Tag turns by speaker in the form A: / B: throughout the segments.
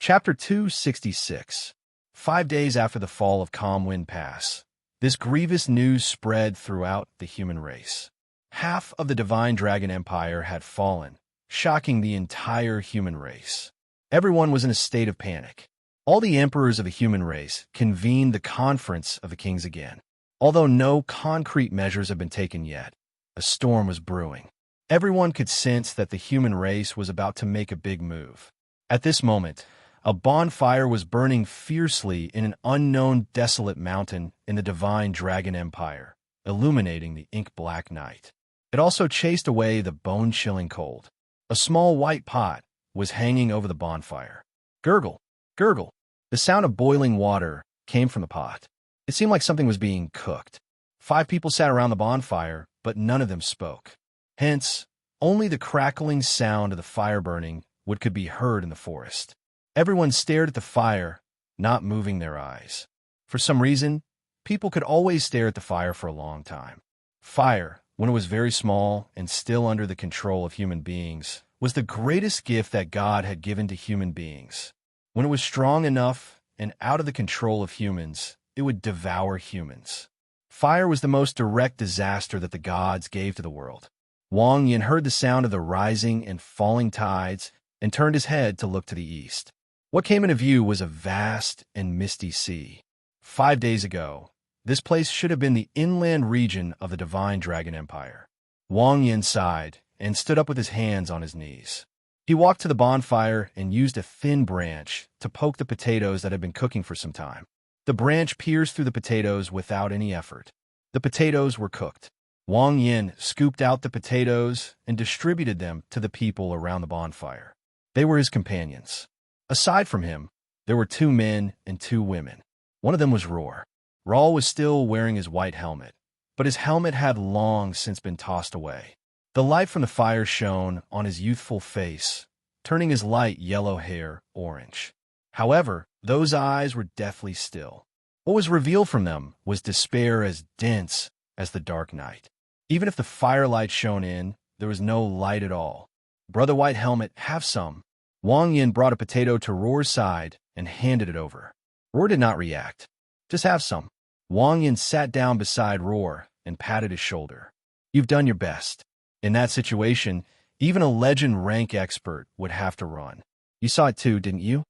A: Chapter 266. 5 days after the fall of Calm Wind Pass, this grievous news spread throughout the human race. Half of the divine dragon empire had fallen, shocking the entire human race. Everyone was in a state of panic. All the emperors of the human race convened the conference of the kings again. Although no concrete measures had been taken yet, a storm was brewing. Everyone could sense that the human race was about to make a big move. At this moment, a bonfire was burning fiercely in an unknown desolate mountain in the divine dragon empire, illuminating the ink-black night. It also chased away the bone-chilling cold. A small white pot was hanging over the bonfire. Gurgle, gurgle. The sound of boiling water came from the pot. It seemed like something was being cooked. 5 people sat around the bonfire, but none of them spoke. Hence, only the crackling sound of the fire burning could be heard in the forest. Everyone stared at the fire, not moving their eyes. For some reason, people could always stare at the fire for a long time. Fire, when it was very small and still under the control of human beings, was the greatest gift that God had given to human beings. When it was strong enough and out of the control of humans, it would devour humans. Fire was the most direct disaster that the gods gave to the world. Wang Yin heard the sound of the rising and falling tides and turned his head to look to the east. What came into view was a vast and misty sea. 5 days ago, this place should have been the inland region of the divine dragon empire. Wang Yin sighed and stood up with his hands on his knees. He walked to the bonfire and used a thin branch to poke the potatoes that had been cooking for some time. The branch pierced through the potatoes without any effort. The potatoes were cooked. Wang Yin scooped out the potatoes and distributed them to the people around the bonfire. They were his companions. Aside from him, there were 2 men and 2 women. One of them was Roar. Roar was still wearing his white helmet, but his helmet had long since been tossed away. The light from the fire shone on his youthful face, turning his light yellow hair orange. However, those eyes were deathly still. What was revealed from them was despair as dense as the dark night. Even if the firelight shone in, there was no light at all. Brother White Helmet, have some. Wang Yin brought a potato to Roar's side and handed it over. Roar did not react. Just have some. Wang Yin sat down beside Roar and patted his shoulder. You've done your best. In that situation, even a legend rank expert would have to run. You saw it too, didn't you?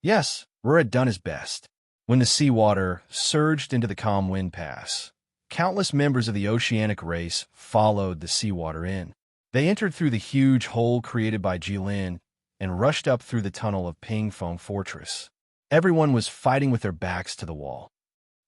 A: Yes, Roar had done his best. When the seawater surged into the Calm Wind Pass, countless members of the oceanic race followed the seawater in. They entered through the huge hole created by Jilin and rushed up through the tunnel of Pingfeng Fortress. Everyone was fighting with their backs to the wall.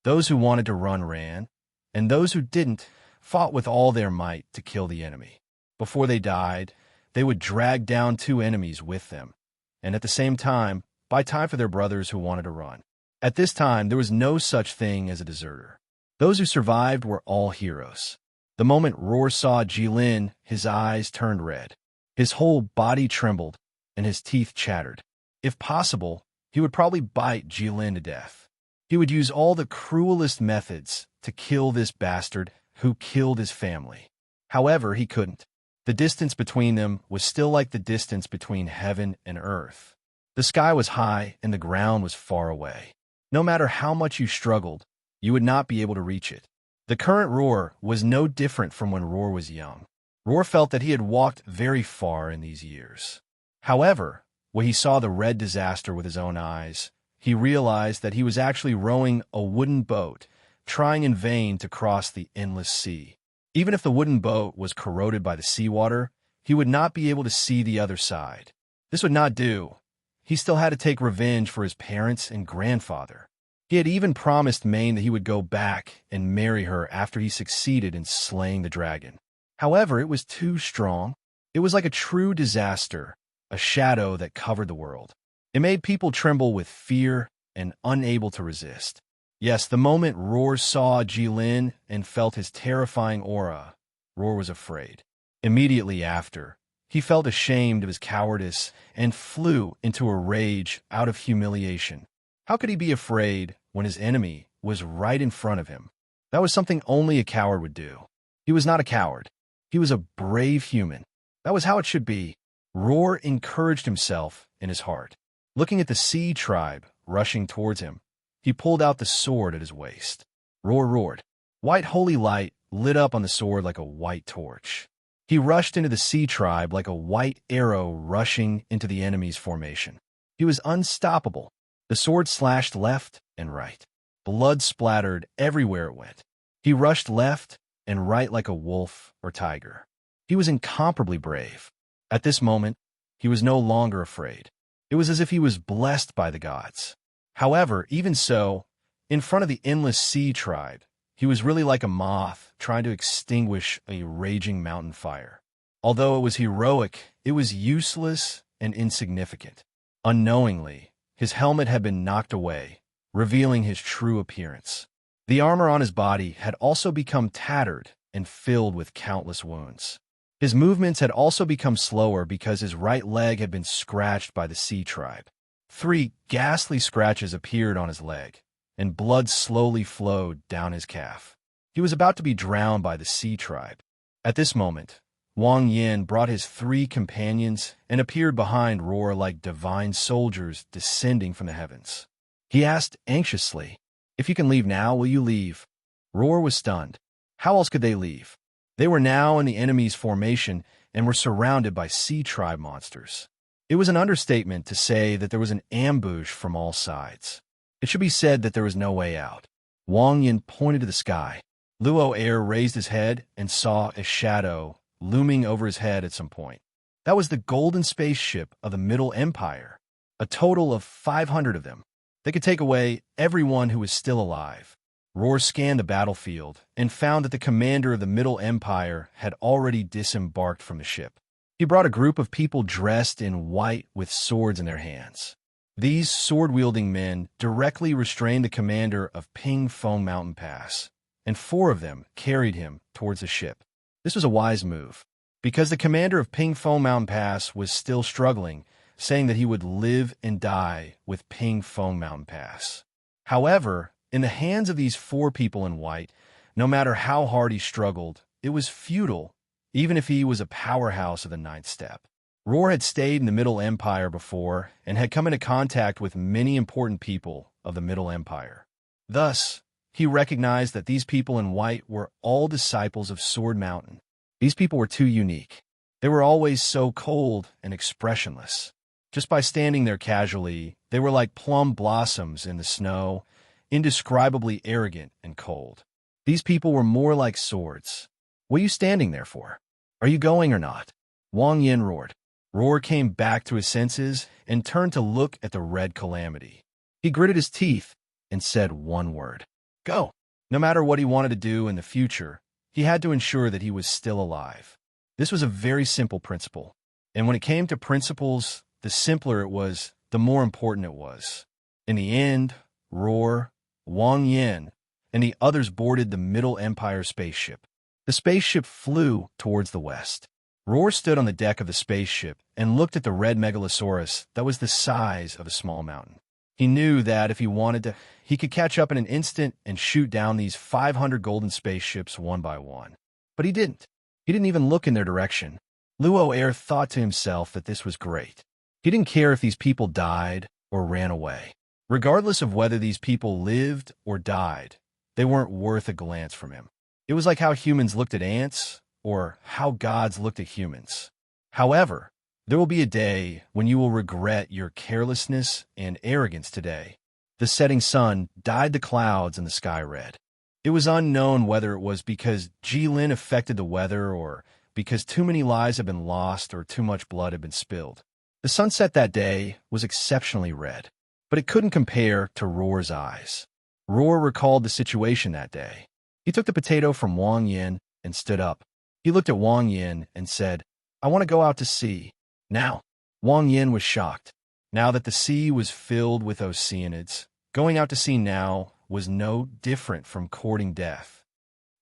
A: Those who wanted to run ran, and those who didn't fought with all their might to kill the enemy. Before they died, they would drag down 2 enemies with them, and at the same time, buy time for their brothers who wanted to run. At this time, there was no such thing as a deserter. Those who survived were all heroes. The moment Roar saw Jilin, his eyes turned red. His whole body trembled, and his teeth chattered. If possible, he would probably bite Jilin to death. He would use all the cruelest methods to kill this bastard who killed his family. However, he couldn't. The distance between them was still like the distance between heaven and earth. The sky was high and the ground was far away. No matter how much you struggled, you would not be able to reach it. The current Roar was no different from when Roar was young. Roar felt that he had walked very far in these years. However, when he saw the red disaster with his own eyes, he realized that he was actually rowing a wooden boat, trying in vain to cross the endless sea. Even if the wooden boat was corroded by the seawater, he would not be able to see the other side. This would not do. He still had to take revenge for his parents and grandfather. He had even promised Maine that he would go back and marry her after he succeeded in slaying the dragon. However, it was too strong. It was like a true disaster, a shadow that covered the world. It made people tremble with fear and unable to resist. Yes, the moment Roar saw Jilin and felt his terrifying aura, Roar was afraid. Immediately after, he felt ashamed of his cowardice and flew into a rage out of humiliation. How could he be afraid when his enemy was right in front of him? That was something only a coward would do. He was not a coward. He was a brave human. That was how it should be. Roar encouraged himself in his heart. Looking at the sea tribe rushing towards him, he pulled out the sword at his waist. Roar roared. White holy light lit up on the sword like a white torch. He rushed into the sea tribe like a white arrow rushing into the enemy's formation. He was unstoppable. The sword slashed left and right. Blood splattered everywhere it went. He rushed left and right like a wolf or tiger. He was incomparably brave. At this moment, he was no longer afraid. It was as if he was blessed by the gods. However, even so, in front of the endless sea tribe, he was really like a moth trying to extinguish a raging mountain fire. Although it was heroic, it was useless and insignificant. Unknowingly, his helmet had been knocked away, revealing his true appearance. The armor on his body had also become tattered and filled with countless wounds. His movements had also become slower because his right leg had been scratched by the sea tribe. 3 ghastly scratches appeared on his leg, and blood slowly flowed down his calf. He was about to be drowned by the sea tribe. At this moment, Wang Yin brought his 3 companions and appeared behind Roar like divine soldiers descending from the heavens. He asked anxiously, "If you can leave now, will you leave?" Roar was stunned. How else could they leave? They were now in the enemy's formation and were surrounded by sea tribe monsters. It was an understatement to say that there was an ambush from all sides. It should be said that there was no way out. Wang Yin pointed to the sky. Luo Air raised his head and saw a shadow looming over his head at some point. That was the golden spaceship of the Middle Empire, a total of 500 of them. They could take away everyone who was still alive. Roar scanned the battlefield and found that the commander of the Middle Empire had already disembarked from the ship. He brought a group of people dressed in white with swords in their hands. These sword-wielding men directly restrained the commander of Ping Fong Mountain Pass, and 4 of them carried him towards the ship. This was a wise move, because the commander of Ping Fong Mountain Pass was still struggling, saying that he would live and die with Ping Fong Mountain Pass. However, in the hands of these 4 people in white, no matter how hard he struggled, it was futile, even if he was a powerhouse of the 9th step. Roar had stayed in the Middle Empire before and had come into contact with many important people of the Middle Empire. Thus, he recognized that these people in white were all disciples of Sword Mountain. These people were too unique. They were always so cold and expressionless. Just by standing there casually, they were like plum blossoms in the snow, indescribably arrogant and cold. These people were more like swords. What are you standing there for? Are you going or not? Wang Yin roared. Roar came back to his senses and turned to look at the red calamity. He gritted his teeth and said one word. Go. No matter what he wanted to do in the future, he had to ensure that he was still alive. This was a very simple principle. And when it came to principles, the simpler it was, the more important it was. In the end, Roar, Wang Yin, and the others boarded the Middle Empire spaceship. The spaceship flew towards the west. Roar stood on the deck of the spaceship and looked at the red megalosaurus that was the size of a small mountain. He knew that if he wanted to, he could catch up in an instant and shoot down these 500 golden spaceships one by one. But he didn't. He didn't even look in their direction. Luo Air thought to himself that this was great. He didn't care if these people died or ran away. Regardless of whether these people lived or died, they weren't worth a glance from him. It was like how humans looked at ants or how gods looked at humans. However, there will be a day when you will regret your carelessness and arrogance today. The setting sun dyed the clouds and the sky red. It was unknown whether it was because Jilin affected the weather or because too many lives had been lost or too much blood had been spilled. The sunset that day was exceptionally red, but it couldn't compare to Roar's eyes. Roar recalled the situation that day. He took the potato from Wang Yin and stood up. He looked at Wang Yin and said, "I want to go out to sea." Now, Wang Yin was shocked. Now that the sea was filled with oceanids, going out to sea now was no different from courting death.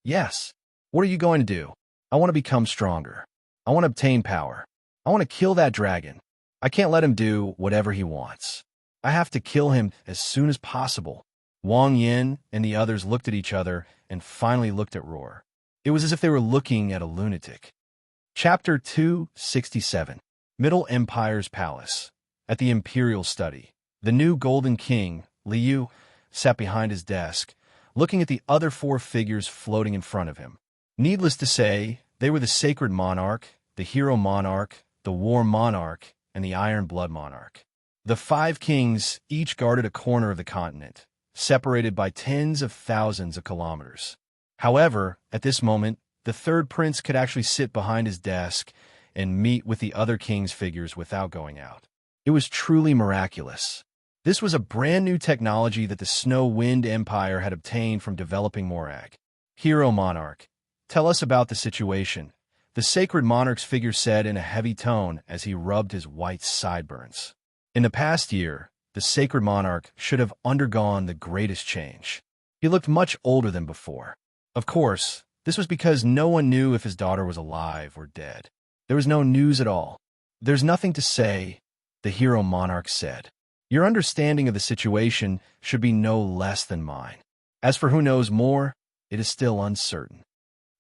A: Yes, what are you going to do? I want to become stronger. I want to obtain power. I want to kill that dragon. I can't let him do whatever he wants. I have to kill him as soon as possible. Wang Yin and the others looked at each other and finally looked at Roar. It was as if they were looking at a lunatic. Chapter 267. Middle Empire's Palace. At the Imperial Study, the new Golden King, Liu, sat behind his desk, looking at the other four figures floating in front of him. Needless to say, they were the Sacred Monarch, the Hero Monarch, the War Monarch, and the Iron Blood Monarch. The five kings each guarded a corner of the continent, separated by tens of thousands of kilometers. However, at this moment, the third prince could actually sit behind his desk and meet with the other king's figures without going out. It was truly miraculous. This was a brand new technology that the Snow Wind Empire had obtained from developing Morag. Hero Monarch, tell us about the situation, the Sacred Monarch's figure said in a heavy tone as he rubbed his white sideburns. In the past year, the Sacred Monarch should have undergone the greatest change. He looked much older than before. Of course, this was because no one knew if his daughter was alive or dead. There was no news at all. There's nothing to say, the Hero Monarch said. Your understanding of the situation should be no less than mine. As for who knows more, it is still uncertain.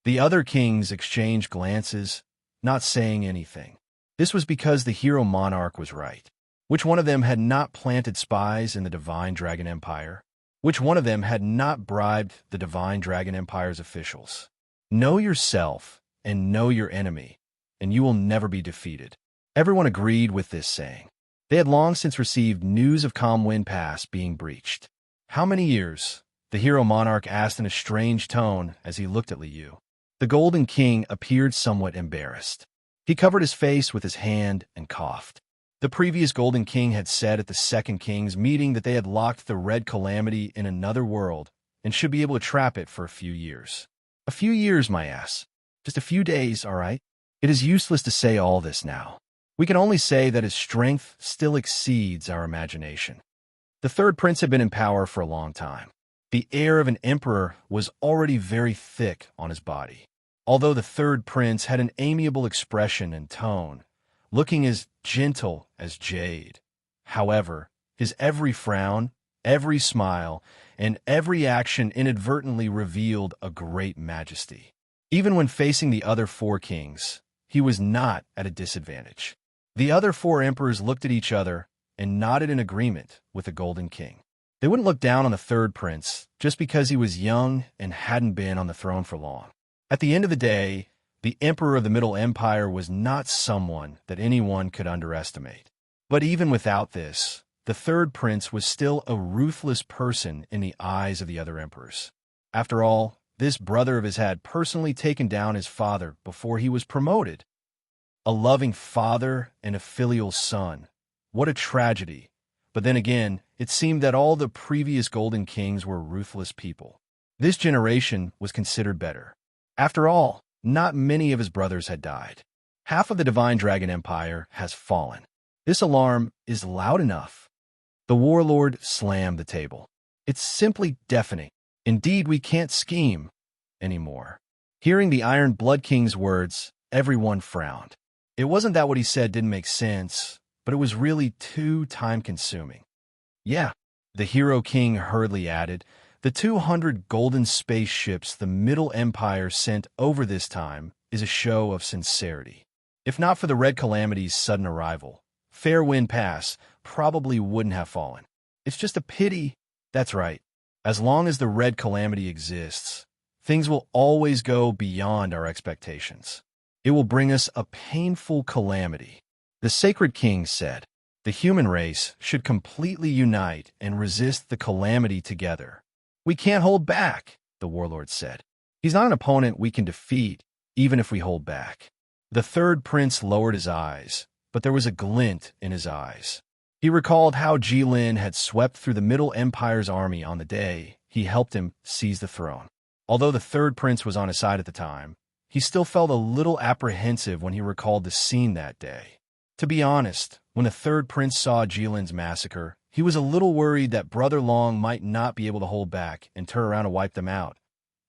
A: The other kings exchanged glances, not saying anything. This was because the Hero Monarch was right. Which one of them had not planted spies in the Divine Dragon Empire? Which one of them had not bribed the Divine Dragon Empire's officials? Know yourself and know your enemy, and you will never be defeated. Everyone agreed with this saying. They had long since received news of Calm Wind Pass being breached. How many years? The Hero Monarch asked in a strange tone as he looked at Liu. The Golden King appeared somewhat embarrassed. He covered his face with his hand and coughed. The previous Golden King had said at the Second King's meeting that they had locked the Red Calamity in another world and should be able to trap it for a few years. A few years, my ass. Just a few days, all right? It is useless to say all this now. We can only say that his strength still exceeds our imagination. The third prince had been in power for a long time. The air of an emperor was already very thick on his body. Although the third prince had an amiable expression and tone, looking as gentle as jade. However, his every frown, every smile, and every action inadvertently revealed a great majesty. Even when facing the other four kings, he was not at a disadvantage. The other four emperors looked at each other and nodded in agreement with the Golden King. They wouldn't look down on the third prince just because he was young and hadn't been on the throne for long. At the end of the day, the Emperor of the Middle Empire was not someone that anyone could underestimate. But even without this, the third prince was still a ruthless person in the eyes of the other emperors. After all, this brother of his had personally taken down his father before he was promoted. A loving father and a filial son. What a tragedy. But then again, it seemed that all the previous Golden Kings were ruthless people. This generation was considered better. After all, not many of his brothers had died. Half of the Divine Dragon Empire has fallen. This alarm is loud enough. The warlord slammed the table. It's simply deafening. Indeed, we can't scheme anymore. Hearing the Iron Blood King's words, everyone frowned. It wasn't that what he said didn't make sense, but it was really too time-consuming. Yeah, the Hero King hurriedly added, the 200 golden spaceships the Middle Empire sent over this time is a show of sincerity. If not for the Red Calamity's sudden arrival, Fair Wind Pass probably wouldn't have fallen. It's just a pity. That's right. As long as the Red Calamity exists, things will always go beyond our expectations. It will bring us a painful calamity. The Sacred King said, the human race should completely unite and resist the calamity together. We can't hold back, the warlord said. He's not an opponent we can defeat, even if we hold back. The third prince lowered his eyes, but there was a glint in his eyes. He recalled how Jilin had swept through the Middle Empire's army on the day he helped him seize the throne. Although the third prince was on his side at the time, he still felt a little apprehensive when he recalled the scene that day. To be honest, when the third prince saw Jilin's massacre, he was a little worried that Brother Long might not be able to hold back and turn around and wipe them out.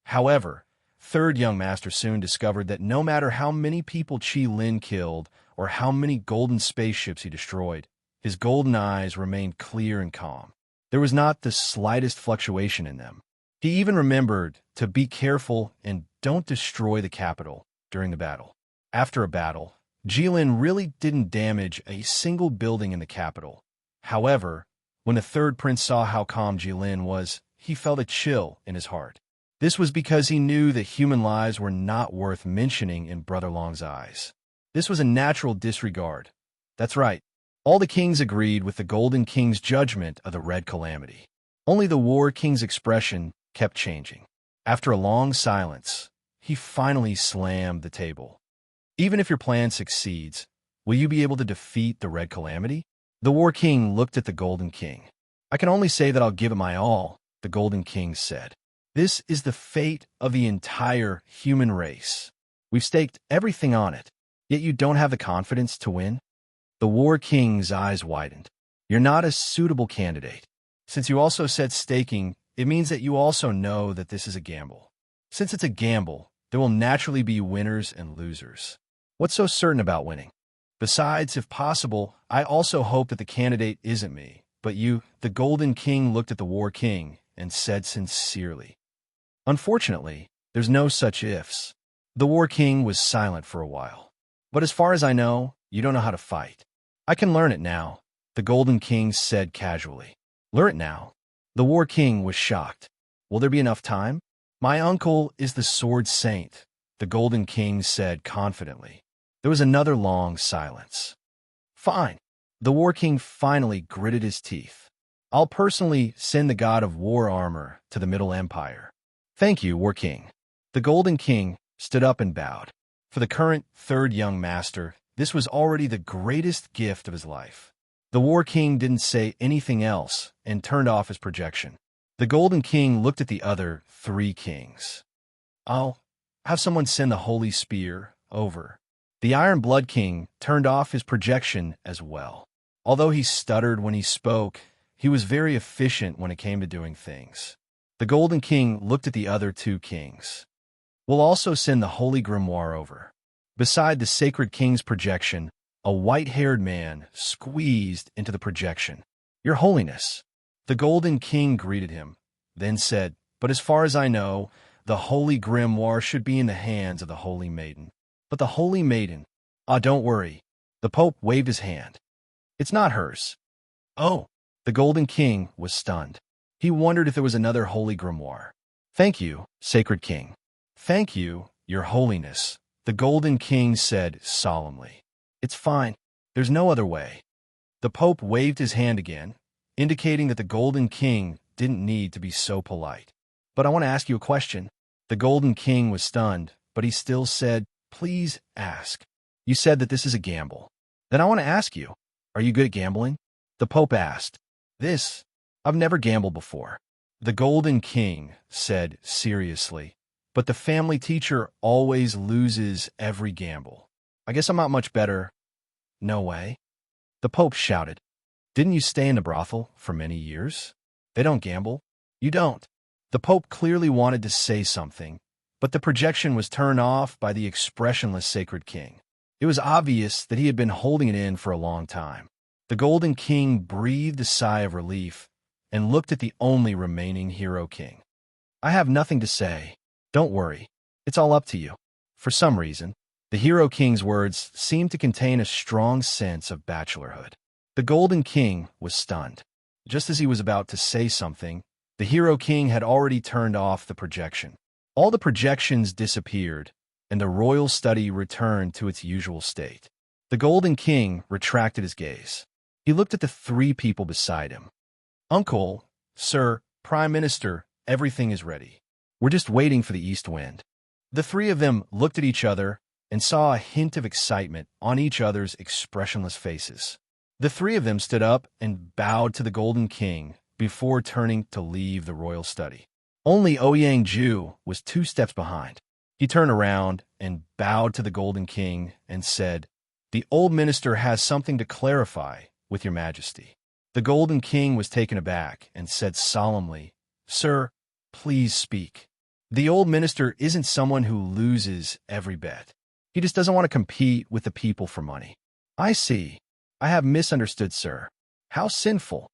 A: However, third young master soon discovered that no matter how many people Jilin killed or how many golden spaceships he destroyed, his golden eyes remained clear and calm. There was not the slightest fluctuation in them. He even remembered to be careful and don't destroy the capital during the battle. After a battle, Jilin really didn't damage a single building in the capital. However, when the third prince saw how calm Jilin was, he felt a chill in his heart. This was because he knew that human lives were not worth mentioning in Brother Long's eyes. This was a natural disregard. That's right. All the kings agreed with the Golden King's judgment of the Red Calamity. Only the War King's expression kept changing. After a long silence, he finally slammed the table. Even if your plan succeeds, will you be able to defeat the Red Calamity? The War King looked at the Golden King. I can only say that I'll give it my all, the Golden King said. This is the fate of the entire human race. We've staked everything on it, yet you don't have the confidence to win? The War King's eyes widened. You're not a suitable candidate. Since you also said staking, it means that you also know that this is a gamble. Since it's a gamble, there will naturally be winners and losers. What's so certain about winning? Besides, if possible, I also hope that the candidate isn't me, but you. The Golden King looked at the War King and said sincerely. Unfortunately, there's no such ifs. The War King was silent for a while. But as far as I know, you don't know how to fight. I can learn it now, the Golden King said casually. Learn it now? The War King was shocked. Will there be enough time? My uncle is the Sword Saint, the Golden King said confidently. There was another long silence. Fine. The War King finally gritted his teeth. I'll personally send the God of War armor to the Middle Empire. Thank you, War King. The Golden King stood up and bowed. For the current third young master, this was already the greatest gift of his life. The War King didn't say anything else and turned off his projection. The Golden King looked at the other three kings. I'll have someone send the Holy Spear over. The Iron Blood King turned off his projection as well. Although he stuttered when he spoke, he was very efficient when it came to doing things. The Golden King looked at the other two kings. We'll also send the Holy Grimoire over. Beside the Sacred King's projection, a white-haired man squeezed into the projection. Your Holiness. The Golden King greeted him, then said, but as far as I know, the Holy Grimoire should be in the hands of the Holy Maiden. But the Holy Maiden, don't worry. The Pope waved his hand. It's not hers. Oh, the Golden King was stunned. He wondered if there was another Holy Grimoire. Thank you, Sacred King. Thank you, Your Holiness, the Golden King said solemnly. It's fine. There's no other way. The Pope waved his hand again, indicating that the Golden King didn't need to be so polite. But I want to ask you a question. The Golden King was stunned, but he still said, please ask. You said that this is a gamble. Then I want to ask you, are you good at gambling? The Pope asked. I've never gambled before. The Golden King said seriously, but the family teacher always loses every gamble. I guess I'm not much better. No way. The Pope shouted. Didn't you stay in the brothel for many years? They don't gamble. You don't. The Pope clearly wanted to say something, but the projection was turned off by the expressionless Sacred King. It was obvious that he had been holding it in for a long time. The Golden King breathed a sigh of relief and looked at the only remaining Hero King. I have nothing to say. Don't worry. It's all up to you. For some reason, the Hero King's words seemed to contain a strong sense of bachelorhood. The Golden King was stunned. Just as he was about to say something, the Hero King had already turned off the projection. All the projections disappeared, and the royal study returned to its usual state. The Golden King retracted his gaze. He looked at the three people beside him. Uncle, Sir, Prime Minister, everything is ready. We're just waiting for the east wind. The three of them looked at each other and saw a hint of excitement on each other's expressionless faces. The three of them stood up and bowed to the Golden King before turning to leave the royal study. Only Ouyang Ju was 2 steps behind. He turned around and bowed to the Golden King and said, The old minister has something to clarify with your majesty. The Golden King was taken aback and said solemnly, Sir, please speak. The old minister isn't someone who loses every bet. He just doesn't want to compete with the people for money. I see. I have misunderstood, sir. How sinful.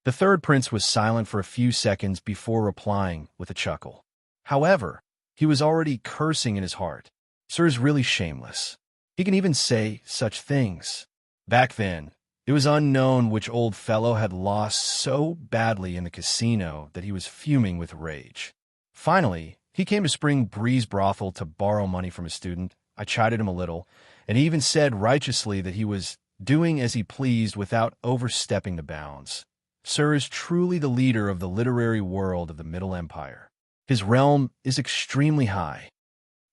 A: The third prince was silent for a few seconds before replying with a chuckle. However, he was already cursing in his heart. Sir is really shameless. He can even say such things. Back then, it was unknown which old fellow had lost so badly in the casino that he was fuming with rage. Finally, he came to Spring Breeze Brothel to borrow money from a student. I chided him a little, and he even said righteously that he was doing as he pleased without overstepping the bounds. Sir is truly the leader of the literary world of the Middle Empire. His realm is extremely high.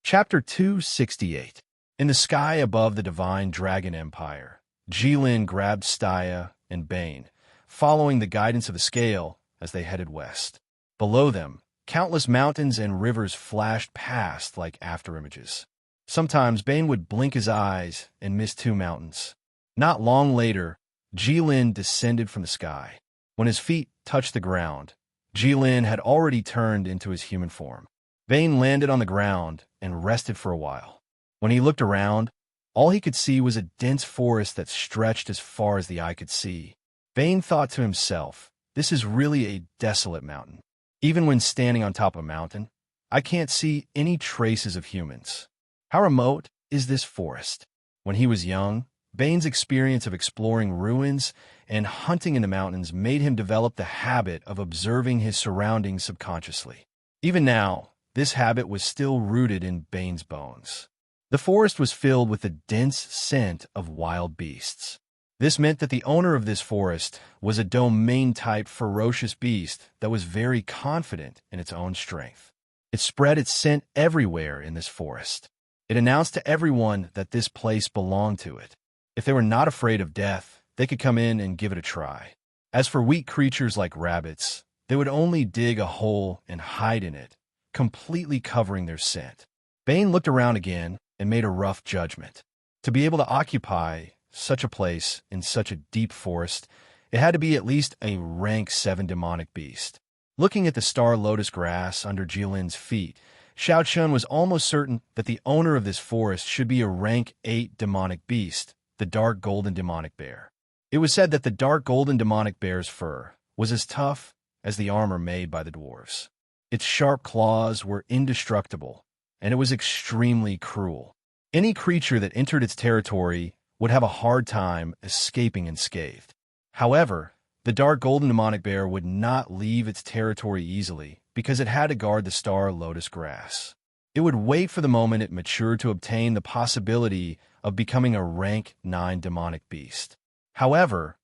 A: Chapter 268. In the sky above the divine Dragon Empire, Jilin grabbed Staya and Bane, following the guidance of the scale as they headed west. Below them, countless mountains and rivers flashed past like afterimages. Sometimes Bane would blink his eyes and miss two mountains. Not long later, Jilin descended from the sky. When his feet touched the ground, Jilin had already turned into his human form. Bane landed on the ground and rested for a while. When he looked around, all he could see was a dense forest that stretched as far as the eye could see. Bane thought to himself, this is really a desolate mountain. Even when standing on top of a mountain, I can't see any traces of humans. How remote is this forest? When he was young, Bane's experience of exploring ruins and hunting in the mountains made him develop the habit of observing his surroundings subconsciously. Even now, this habit was still rooted in Bane's bones. The forest was filled with the dense scent of wild beasts. This meant that the owner of this forest was a domain-type ferocious beast that was very confident in its own strength. It spread its scent everywhere in this forest. It announced to everyone that this place belonged to it. If they were not afraid of death, they could come in and give it a try. As for weak creatures like rabbits, they would only dig a hole and hide in it, completely covering their scent. Bane looked around again and made a rough judgment. To be able to occupy such a place in such a deep forest, it had to be at least a rank 7 demonic beast. Looking at the star lotus grass under Jilin's feet, Xiao Chun was almost certain that the owner of this forest should be a rank 8 demonic beast, the dark golden demonic bear. It was said that the dark golden demonic bear's fur was as tough as the armor made by the dwarves. Its sharp claws were indestructible, and it was extremely cruel. Any creature that entered its territory would have a hard time escaping unscathed. However, the dark golden demonic bear would not leave its territory easily because it had to guard the star lotus grass. It would wait for the moment it matured to obtain the possibility of becoming a rank 9 demonic beast. However,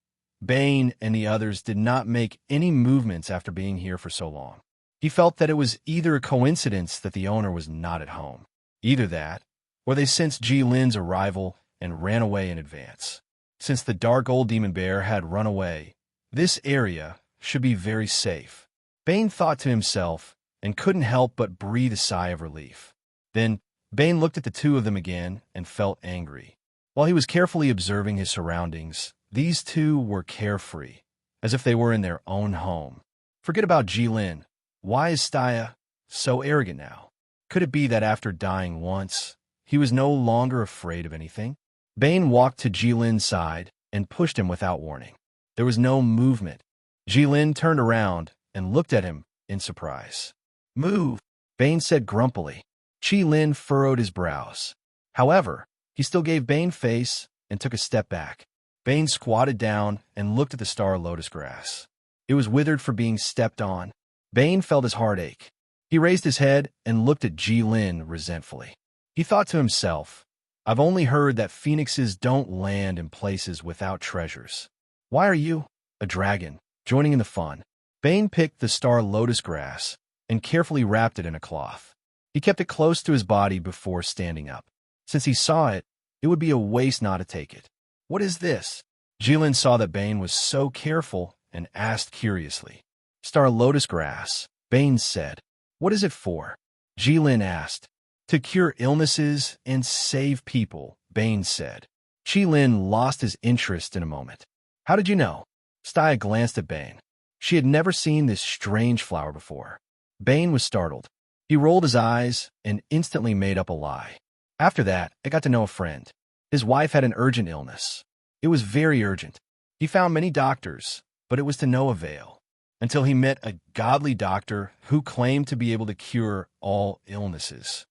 A: Bane and the others did not make any movements after being here for so long. He felt that it was either a coincidence that the owner was not at home. Either that, or they sensed Jilin's arrival and ran away in advance. Since the dark old demon bear had run away, this area should be very safe. Bane thought to himself and couldn't help but breathe a sigh of relief. Then, Bane looked at the two of them again and felt angry. While he was carefully observing his surroundings, these two were carefree, as if they were in their own home. Forget about Jilin. Why is Staya so arrogant now? Could it be that after dying once, he was no longer afraid of anything? Bane walked to Jilin's side and pushed him without warning. There was no movement. Jilin turned around and looked at him in surprise. "Move," Bane said grumpily. Jilin furrowed his brows. However, he still gave Bane face and took a step back. Bane squatted down and looked at the star lotus grass. It was withered for being stepped on. Bane felt his heart ache. He raised his head and looked at Jilin resentfully. He thought to himself, I've only heard that phoenixes don't land in places without treasures. Why are you, a dragon, joining in the fun? Bane picked the star lotus grass and carefully wrapped it in a cloth. He kept it close to his body before standing up. Since he saw it, it would be a waste not to take it. What is this? Jilin saw that Bane was so careful and asked curiously. Star lotus grass, Bane said. What is it for? Jilin asked. To cure illnesses and save people, Bane said. Jilin lost his interest in a moment. How did you know? Staya glanced at Bane. She had never seen this strange flower before. Bane was startled. He rolled his eyes and instantly made up a lie. After that, I got to know a friend. His wife had an urgent illness. It was very urgent. He found many doctors, but it was to no avail, until he met a godly doctor who claimed to be able to cure all illnesses.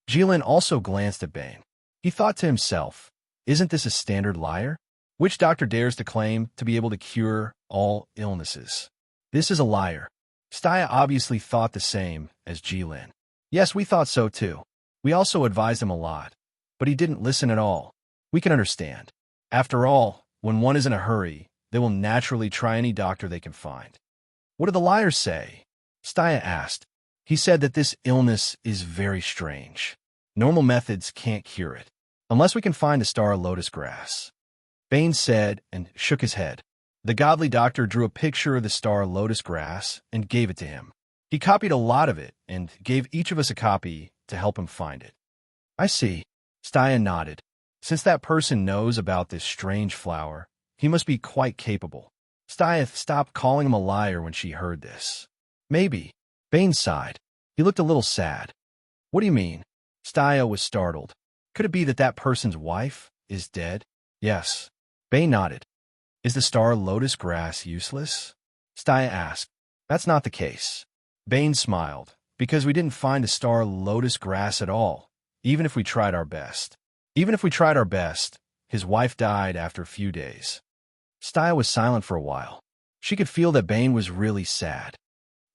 A: Jilin also glanced at Bane. He thought to himself, isn't this a standard liar? Which doctor dares to claim to be able to cure all illnesses? This is a liar. Staya obviously thought the same as Jilin. Yes, we thought so too. We also advised him a lot, but he didn't listen at all. We can understand. After all, when one is in a hurry, they will naturally try any doctor they can find. What did the liar say? Staya asked. He said that this illness is very strange. Normal methods can't cure it, unless we can find the star lotus grass. Bane said and shook his head. The godly doctor drew a picture of the star lotus grass and gave it to him. He copied a lot of it and gave each of us a copy to help him find it. I see. Staya nodded. Since that person knows about this strange flower, he must be quite capable. Staya stopped calling him a liar when she heard this. Maybe. Bane sighed. He looked a little sad. What do you mean? Staya was startled. Could it be that that person's wife is dead? Yes. Bane nodded. Is the star lotus grass useless? Staya asked. That's not the case. Bane smiled. Because we didn't find the star lotus grass at all, even if we tried our best. Even if we tried our best, his wife died after a few days. Staya was silent for a while. She could feel that Bane was really sad.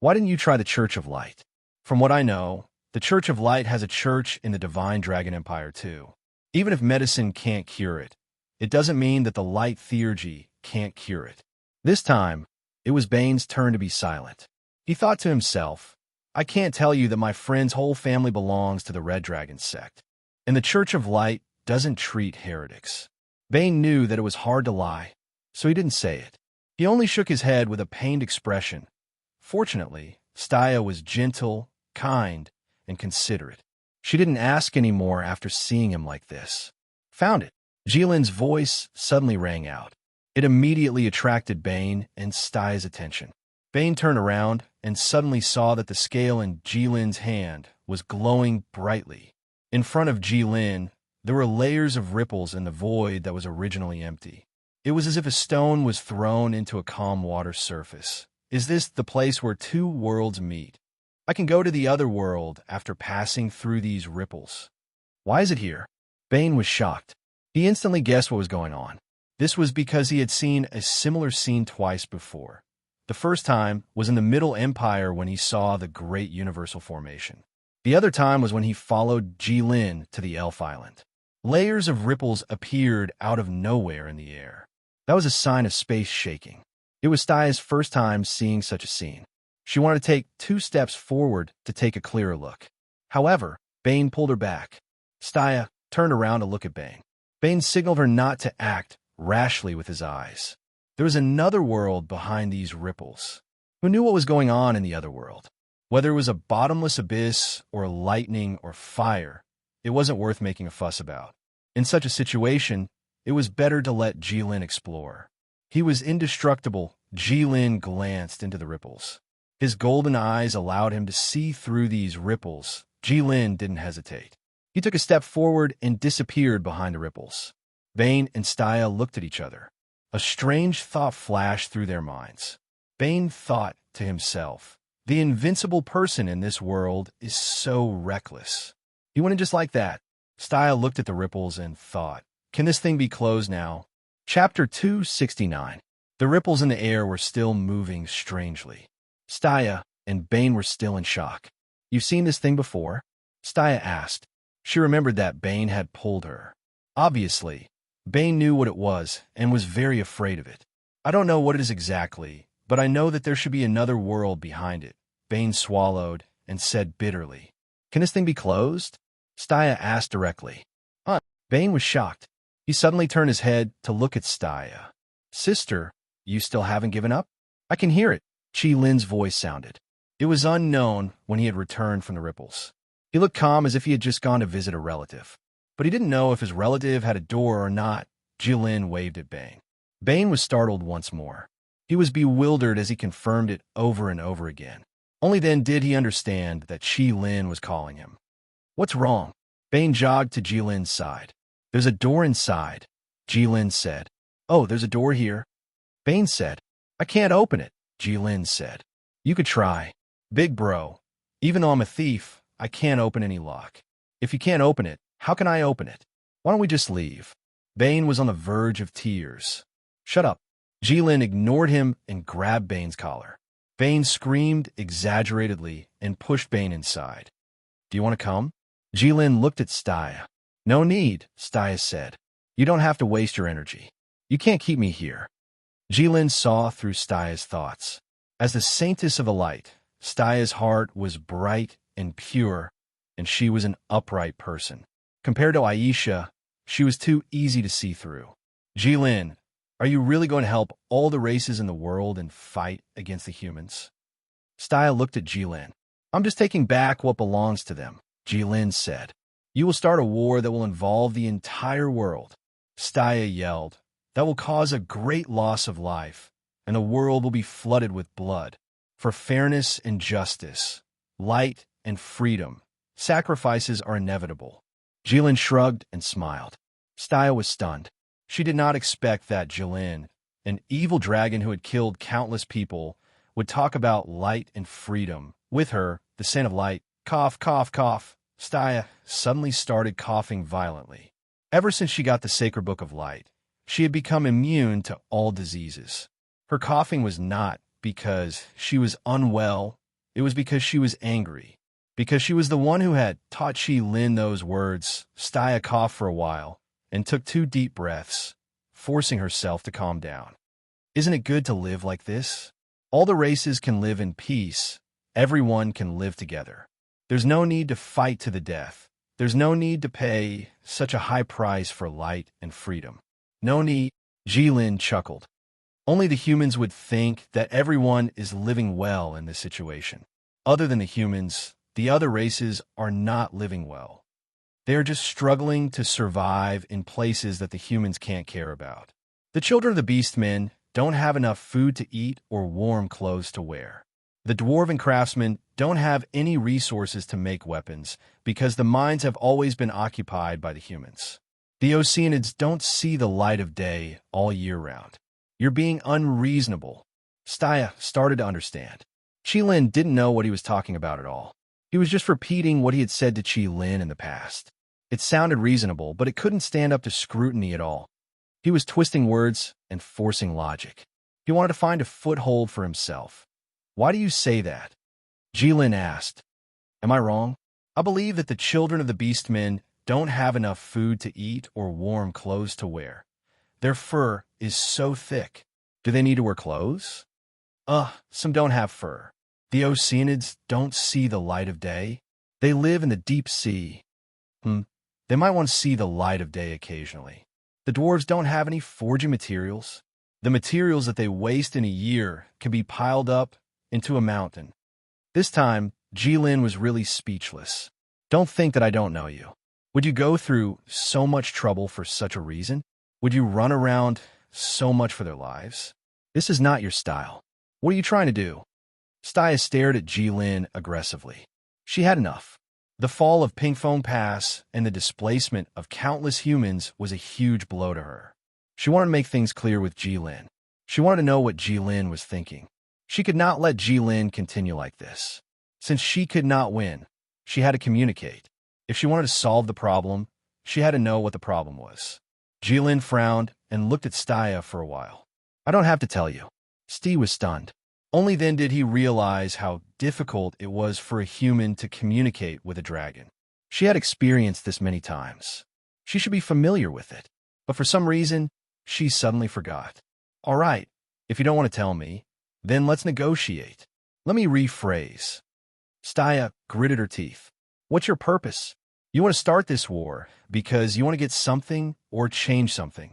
A: Why didn't you try the Church of Light? From what I know, the Church of Light has a church in the Divine Dragon Empire too. Even if medicine can't cure it, it doesn't mean that the Light Theurgy can't cure it. This time, it was Bane's turn to be silent. He thought to himself, I can't tell you that my friend's whole family belongs to the Red Dragon sect, and the Church of Light doesn't treat heretics. Bane knew that it was hard to lie, so he didn't say it. He only shook his head with a pained expression. Fortunately, Staya was gentle, kind, and considerate. She didn't ask any more after seeing him like this. Found it. Jilin's voice suddenly rang out. It immediately attracted Bane and Staya's attention. Bane turned around and suddenly saw that the scale in Jilin's hand was glowing brightly. In front of Jilin, there were layers of ripples in the void that was originally empty. It was as if a stone was thrown into a calm water surface. Is this the place where two worlds meet? I can go to the other world after passing through these ripples. Why is it here? Bane was shocked. He instantly guessed what was going on. This was because he had seen a similar scene twice before. The first time was in the Middle Empire when he saw the Great Universal Formation. The other time was when he followed Jilin to the Elf Island. Layers of ripples appeared out of nowhere in the air. That was a sign of space shaking. It was Staya's first time seeing such a scene. She wanted to take 2 steps forward to take a clearer look. However, Bane pulled her back. Staya turned around to look at Bane. Bane signaled her not to act rashly with his eyes. There was another world behind these ripples. Who knew what was going on in the other world? Whether it was a bottomless abyss or lightning or fire, it wasn't worth making a fuss about. In such a situation, it was better to let Jilin explore. He was indestructible. Jilin glanced into the ripples. His golden eyes allowed him to see through these ripples. Jilin didn't hesitate. He took a step forward and disappeared behind the ripples. Bane and Staya looked at each other. A strange thought flashed through their minds. Bane thought to himself, the invincible person in this world is so reckless. He went in just like that. Staya looked at the ripples and thought, can this thing be closed now? Chapter 269. The ripples in the air were still moving strangely. Staya and Bane were still in shock. You've seen this thing before? Staya asked. She remembered that Bane had pulled her. Obviously, Bane knew what it was and was very afraid of it. I don't know what it is exactly, but I know that there should be another world behind it. Bane swallowed and said bitterly, can this thing be closed? Staya asked directly. Bane was shocked. He suddenly turned his head to look at Staya. Sister, you still haven't given up? I can hear it. Jilin's voice sounded. It was unknown when he had returned from the ripples. He looked calm as if he had just gone to visit a relative. But he didn't know if his relative had a door or not. Jilin waved at Bane. Bane was startled once more. He was bewildered as he confirmed it over and over again. Only then did he understand that Jilin was calling him. What's wrong? Bane jogged to Jilin's side. There's a door inside, Jilin said. Oh, there's a door here? Bane said. I can't open it, Jilin said. You could try. Big bro. Even though I'm a thief, I can't open any lock. If you can't open it, how can I open it? Why don't we just leave? Bane was on the verge of tears. Shut up. Jilin ignored him and grabbed Bane's collar. Bane screamed exaggeratedly and pushed Bane inside. Do you want to come? Jilin looked at Staya. No need, Staya said. You don't have to waste your energy. You can't keep me here. Jilin saw through Staya's thoughts. As the saintess of a light, Staya's heart was bright and pure, and she was an upright person. Compared to Aisha, she was too easy to see through. Jilin, are you really going to help all the races in the world and fight against the humans? Staya looked at Jilin. I'm just taking back what belongs to them, Jilin said. You will start a war that will involve the entire world. Staya yelled. That will cause a great loss of life, and the world will be flooded with blood. For fairness and justice, light and freedom, sacrifices are inevitable. Jilin shrugged and smiled. Staya was stunned. She did not expect that Jilin, an evil dragon who had killed countless people, would talk about light and freedom. With her, the scent of light, cough, cough, cough. Staya suddenly started coughing violently. Ever since she got the sacred book of light, she had become immune to all diseases. Her coughing was not because she was unwell, it was because she was angry. Because she was the one who had taught Jilin those words. Staya coughed for a while and took 2 deep breaths, forcing herself to calm down. Isn't it good to live like this? All the races can live in peace. Everyone can live together. There's no need to fight to the death. There's no need to pay such a high price for light and freedom. No need, Jilin chuckled. Only the humans would think that everyone is living well in this situation. Other than the humans, the other races are not living well. They are just struggling to survive in places that the humans can't care about. The children of the beastmen don't have enough food to eat or warm clothes to wear. The dwarven craftsmen don't have any resources to make weapons because the mines have always been occupied by the humans. The Oceanids don't see the light of day all year round. You're being unreasonable. Staya started to understand. Jilin didn't know what he was talking about at all. He was just repeating what he had said to Jilin in the past. It sounded reasonable, but it couldn't stand up to scrutiny at all. He was twisting words and forcing logic. He wanted to find a foothold for himself. Why do you say that? Jilin asked. Am I wrong? I believe that the children of the beastmen don't have enough food to eat or warm clothes to wear. Their fur is so thick. Do they need to wear clothes? Some don't have fur. The Oceanids don't see the light of day. They live in the deep sea. They might want to see the light of day occasionally. The dwarves don't have any forging materials. The materials that they waste in a year can be piled up into a mountain. This time, Jilin was really speechless. Don't think that I don't know you. Would you go through so much trouble for such a reason? Would you run around so much for their lives? This is not your style. What are you trying to do? Staya stared at Jilin aggressively. She had enough. The fall of Pinkfoam Pass and the displacement of countless humans was a huge blow to her. She wanted to make things clear with Jilin. She wanted to know what Jilin was thinking. She could not let Jilin continue like this. Since she could not win, she had to communicate. If she wanted to solve the problem, she had to know what the problem was. Jilin frowned and looked at Staya for a while. I don't have to tell you. Steve was stunned. Only then did he realize how difficult it was for a human to communicate with a dragon. She had experienced this many times. She should be familiar with it. But for some reason, she suddenly forgot. All right, if you don't want to tell me, then let's negotiate. Let me rephrase. Staya gritted her teeth. What's your purpose? You want to start this war because you want to get something or change something.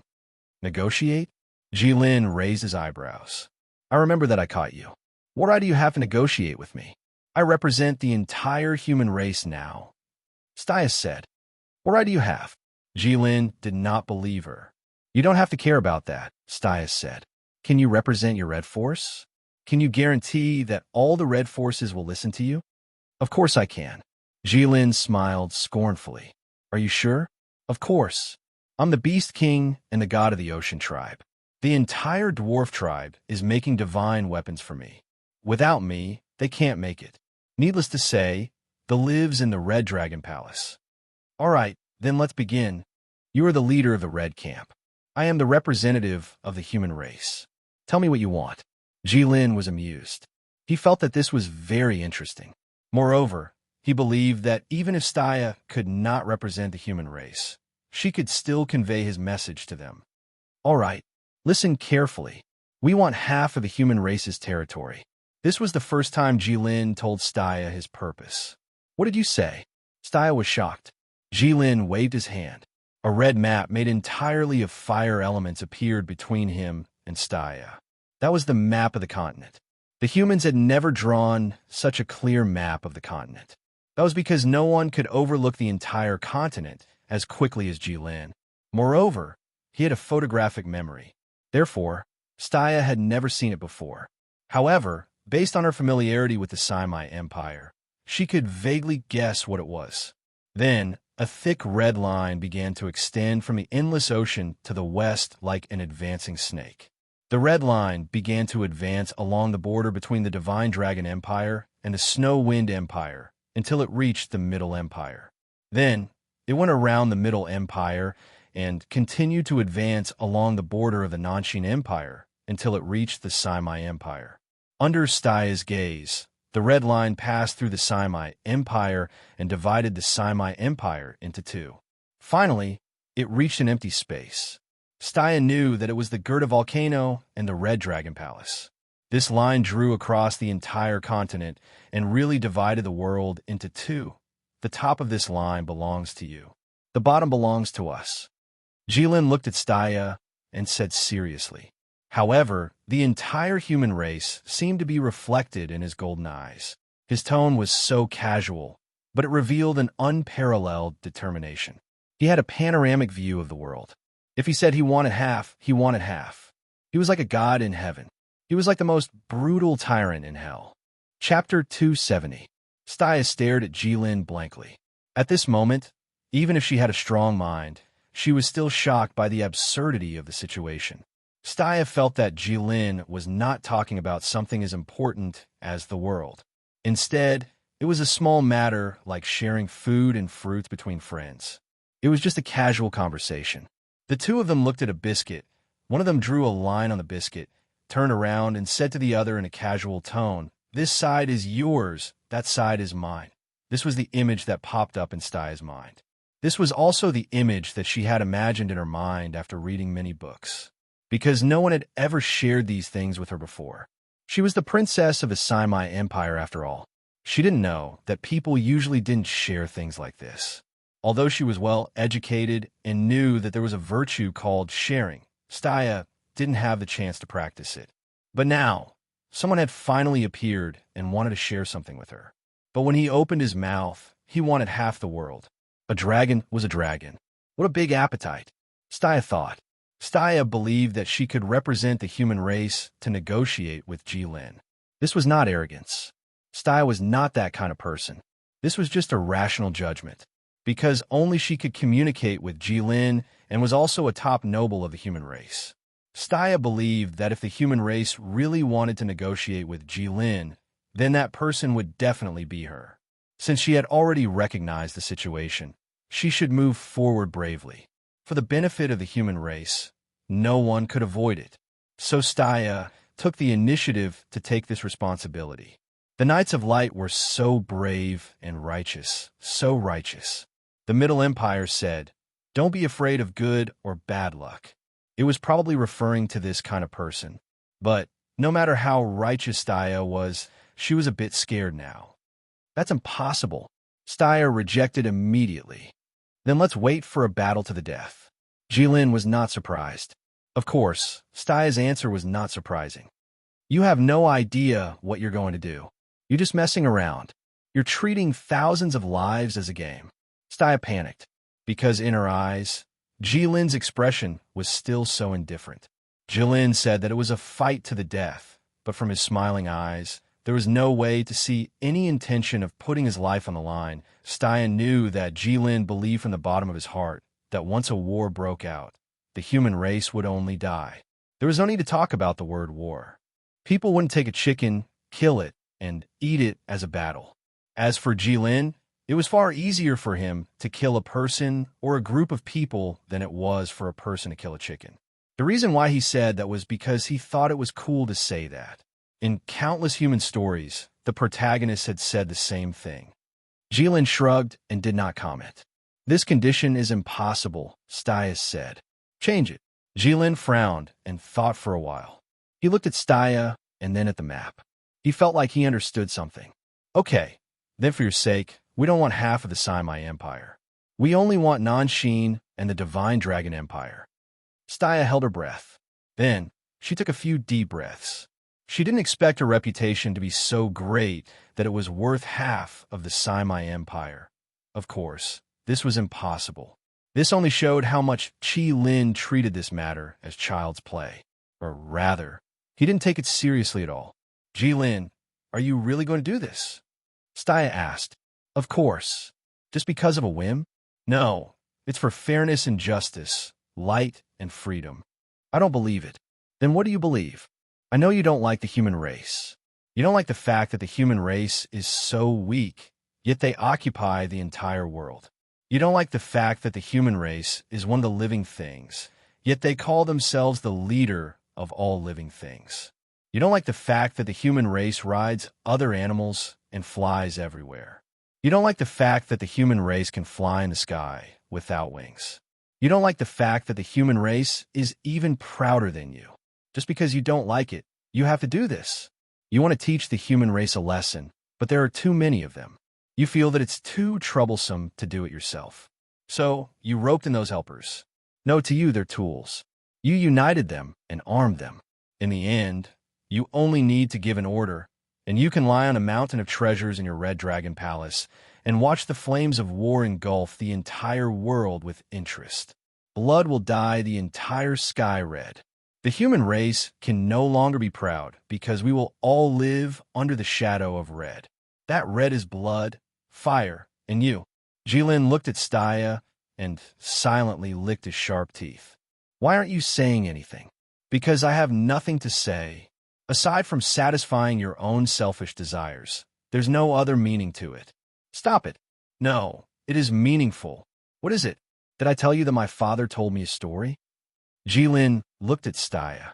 A: Negotiate? Jilin raised his eyebrows. I remember that I caught you. What right do you have to negotiate with me? I represent the entire human race now. Staya said. What right do you have? Jilin did not believe her. You don't have to care about that, Staya said. Can you represent your red force? Can you guarantee that all the red forces will listen to you? Of course I can. Jilin smiled scornfully. Are you sure? Of course. I'm the Beast King and the god of the Ocean Tribe. The entire dwarf tribe is making divine weapons for me. Without me, they can't make it. Needless to say, the lives in the Red Dragon Palace. All right, then let's begin. You are the leader of the Red Camp. I am the representative of the human race. Tell me what you want." Jilin was amused. He felt that this was very interesting. Moreover, he believed that even if Staya could not represent the human race, she could still convey his message to them. "All right, listen carefully. We want half of the human race's territory." This was the first time Jilin told Staya his purpose. "What did you say?" Staya was shocked. Jilin waved his hand. A red map made entirely of fire elements appeared between him and Staya. That was the map of the continent. The humans had never drawn such a clear map of the continent. That was because no one could overlook the entire continent as quickly as Jilin. Moreover, he had a photographic memory. Therefore, Staya had never seen it before. However, based on her familiarity with the Saimai Empire, she could vaguely guess what it was. Then, a thick red line began to extend from the endless ocean to the west like an advancing snake. The red line began to advance along the border between the Divine Dragon Empire and the Snow Wind Empire until it reached the Middle Empire. Then, it went around the Middle Empire and continued to advance along the border of the Nanshin Empire until it reached the Saimai Empire. Under Staya's gaze, the red line passed through the Saimai Empire and divided the Saimai Empire into two. Finally, it reached an empty space. Staya knew that it was the Gerda volcano and the Red Dragon Palace. This line drew across the entire continent and really divided the world into two. The top of this line belongs to you. The bottom belongs to us. Jilin looked at Staya and said seriously. However, the entire human race seemed to be reflected in his golden eyes. His tone was so casual, but it revealed an unparalleled determination. He had a panoramic view of the world. If he said he wanted half, he wanted half. He was like a god in heaven. He was like the most brutal tyrant in hell. Chapter 270. Staya stared at Jilin blankly. At this moment, even if she had a strong mind, she was still shocked by the absurdity of the situation. Staya felt that Jilin was not talking about something as important as the world. Instead, it was a small matter like sharing food and fruits between friends. It was just a casual conversation. The two of them looked at a biscuit. One of them drew a line on the biscuit, turned around, and said to the other in a casual tone, "This side is yours, that side is mine." This was the image that popped up in Staya's mind. This was also the image that she had imagined in her mind after reading many books. Because no one had ever shared these things with her before. She was the princess of a Saimai Empire after all. She didn't know that people usually didn't share things like this. Although she was well educated and knew that there was a virtue called sharing, Staya didn't have the chance to practice it. But now, someone had finally appeared and wanted to share something with her. But when he opened his mouth, he wanted half the world. A dragon was a dragon. What a big appetite, Staya thought. Staya believed that she could represent the human race to negotiate with Jilin. This was not arrogance. Staya was not that kind of person. This was just a rational judgment. Because only she could communicate with Jilin and was also a top noble of the human race. Staya believed that if the human race really wanted to negotiate with Jilin, then that person would definitely be her. Since she had already recognized the situation, she should move forward bravely. For the benefit of the human race, no one could avoid it. So Staya took the initiative to take this responsibility. The Knights of Light were so brave and righteous, so righteous. The Middle Empire said, "Don't be afraid of good or bad luck." It was probably referring to this kind of person. But no matter how righteous Staya was, she was a bit scared now. "That's impossible." Staya rejected immediately. "Then let's wait for a battle to the death." Jilin was not surprised. Of course, Staya's answer was not surprising. "You have no idea what you're going to do. You're just messing around. You're treating thousands of lives as a game." Staya panicked, because in her eyes, Jilin's expression was still so indifferent. Jilin said that it was a fight to the death, but from his smiling eyes, there was no way to see any intention of putting his life on the line. Staya knew that Jilin believed from the bottom of his heart that once a war broke out, the human race would only die. There was no need to talk about the word war. People wouldn't take a chicken, kill it, and eat it as a battle. As for Jilin, It was far easier for him to kill a person or a group of people than it was for a person to kill a chicken. The reason why he said that was because he thought it was cool to say that. In countless human stories, the protagonist had said the same thing. Jilin shrugged and did not comment. This condition is impossible, Staya said. Change it. Jilin frowned and thought for a while. He looked at Staya and then at the map. He felt like he understood something. Okay, then for your sake, we don't want half of the Saimai Empire. We only want Nanshin and the Divine Dragon Empire. Staya held her breath. Then, she took a few deep breaths. She didn't expect her reputation to be so great that it was worth half of the Saimai Empire. Of course, this was impossible. This only showed how much Qi Lin treated this matter as child's play. Or rather, he didn't take it seriously at all. Jilin, are you really going to do this? Staya asked. Of course. Just because of a whim? No, it's for fairness and justice, light and freedom. I don't believe it. Then what do you believe? I know you don't like the human race. You don't like the fact that the human race is so weak, yet they occupy the entire world. You don't like the fact that the human race is one of the living things, yet they call themselves the leader of all living things. You don't like the fact that the human race rides other animals and flies everywhere. You don't like the fact that the human race can fly in the sky without wings. You don't like the fact that the human race is even prouder than you. Just because you don't like it, you have to do this. You want to teach the human race a lesson, but there are too many of them. You feel that it's too troublesome to do it yourself. So, you roped in those helpers. No, to you, they're tools. You united them and armed them. In the end, you only need to give an order, and you can lie on a mountain of treasures in your Red Dragon Palace and watch the flames of war engulf the entire world with interest. Blood will dye the entire sky red. The human race can no longer be proud because we will all live under the shadow of red. That red is blood, fire, and you. Jilin looked at Staya and silently licked his sharp teeth. Why aren't you saying anything? Because I have nothing to say. Aside from satisfying your own selfish desires, there's no other meaning to it. Stop it. No, it is meaningful. What is it? Did I tell you that my father told me a story? Jilin looked at Staya.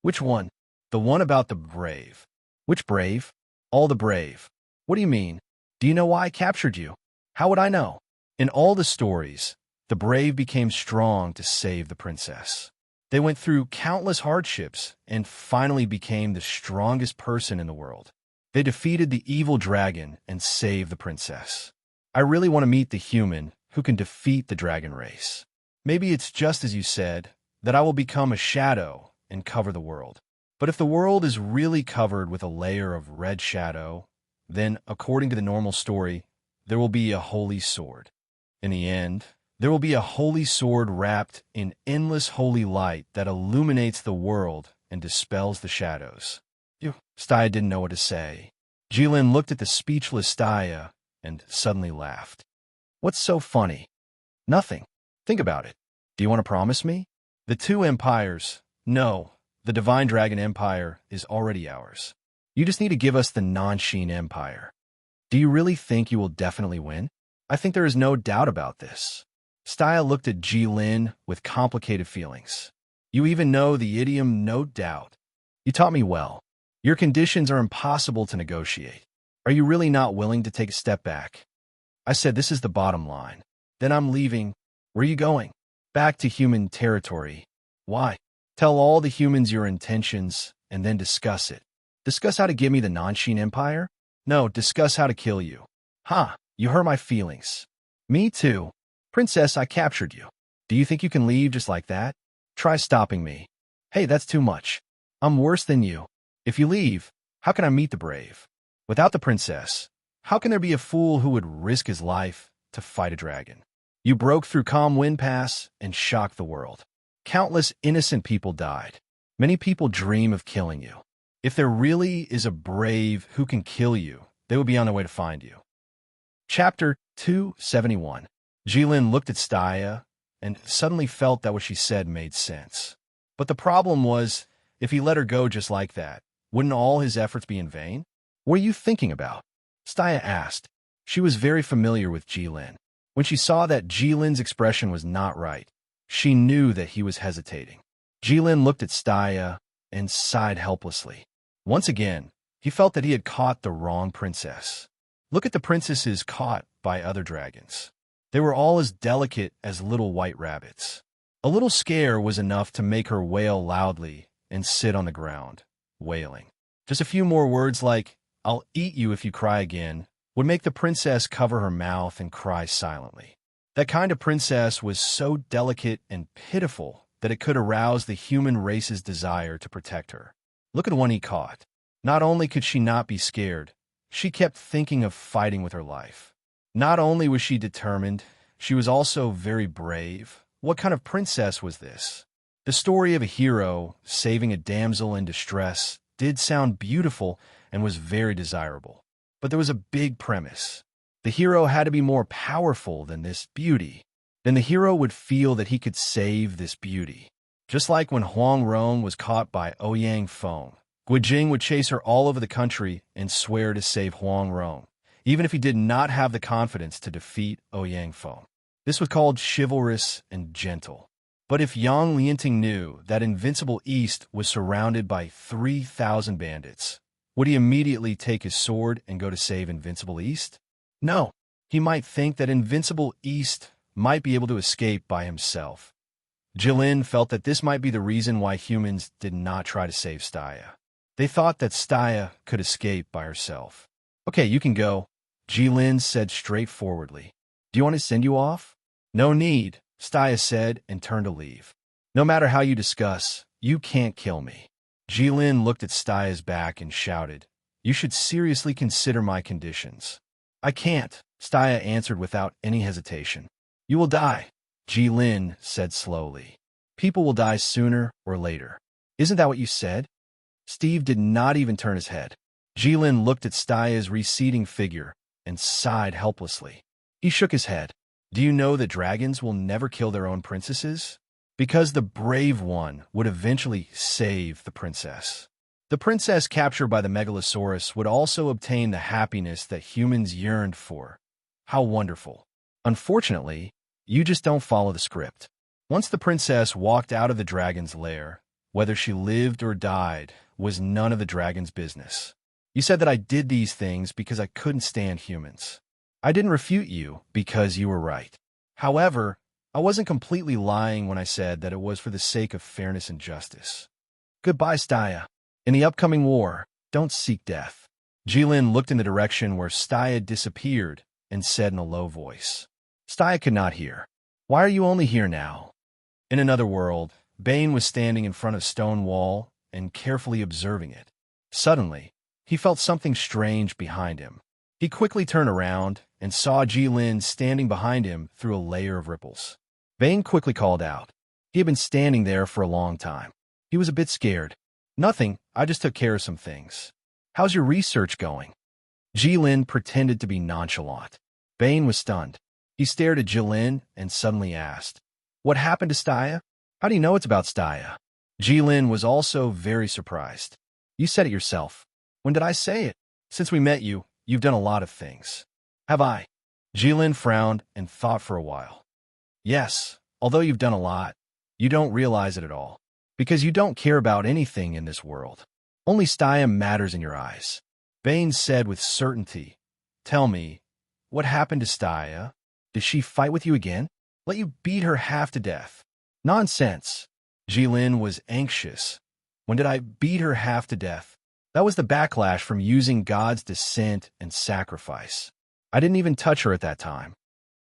A: Which one? The one about the brave. Which brave? All the brave. What do you mean? Do you know why I captured you? How would I know? In all the stories, the brave became strong to save the princess. They went through countless hardships and finally became the strongest person in the world. They defeated the evil dragon and saved the princess. I really want to meet the human who can defeat the dragon race. Maybe it's just as you said, that I will become a shadow and cover the world. But if the world is really covered with a layer of red shadow, then, according to the normal story, there will be a holy sword. In the end, there will be a holy sword wrapped in endless holy light that illuminates the world and dispels the shadows. Staya didn't know what to say. Jilin looked at the speechless Staya and suddenly laughed. What's so funny? Nothing. Think about it. Do you want to promise me? The two empires, no, the Divine Dragon Empire is already ours. You just need to give us the Nanshin Empire. Do you really think you will definitely win? I think there is no doubt about this. Staya looked at Jilin with complicated feelings. You even know the idiom no doubt. You taught me well. Your conditions are impossible to negotiate. Are you really not willing to take a step back? I said this is the bottom line. Then I'm leaving. Where are you going? Back to human territory. Why? Tell all the humans your intentions and then discuss it. Discuss how to give me the Nanshin Empire? No, discuss how to kill you. Ha, you hurt my feelings. Me too. Princess, I captured you. Do you think you can leave just like that? Try stopping me. Hey, that's too much. I'm worse than you. If you leave, how can I meet the brave? Without the princess, how can there be a fool who would risk his life to fight a dragon? You broke through Calm Wind Pass and shocked the world. Countless innocent people died. Many people dream of killing you. If there really is a brave who can kill you, they will be on their way to find you. Chapter 271. Jilin looked at Staya and suddenly felt that what she said made sense. But the problem was, if he let her go just like that, wouldn't all his efforts be in vain? What are you thinking about? Staya asked. She was very familiar with Jilin. When she saw that Jilin's expression was not right, she knew that he was hesitating. Jilin looked at Staya and sighed helplessly. Once again, he felt that he had caught the wrong princess. Look at the princesses caught by other dragons. They were all as delicate as little white rabbits. A little scare was enough to make her wail loudly and sit on the ground, wailing. Just a few more words like, "I'll eat you if you cry again," would make the princess cover her mouth and cry silently. That kind of princess was so delicate and pitiful that it could arouse the human race's desire to protect her. Look at the one he caught. Not only could she not be scared, she kept thinking of fighting with her life. Not only was she determined, she was also very brave. What kind of princess was this? The story of a hero saving a damsel in distress did sound beautiful and was very desirable. But there was a big premise. The hero had to be more powerful than this beauty. Then the hero would feel that he could save this beauty. Just like when Huang Rong was caught by Ouyang Feng, Guijing would chase her all over the country and swear to save Huang Rong, even if he did not have the confidence to defeat Ouyang Feng. This was called chivalrous and gentle. But if Yang Lianting knew that Invincible East was surrounded by 3,000 bandits, would he immediately take his sword and go to save Invincible East? No. He might think that Invincible East might be able to escape by himself. Jilin felt that this might be the reason why humans did not try to save Staya. They thought that Staya could escape by herself. "Okay, you can go," Jilin said straightforwardly. "Do you want to send you off?" "No need," Staya said and turned to leave. "No matter how you discuss, you can't kill me." Jilin looked at Staya's back and shouted, "You should seriously consider my conditions." "I can't," Staya answered without any hesitation. "You will die," Jilin said slowly. "People will die sooner or later. Isn't that what you said?" Steve did not even turn his head. Jilin looked at Staya's receding figure and sighed helplessly. He shook his head. "Do you know that dragons will never kill their own princesses? Because the brave one would eventually save the princess. The princess captured by the Megalosaurus would also obtain the happiness that humans yearned for. How wonderful. Unfortunately, you just don't follow the script." Once the princess walked out of the dragon's lair, whether she lived or died was none of the dragon's business. "You said that I did these things because I couldn't stand humans. I didn't refute you because you were right. However, I wasn't completely lying when I said that it was for the sake of fairness and justice. Goodbye, Staya. In the upcoming war, don't seek death." Jilin looked in the direction where Staya disappeared and said in a low voice. Staya could not hear. "Why are you only here now?" In another world, Bane was standing in front of a stone wall and carefully observing it. Suddenly, he felt something strange behind him. He quickly turned around and saw Jilin standing behind him through a layer of ripples. Bane quickly called out. He had been standing there for a long time. He was a bit scared. "Nothing, I just took care of some things. How's your research going?" Jilin pretended to be nonchalant. Bane was stunned. He stared at Jilin and suddenly asked, "What happened to Staya? How do you know it's about Staya?" Jilin was also very surprised. "You said it yourself." "When did I say it? Since we met you, you've done a lot of things." "Have I?" Jilin frowned and thought for a while. "Yes, although you've done a lot, you don't realize it at all, because you don't care about anything in this world. Only Staya matters in your eyes." Bane said with certainty, "Tell me, what happened to Staya? Did she fight with you again? Let you beat her half to death?" "Nonsense." Jilin was anxious. "When did I beat her half to death? That was the backlash from using God's descent and sacrifice. I didn't even touch her at that time.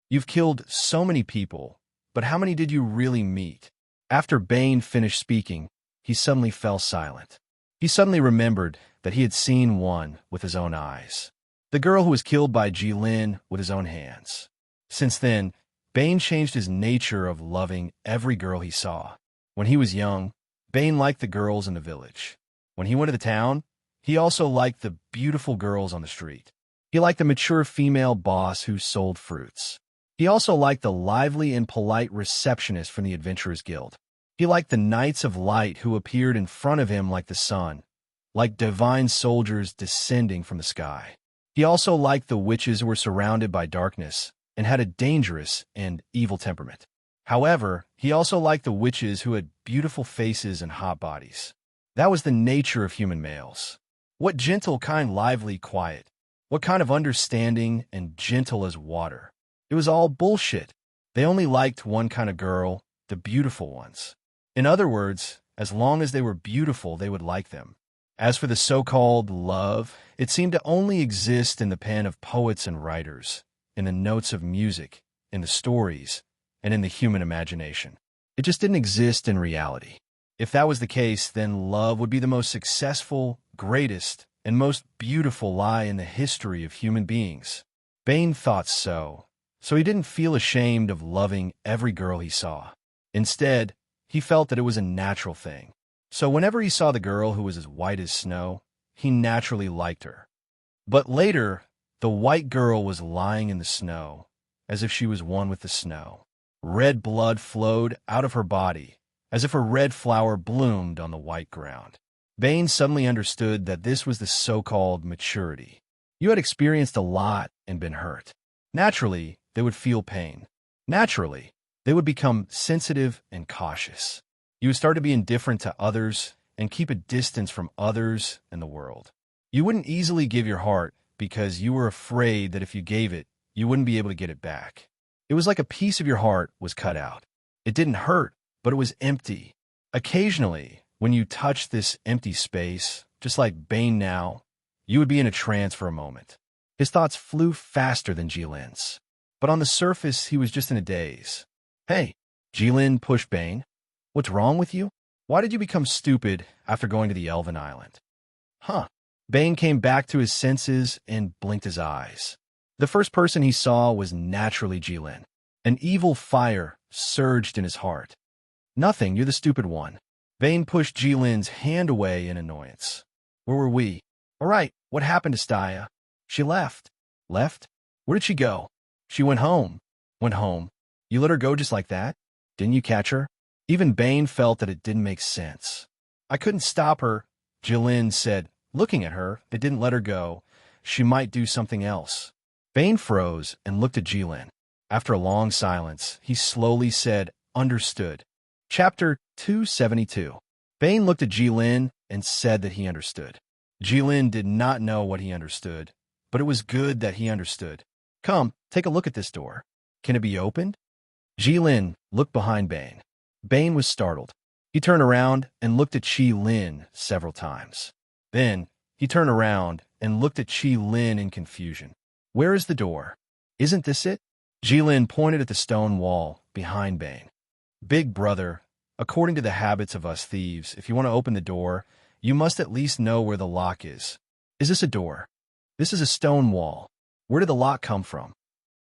A: You've killed so many people, but how many did you really meet?" After Bane finished speaking, he suddenly fell silent. He suddenly remembered that he had seen one with his own eyes. The girl who was killed by Jilin with his own hands. Since then, Bane changed his nature of loving every girl he saw. When he was young, Bane liked the girls in the village. When he went to the town, he also liked the beautiful girls on the street. He liked the mature female boss who sold fruits. He also liked the lively and polite receptionist from the Adventurers Guild. He liked the Knights of Light who appeared in front of him like the sun, like divine soldiers descending from the sky. He also liked the witches who were surrounded by darkness and had a dangerous and evil temperament. However, he also liked the witches who had beautiful faces and hot bodies. That was the nature of human males. What gentle, kind, lively, quiet. What kind of understanding and gentle as water. It was all bullshit. They only liked one kind of girl, the beautiful ones. In other words, as long as they were beautiful, they would like them. As for the so-called love, it seemed to only exist in the pen of poets and writers, in the notes of music, in the stories, and in the human imagination. It just didn't exist in reality. If that was the case, then love would be the most successful, greatest, and most beautiful lie in the history of human beings. Bane thought so he didn't feel ashamed of loving every girl he saw. Instead, he felt that it was a natural thing. So whenever he saw the girl who was as white as snow, he naturally liked her. But later, the white girl was lying in the snow, as if she was one with the snow. Red blood flowed out of her body, as if a red flower bloomed on the white ground. Bane suddenly understood that this was the so-called maturity. You had experienced a lot and been hurt. Naturally, they would feel pain. Naturally, they would become sensitive and cautious. You would start to be indifferent to others and keep a distance from others and the world. You wouldn't easily give your heart because you were afraid that if you gave it, you wouldn't be able to get it back. It was like a piece of your heart was cut out. It didn't hurt, but it was empty. Occasionally, when you touched this empty space, just like Bane now, you would be in a trance for a moment. His thoughts flew faster than Jilin's. But on the surface, he was just in a daze. Hey, Jilin pushed Bane. What's wrong with you? Why did you become stupid after going to the Elven Island? Huh. Bane came back to his senses and blinked his eyes. The first person he saw was naturally Jilin. An evil fire surged in his heart. Nothing, you're the stupid one. Bane pushed Jilin's hand away in annoyance. Where were we? All right, what happened to Staya? She left. Left? Where did she go? She went home. Went home. You let her go just like that? Didn't you catch her? Even Bane felt that it didn't make sense. I couldn't stop her, Jilin said, looking at her. It didn't let her go. She might do something else. Bane froze and looked at Jilin. After a long silence, he slowly said, Understood. Chapter 272. Bane looked at Jilin and said that he understood. Jilin did not know what he understood, but it was good that he understood. Come, take a look at this door. Can it be opened? Jilin looked behind Bane. Bane was startled. He turned around and looked at Jilin several times. Then, he turned around and looked at Jilin in confusion. Where is the door? Isn't this it? Jilin pointed at the stone wall behind Bane. Big brother, according to the habits of us thieves, if you want to open the door, you must at least know where the lock is. Is this a door? This is a stone wall. Where did the lock come from?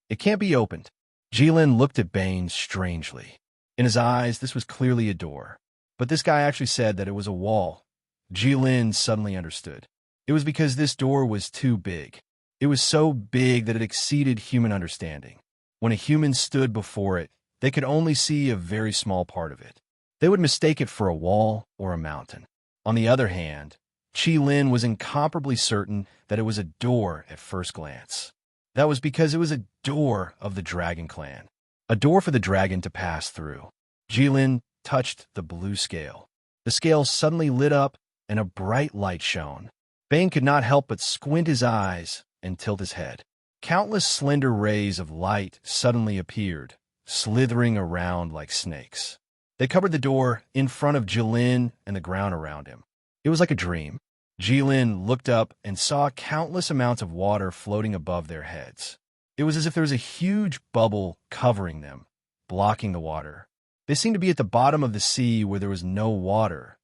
A: It can't be opened. Jilin looked at Bane strangely. In his eyes, this was clearly a door. But this guy actually said that it was a wall. Jilin suddenly understood. It was because this door was too big. It was so big that it exceeded human understanding. When a human stood before it, they could only see a very small part of it. They would mistake it for a wall or a mountain. On the other hand, Jilin was incomparably certain that it was a door at first glance. That was because it was a door of the Dragon Clan. A door for the dragon to pass through. Jilin touched the blue scale. The scale suddenly lit up and a bright light shone. Bane could not help but squint his eyes and tilt his head. Countless slender rays of light suddenly appeared, slithering around like snakes. They covered the door in front of Jilin and the ground around him. It was like a dream. Jilin looked up and saw countless amounts of water floating above their heads. It was as if there was a huge bubble covering them, blocking the water. They seemed to be at the bottom of the sea where there was no water.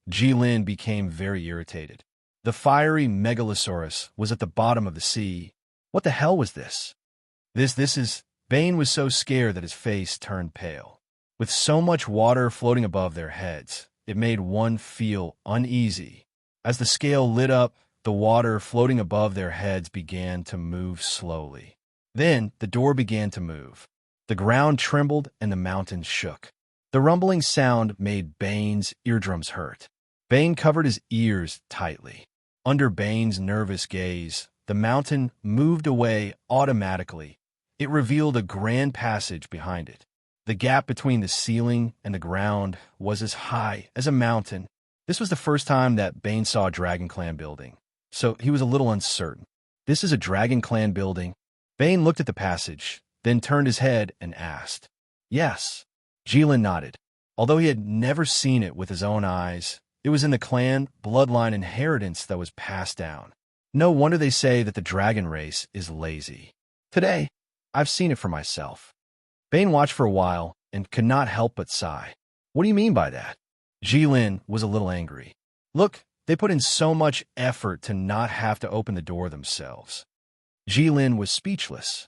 A: Jilin became very irritated. The fiery megalosaurus was at the bottom of the sea. What the hell was this? This is... Bane was so scared that his face turned pale. With so much water floating above their heads, it made one feel uneasy. As the scale lit up, the water floating above their heads began to move slowly. Then the door began to move. The ground trembled and the mountains shook. The rumbling sound made Bane's eardrums hurt. Bane covered his ears tightly. Under Bane's nervous gaze, the mountain moved away automatically. It revealed a grand passage behind it. The gap between the ceiling and the ground was as high as a mountain. This was the first time that Bane saw a Dragon Clan building, so he was a little uncertain. This is a Dragon Clan building? Bane looked at the passage, then turned his head and asked. Yes. Jilin nodded. Although he had never seen it with his own eyes, it was in the clan bloodline inheritance that was passed down. No wonder they say that the dragon race is lazy. Today, I've seen it for myself. Bane watched for a while and could not help but sigh. What do you mean by that? Jilin was a little angry. Look, they put in so much effort to not have to open the door themselves. Jilin was speechless.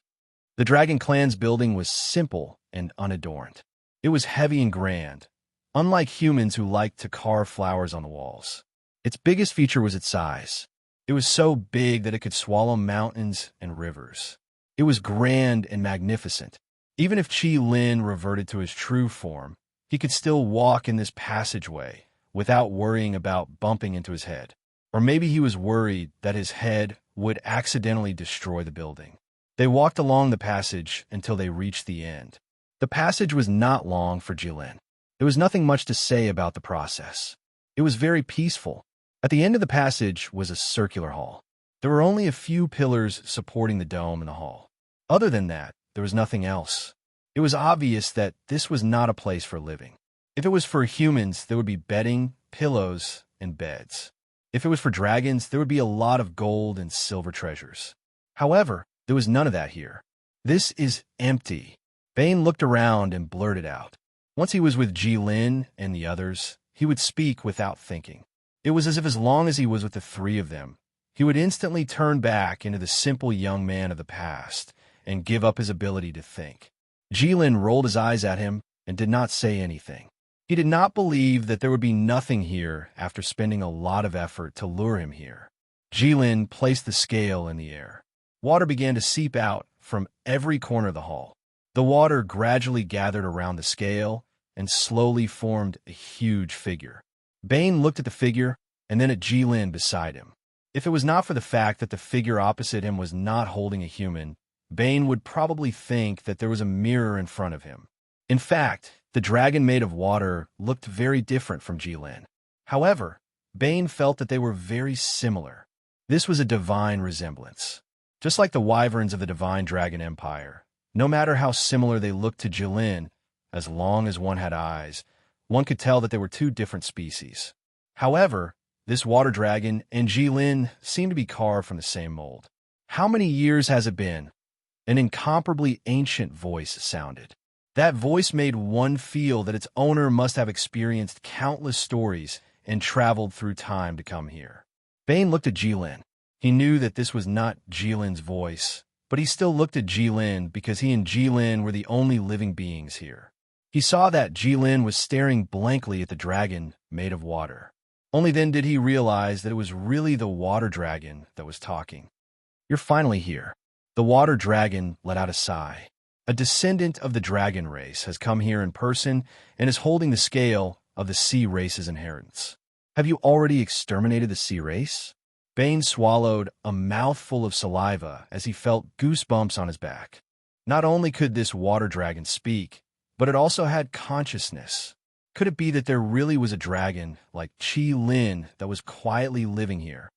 A: The Dragon Clan's building was simple and unadorned. It was heavy and grand, unlike humans who like to carve flowers on the walls. Its biggest feature was its size. It was so big that it could swallow mountains and rivers. It was grand and magnificent. Even if Jilin reverted to his true form, he could still walk in this passageway without worrying about bumping into his head. Or maybe he was worried that his head would accidentally destroy the building. They walked along the passage until they reached the end. The passage was not long for Jilin. There was nothing much to say about the process. It was very peaceful. At the end of the passage was a circular hall. There were only a few pillars supporting the dome in the hall. Other than that, there was nothing else. It was obvious that this was not a place for living. If it was for humans, there would be bedding, pillows, and beds. If it was for dragons, there would be a lot of gold and silver treasures. However, there was none of that here. This is empty. Bane looked around and blurted out. Once he was with Jilin and the others, he would speak without thinking. It was as if as long as he was with the three of them, he would instantly turn back into the simple young man of the past and give up his ability to think. Jilin rolled his eyes at him and did not say anything. He did not believe that there would be nothing here after spending a lot of effort to lure him here. Jilin placed the scale in the air. Water began to seep out from every corner of the hall. The water gradually gathered around the scale and slowly formed a huge figure. Bane looked at the figure and then at Jilin beside him. If it was not for the fact that the figure opposite him was not holding a human, Bane would probably think that there was a mirror in front of him. In fact, the dragon made of water looked very different from Jilin. However, Bane felt that they were very similar. This was a divine resemblance. Just like the wyverns of the divine dragon empire, no matter how similar they looked to Jilin, as long as one had eyes, one could tell that they were two different species. However, this water dragon and Jilin seemed to be carved from the same mold. How many years has it been? An incomparably ancient voice sounded. That voice made one feel that its owner must have experienced countless stories and traveled through time to come here. Bane looked at Jilin. He knew that this was not Jilin's voice, but he still looked at Jilin because he and Jilin were the only living beings here. He saw that Jilin was staring blankly at the dragon made of water. Only then did he realize that it was really the water dragon that was talking. You're finally here. The water dragon let out a sigh. A descendant of the dragon race has come here in person and is holding the scale of the sea race's inheritance. Have you already exterminated the sea race? Bane swallowed a mouthful of saliva as he felt goosebumps on his back. Not only could this water dragon speak, but it also had consciousness. Could it be that there really was a dragon like Jilin that was quietly living here?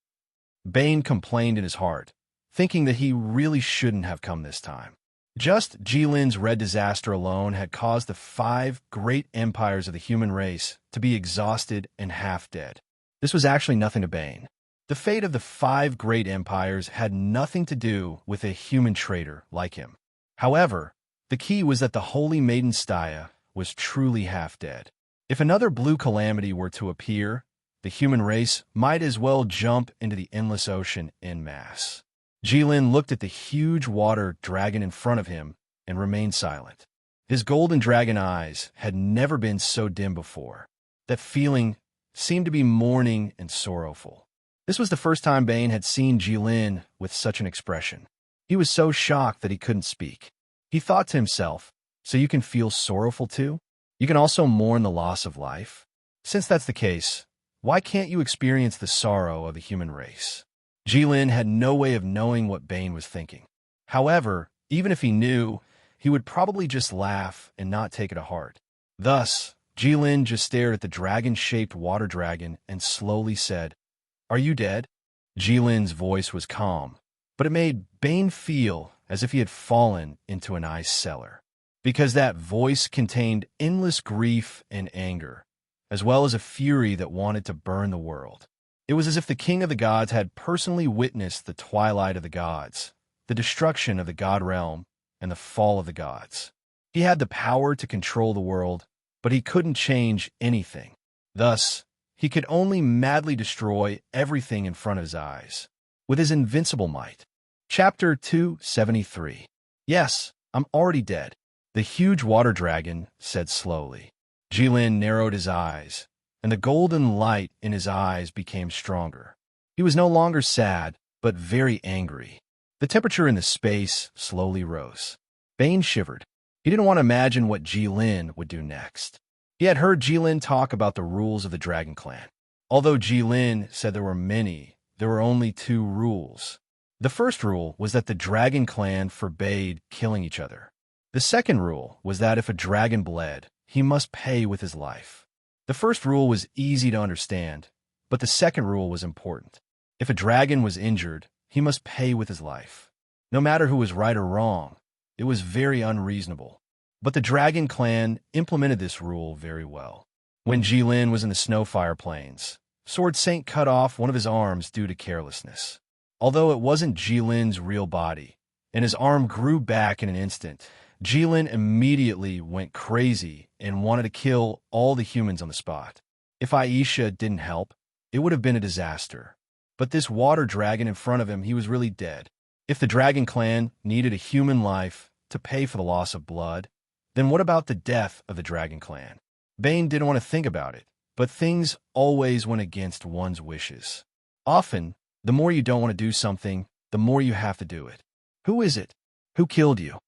A: Bane complained in his heart, thinking that he really shouldn't have come this time. Just Jilin's red disaster alone had caused the 5 great empires of the human race to be exhausted and half dead. This was actually nothing to Bane. The fate of the 5 great empires had nothing to do with a human traitor like him. However, the key was that the holy maiden Staya was truly half dead. If another blue calamity were to appear, the human race might as well jump into the endless ocean en masse. Jilin looked at the huge water dragon in front of him and remained silent. His golden dragon eyes had never been so dim before. That feeling seemed to be mourning and sorrowful. This was the first time Bane had seen Jilin with such an expression. He was so shocked that he couldn't speak. He thought to himself, so you can feel sorrowful too? You can also mourn the loss of life? Since that's the case, why can't you experience the sorrow of the human race? Jilin had no way of knowing what Bane was thinking. However, even if he knew, he would probably just laugh and not take it to heart. Thus, Jilin just stared at the dragon-shaped water dragon and slowly said, "Are you dead?" Jilin's voice was calm, but it made Bane feel as if he had fallen into an ice cellar, because that voice contained endless grief and anger, as well as a fury that wanted to burn the world. It was as if the king of the gods had personally witnessed the twilight of the gods, the destruction of the god realm, and the fall of the gods. He had the power to control the world, but he couldn't change anything. Thus, he could only madly destroy everything in front of his eyes, with his invincible might. Chapter 273. Yes, I'm already dead, the huge water dragon said slowly. Jilin narrowed his eyes, and the golden light in his eyes became stronger. He was no longer sad, but very angry. The temperature in the space slowly rose. Bane shivered. He didn't want to imagine what Jilin would do next. He had heard Jilin talk about the rules of the Dragon Clan. Although Jilin said there were many, there were only 2 rules. The first rule was that the Dragon Clan forbade killing each other. The second rule was that if a dragon bled, he must pay with his life. The first rule was easy to understand, but the second rule was important. If a dragon was injured, he must pay with his life. No matter who was right or wrong, it was very unreasonable. But the Dragon Clan implemented this rule very well. When Jilin was in the Snowfire Plains, Sword Saint cut off one of his arms due to carelessness. Although it wasn't Jilin's real body, and his arm grew back in an instant, Jilin immediately went crazy and wanted to kill all the humans on the spot. If Aisha didn't help, it would have been a disaster. But this water dragon in front of him, he was really dead. If the Dragon Clan needed a human life to pay for the loss of blood, then what about the death of the Dragon Clan? Bane didn't want to think about it, but things always went against one's wishes. Often, the more you don't want to do something, the more you have to do it. Who is it? Who killed you?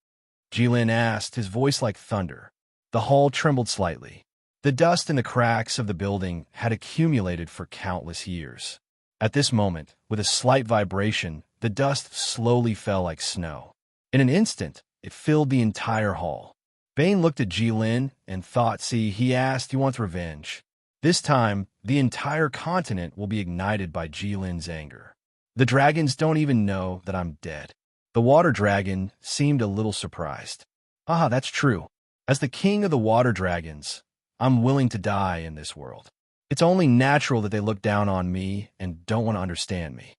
A: Jilin asked, his voice like thunder. The hall trembled slightly. The dust in the cracks of the building had accumulated for countless years. At this moment, with a slight vibration, the dust slowly fell like snow. In an instant, it filled the entire hall. Bane looked at Jilin and thought, see, he asked, he wants revenge. This time, the entire continent will be ignited by Jilin's anger. The dragons don't even know that I'm dead. The water dragon seemed a little surprised. Ah, that's true. As the king of the water dragons, I'm willing to die in this world. It's only natural that they look down on me and don't want to understand me.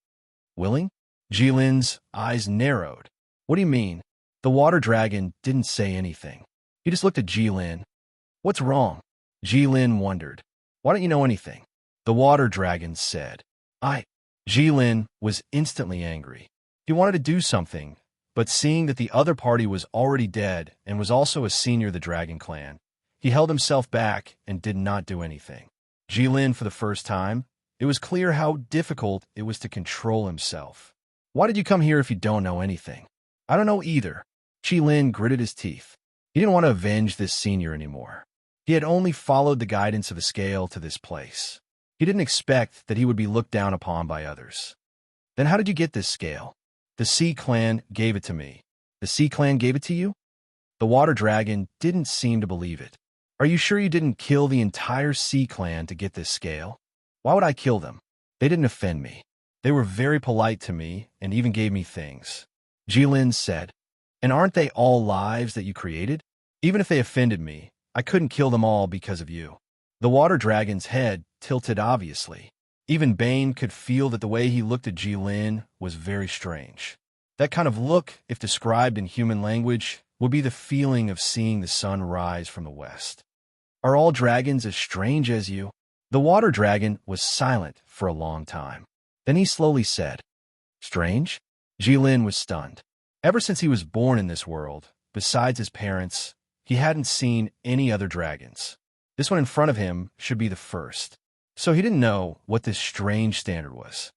A: Willing? Jilin's eyes narrowed. What do you mean? The water dragon didn't say anything. He just looked at Jilin. What's wrong? Jilin wondered. Why don't you know anything? The water dragon said. Jilin was instantly angry. He wanted to do something, but seeing that the other party was already dead and was also a senior of the Dragon Clan, he held himself back and did not do anything. Jilin, for the first time, it was clear how difficult it was to control himself. Why did you come here if you don't know anything? I don't know either. Jilin gritted his teeth. He didn't want to avenge this senior anymore. He had only followed the guidance of the scale to this place. He didn't expect that he would be looked down upon by others. Then how did you get this scale? The Sea Clan gave it to me. The Sea Clan gave it to you? The water dragon didn't seem to believe it. Are you sure you didn't kill the entire Sea Clan to get this scale? Why would I kill them? They didn't offend me. They were very polite to me and even gave me things. Jilin said, and aren't they all lives that you created? Even if they offended me, I couldn't kill them all because of you. The water dragon's head tilted obviously. Even Bane could feel that the way he looked at Jilin was very strange. That kind of look, if described in human language, would be the feeling of seeing the sun rise from the west. Are all dragons as strange as you? The water dragon was silent for a long time. Then he slowly said, Strange? Jilin was stunned. Ever since he was born in this world, besides his parents, he hadn't seen any other dragons. This one in front of him should be the first. So he didn't know what this strange standard was.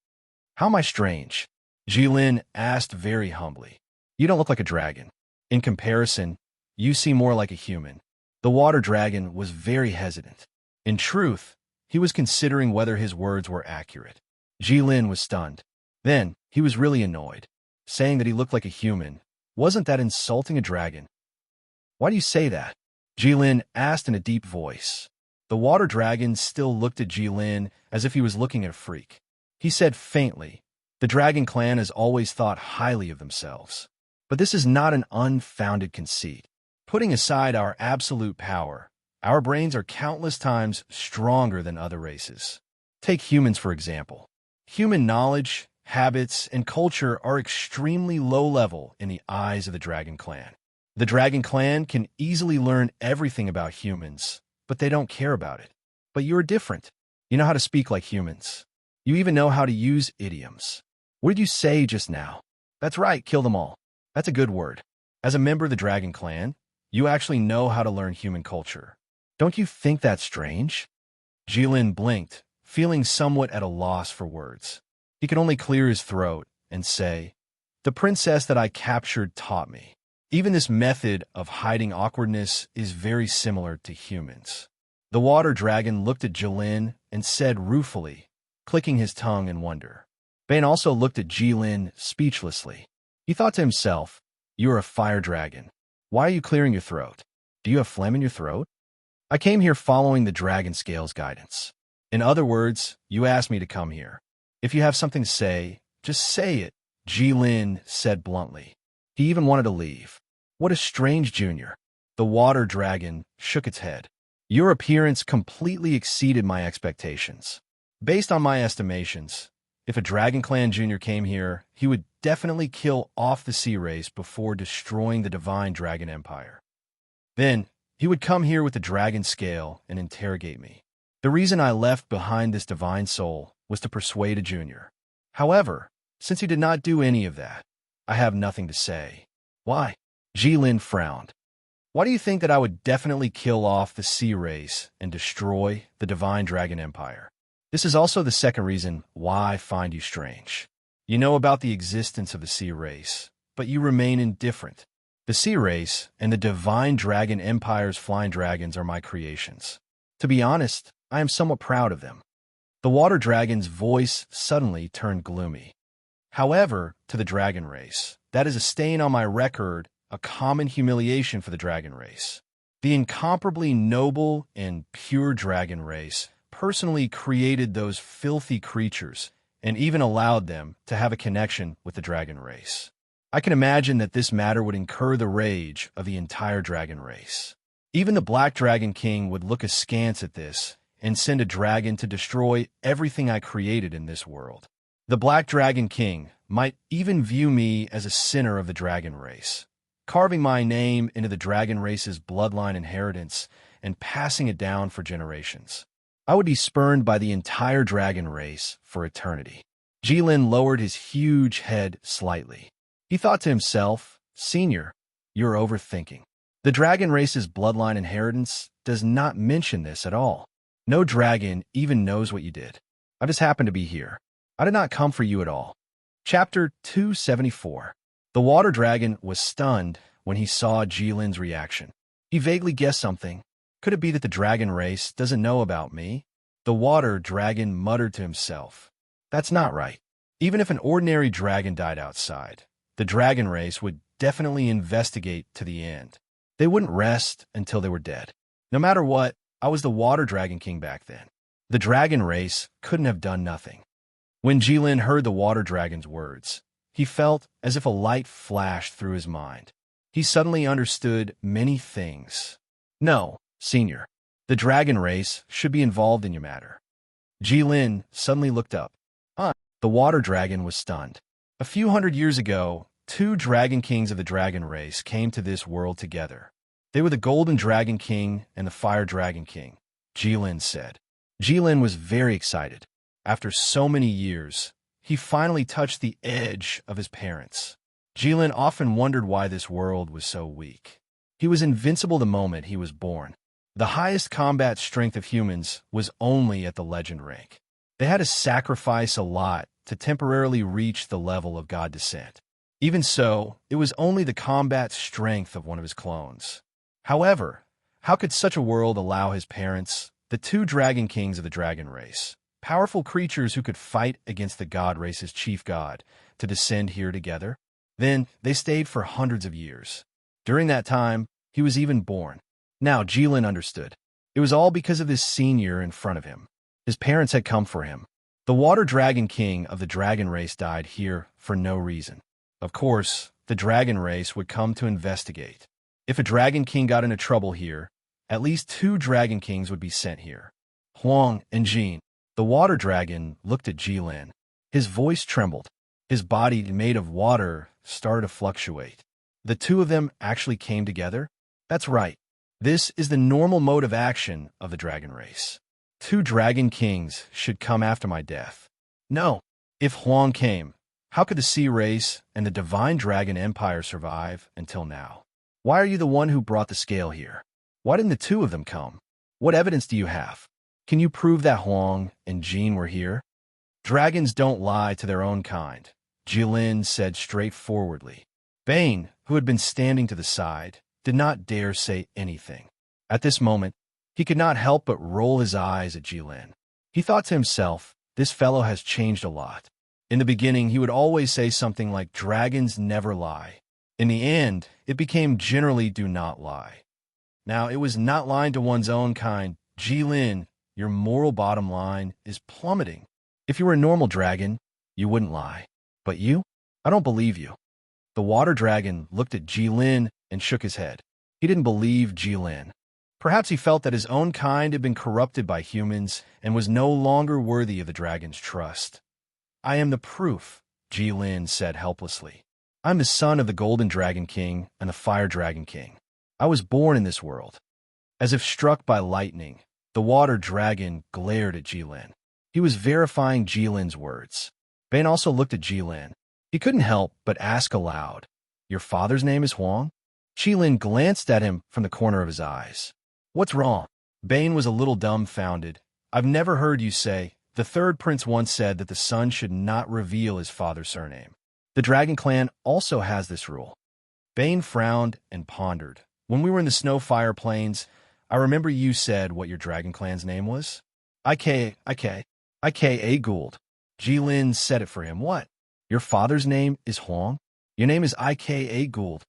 A: How am I strange? Jilin asked very humbly. You don't look like a dragon. In comparison, you seem more like a human. The water dragon was very hesitant. In truth, he was considering whether his words were accurate. Jilin was stunned. Then, he was really annoyed, saying that he looked like a human. Wasn't that insulting a dragon? Why do you say that? Jilin asked in a deep voice. The water dragon still looked at Jilin as if he was looking at a freak. He said faintly, "The dragon clan has always thought highly of themselves. But this is not an unfounded conceit. Putting aside our absolute power, our brains are countless times stronger than other races. Take humans, for example. Human knowledge, habits, and culture are extremely low level in the eyes of the dragon clan. The dragon clan can easily learn everything about humans, but they don't care about it. But you're different. You know how to speak like humans. You even know how to use idioms. What did you say just now? That's right, kill them all. That's a good word. As a member of the dragon clan, you actually know how to learn human culture. Don't you think that's strange?" Jilin blinked, feeling somewhat at a loss for words. He could only clear his throat and say, "The princess that I captured taught me. Even this method of hiding awkwardness is very similar to humans." The water dragon looked at Jilin and said ruefully, clicking his tongue in wonder. Bane also looked at Jilin speechlessly. He thought to himself, "You're a fire dragon. Why are you clearing your throat? Do you have phlegm in your throat?" "I came here following the dragon scale's guidance. In other words, you asked me to come here. If you have something to say, just say it," Jilin said bluntly. He even wanted to leave. "What a strange junior." The water dragon shook its head. "Your appearance completely exceeded my expectations. Based on my estimations, if a Dragon Clan Junior came here, he would definitely kill off the sea race before destroying the Divine Dragon Empire. Then, he would come here with the dragon scale and interrogate me. The reason I left behind this divine soul was to persuade a junior. However, since he did not do any of that, I have nothing to say." "Why?" Jilin frowned. "Why do you think that I would definitely kill off the sea race and destroy the Divine Dragon Empire? This is also the second reason why I find you strange. You know about the existence of the sea race, but you remain indifferent. The sea race and the Divine Dragon Empire's flying dragons are my creations. To be honest, I am somewhat proud of them." The water dragon's voice suddenly turned gloomy. "However, to the dragon race, that is a stain on my record, a common humiliation for the dragon race. The incomparably noble and pure dragon race personally created those filthy creatures and even allowed them to have a connection with the dragon race. I can imagine that this matter would incur the rage of the entire dragon race. Even the Black Dragon King would look askance at this and send a dragon to destroy everything I created in this world. The Black Dragon King might even view me as a sinner of the dragon race, carving my name into the dragon race's bloodline inheritance and passing it down for generations. I would be spurned by the entire dragon race for eternity." Jilin lowered his huge head slightly. He thought to himself, "Senior, you're overthinking. The dragon race's bloodline inheritance does not mention this at all. No dragon even knows what you did. I just happened to be here. I did not come for you at all." Chapter 274. The water dragon was stunned when he saw Jilin's reaction. He vaguely guessed something. Could it be that the dragon race doesn't know about me? The water dragon muttered to himself. That's not right. Even if an ordinary dragon died outside, the dragon race would definitely investigate to the end. They wouldn't rest until they were dead. No matter what, I was the water dragon king back then. The dragon race couldn't have done nothing. When Jilin heard the water dragon's words, he felt as if a light flashed through his mind. He suddenly understood many things. "No, Senior, the dragon race should be involved in your matter." Jilin suddenly looked up. The water dragon was stunned. A few hundred years ago, two dragon kings of the dragon race came to this world together. They were the Golden Dragon King and the Fire Dragon King, Jilin said. Jilin was very excited. After so many years, he finally touched the edge of his parents. Jilin often wondered why this world was so weak. He was invincible the moment he was born. The highest combat strength of humans was only at the legend rank. They had to sacrifice a lot to temporarily reach the level of god descent. Even so, it was only the combat strength of one of his clones. However, how could such a world allow his parents, the two dragon kings of the dragon race, powerful creatures who could fight against the god race's chief god, to descend here together. Then they stayed for hundreds of years. During that time, he was even born. Now Jilin understood. It was all because of this senior in front of him. His parents had come for him. The Water Dragon King of the dragon race died here for no reason. Of course, the dragon race would come to investigate. If a dragon king got into trouble here, at least 2 dragon kings would be sent here. Huang and Jin. The water dragon looked at Jilin. His voice trembled. His body, made of water, started to fluctuate. The 2 of them actually came together? That's right. This is the normal mode of action of the dragon race. 2 dragon kings should come after my death. No. If Huang came, how could the sea race and the divine dragon empire survive until now? Why are you the one who brought the scale here? Why didn't the 2 of them come? What evidence do you have? Can you prove that Huang and Jin were here? Dragons don't lie to their own kind, Jilin said straightforwardly. Bane, who had been standing to the side, did not dare say anything. At this moment, he could not help but roll his eyes at Jilin. He thought to himself, this fellow has changed a lot. In the beginning, he would always say something like, dragons never lie. In the end, it became generally do not lie. Now, it was not lying to one's own kind. Jilin, your moral bottom line is plummeting. If you were a normal dragon, you wouldn't lie. But you? I don't believe you. The water dragon looked at Jilin and shook his head. He didn't believe Jilin. Perhaps he felt that his own kind had been corrupted by humans and was no longer worthy of the dragon's trust. I am the proof, Jilin said helplessly. I'm the son of the Golden Dragon King and the Fire Dragon King. I was born in this world. As if struck by lightning, the water dragon glared at Jilin. He was verifying Jilin's words. Bane also looked at Jilin. He couldn't help but ask aloud, your father's name is Huang? Jilin glanced at him from the corner of his eyes. What's wrong? Bane was a little dumbfounded. I've never heard you say. The 3rd prince once said that the son should not reveal his father's surname. The Dragon Clan also has this rule. Bane frowned and pondered. When we were in the Snowfire Plains, I remember you said what your Dragon Clan's name was. I.K.A. Gould. Jilin said it for him. What? Your father's name is Huang? Your name is I.K.A. Gould.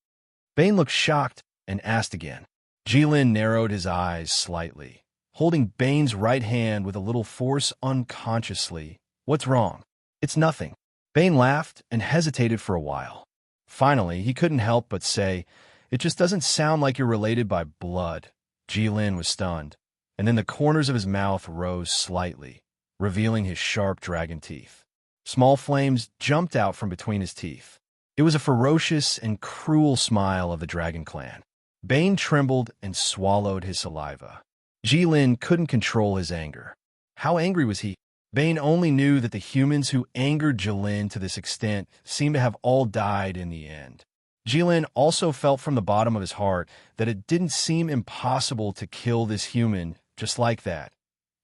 A: Bane looked shocked and asked again. Jilin narrowed his eyes slightly, holding Bane's right hand with a little force unconsciously. What's wrong? It's nothing. Bane laughed and hesitated for a while. Finally, he couldn't help but say, it just doesn't sound like you're related by blood. Jilin was stunned, and then the corners of his mouth rose slightly, revealing his sharp dragon teeth. Small flames jumped out from between his teeth. It was a ferocious and cruel smile of the Dragon Clan. Bane trembled and swallowed his saliva. Jilin couldn't control his anger. How angry was he? Bane only knew that the humans who angered Jilin to this extent seemed to have all died in the end. Jilin also felt from the bottom of his heart that it didn't seem impossible to kill this human just like that.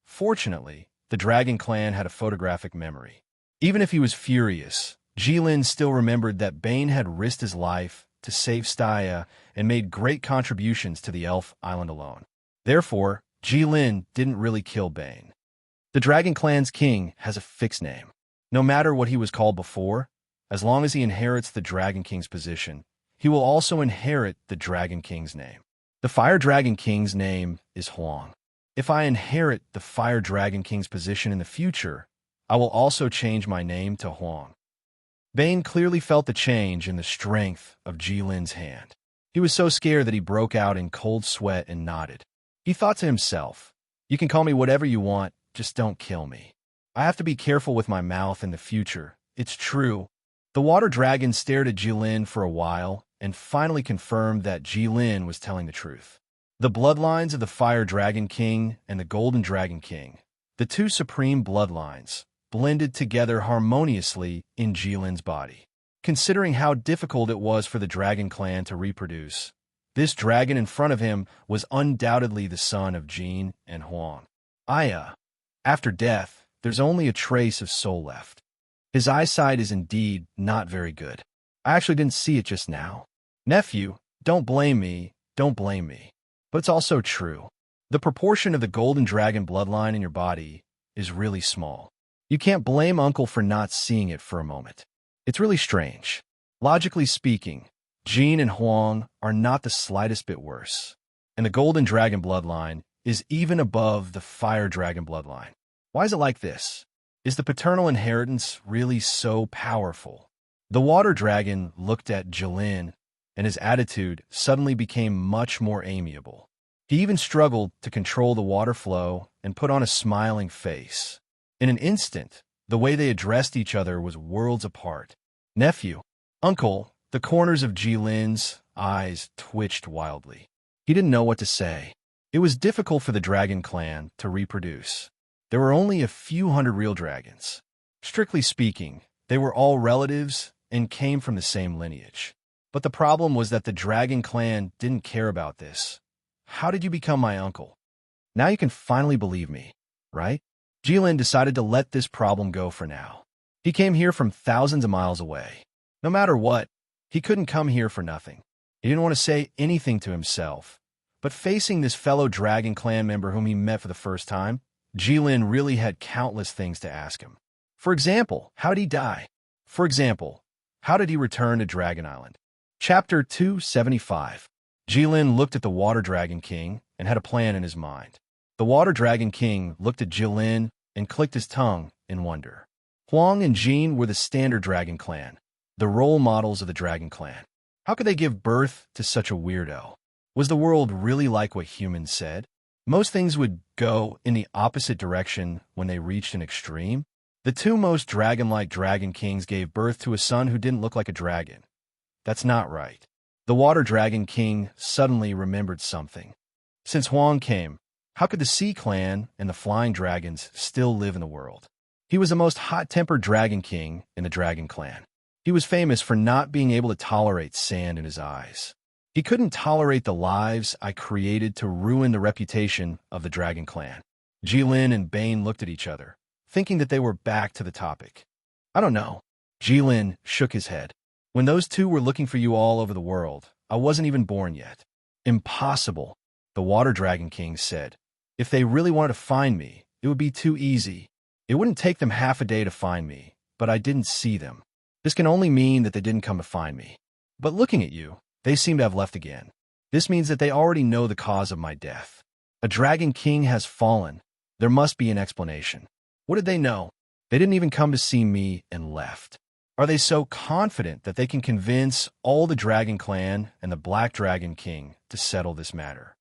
A: Fortunately, the Dragon Clan had a photographic memory. Even if he was furious, Jilin still remembered that Bane had risked his life to save Staya and made great contributions to the Elf Island alone. Therefore, Jilin didn't really kill Bane. The Dragon Clan's king has a fixed name. No matter what he was called before, as long as he inherits the Dragon King's position, he will also inherit the Dragon King's name. The Fire Dragon King's name is Huang. If I inherit the Fire Dragon King's position in the future, I will also change my name to Huang. Bane clearly felt the change in the strength of Jilin's hand. He was so scared that he broke out in cold sweat and nodded. He thought to himself, you can call me whatever you want, just don't kill me. I have to be careful with my mouth in the future. It's true. The water dragon stared at Jilin for a while and finally confirmed that Jilin was telling the truth. The bloodlines of the Fire Dragon King and the Golden Dragon King, the 2 supreme bloodlines, blended together harmoniously in Jilin's body. Considering how difficult it was for the Dragon Clan to reproduce, this dragon in front of him was undoubtedly the son of Jin and Huang. After death, there's only a trace of soul left. His eyesight is indeed not very good. I actually didn't see it just now. Nephew, don't blame me. But it's also true. The proportion of the Golden Dragon bloodline in your body is really small. You can't blame Uncle for not seeing it for a moment. It's really strange. Logically speaking, Jean and Huang are not the slightest bit worse. And the Golden Dragon bloodline is even above the Fire Dragon bloodline. Why is it like this? Is the paternal inheritance really so powerful? The Water Dragon looked at Jilin, and his attitude suddenly became much more amiable. He even struggled to control the water flow and put on a smiling face. In an instant, the way they addressed each other was worlds apart. Nephew, uncle, the corners of Jilin's eyes twitched wildly. He didn't know what to say. It was difficult for the dragon clan to reproduce. There were only a few hundred real dragons. Strictly speaking, they were all relatives and came from the same lineage. But the problem was that the dragon clan didn't care about this. How did you become my uncle? Now you can finally believe me, right? Jilin decided to let this problem go for now. He came here from thousands of miles away. No matter what, he couldn't come here for nothing. He didn't want to say anything to himself. But facing this fellow dragon clan member whom he met for the first time, Jilin really had countless things to ask him. For example, how did he die? For example, how did he return to Dragon Island? Chapter 275. Jilin looked at the Water Dragon King and had a plan in his mind. The Water Dragon King looked at Jilin and clicked his tongue in wonder. Huang and Jean were the standard dragon clan, the role models of the dragon clan. How could they give birth to such a weirdo? Was the world really like what humans said? Most things would go in the opposite direction when they reached an extreme. The two most dragon-like dragon kings gave birth to a son who didn't look like a dragon. That's not right. The Water Dragon King suddenly remembered something. Since Huang came, how could the Sea Clan and the Flying Dragons still live in the world? He was the most hot-tempered dragon king in the Dragon Clan. He was famous for not being able to tolerate sand in his eyes. He couldn't tolerate the lives I created to ruin the reputation of the Dragon Clan. Jilin and Bane looked at each other, thinking that they were back to the topic. I don't know. Jilin shook his head. When those two were looking for you all over the world, I wasn't even born yet. Impossible, the Water Dragon King said. If they really wanted to find me, it would be too easy. It wouldn't take them half a day to find me, but I didn't see them. This can only mean that they didn't come to find me. But looking at you, they seem to have left again. This means that they already know the cause of my death. A dragon king has fallen. There must be an explanation. What did they know? They didn't even come to see me and left. Are they so confident that they can convince all the Dragon Clan and the Black Dragon King to settle this matter?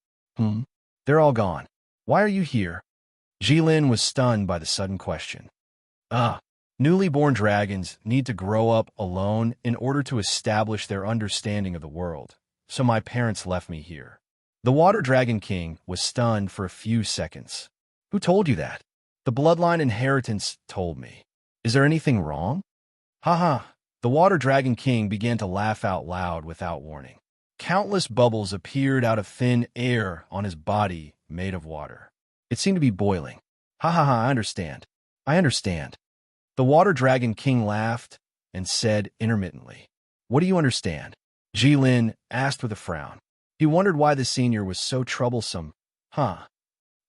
A: They're all gone. Why are you here? Jilin was stunned by the sudden question. Newly born dragons need to grow up alone in order to establish their understanding of the world, so my parents left me here. The Water Dragon King was stunned for a few seconds. Who told you that? The bloodline inheritance told me. Is there anything wrong? Haha, the Water Dragon King began to laugh out loud without warning. Countless bubbles appeared out of thin air on his body made of water. It seemed to be boiling. I understand. I understand. The Water Dragon King laughed and said intermittently, What do you understand? Jilin asked with a frown. He wondered why the senior was so troublesome.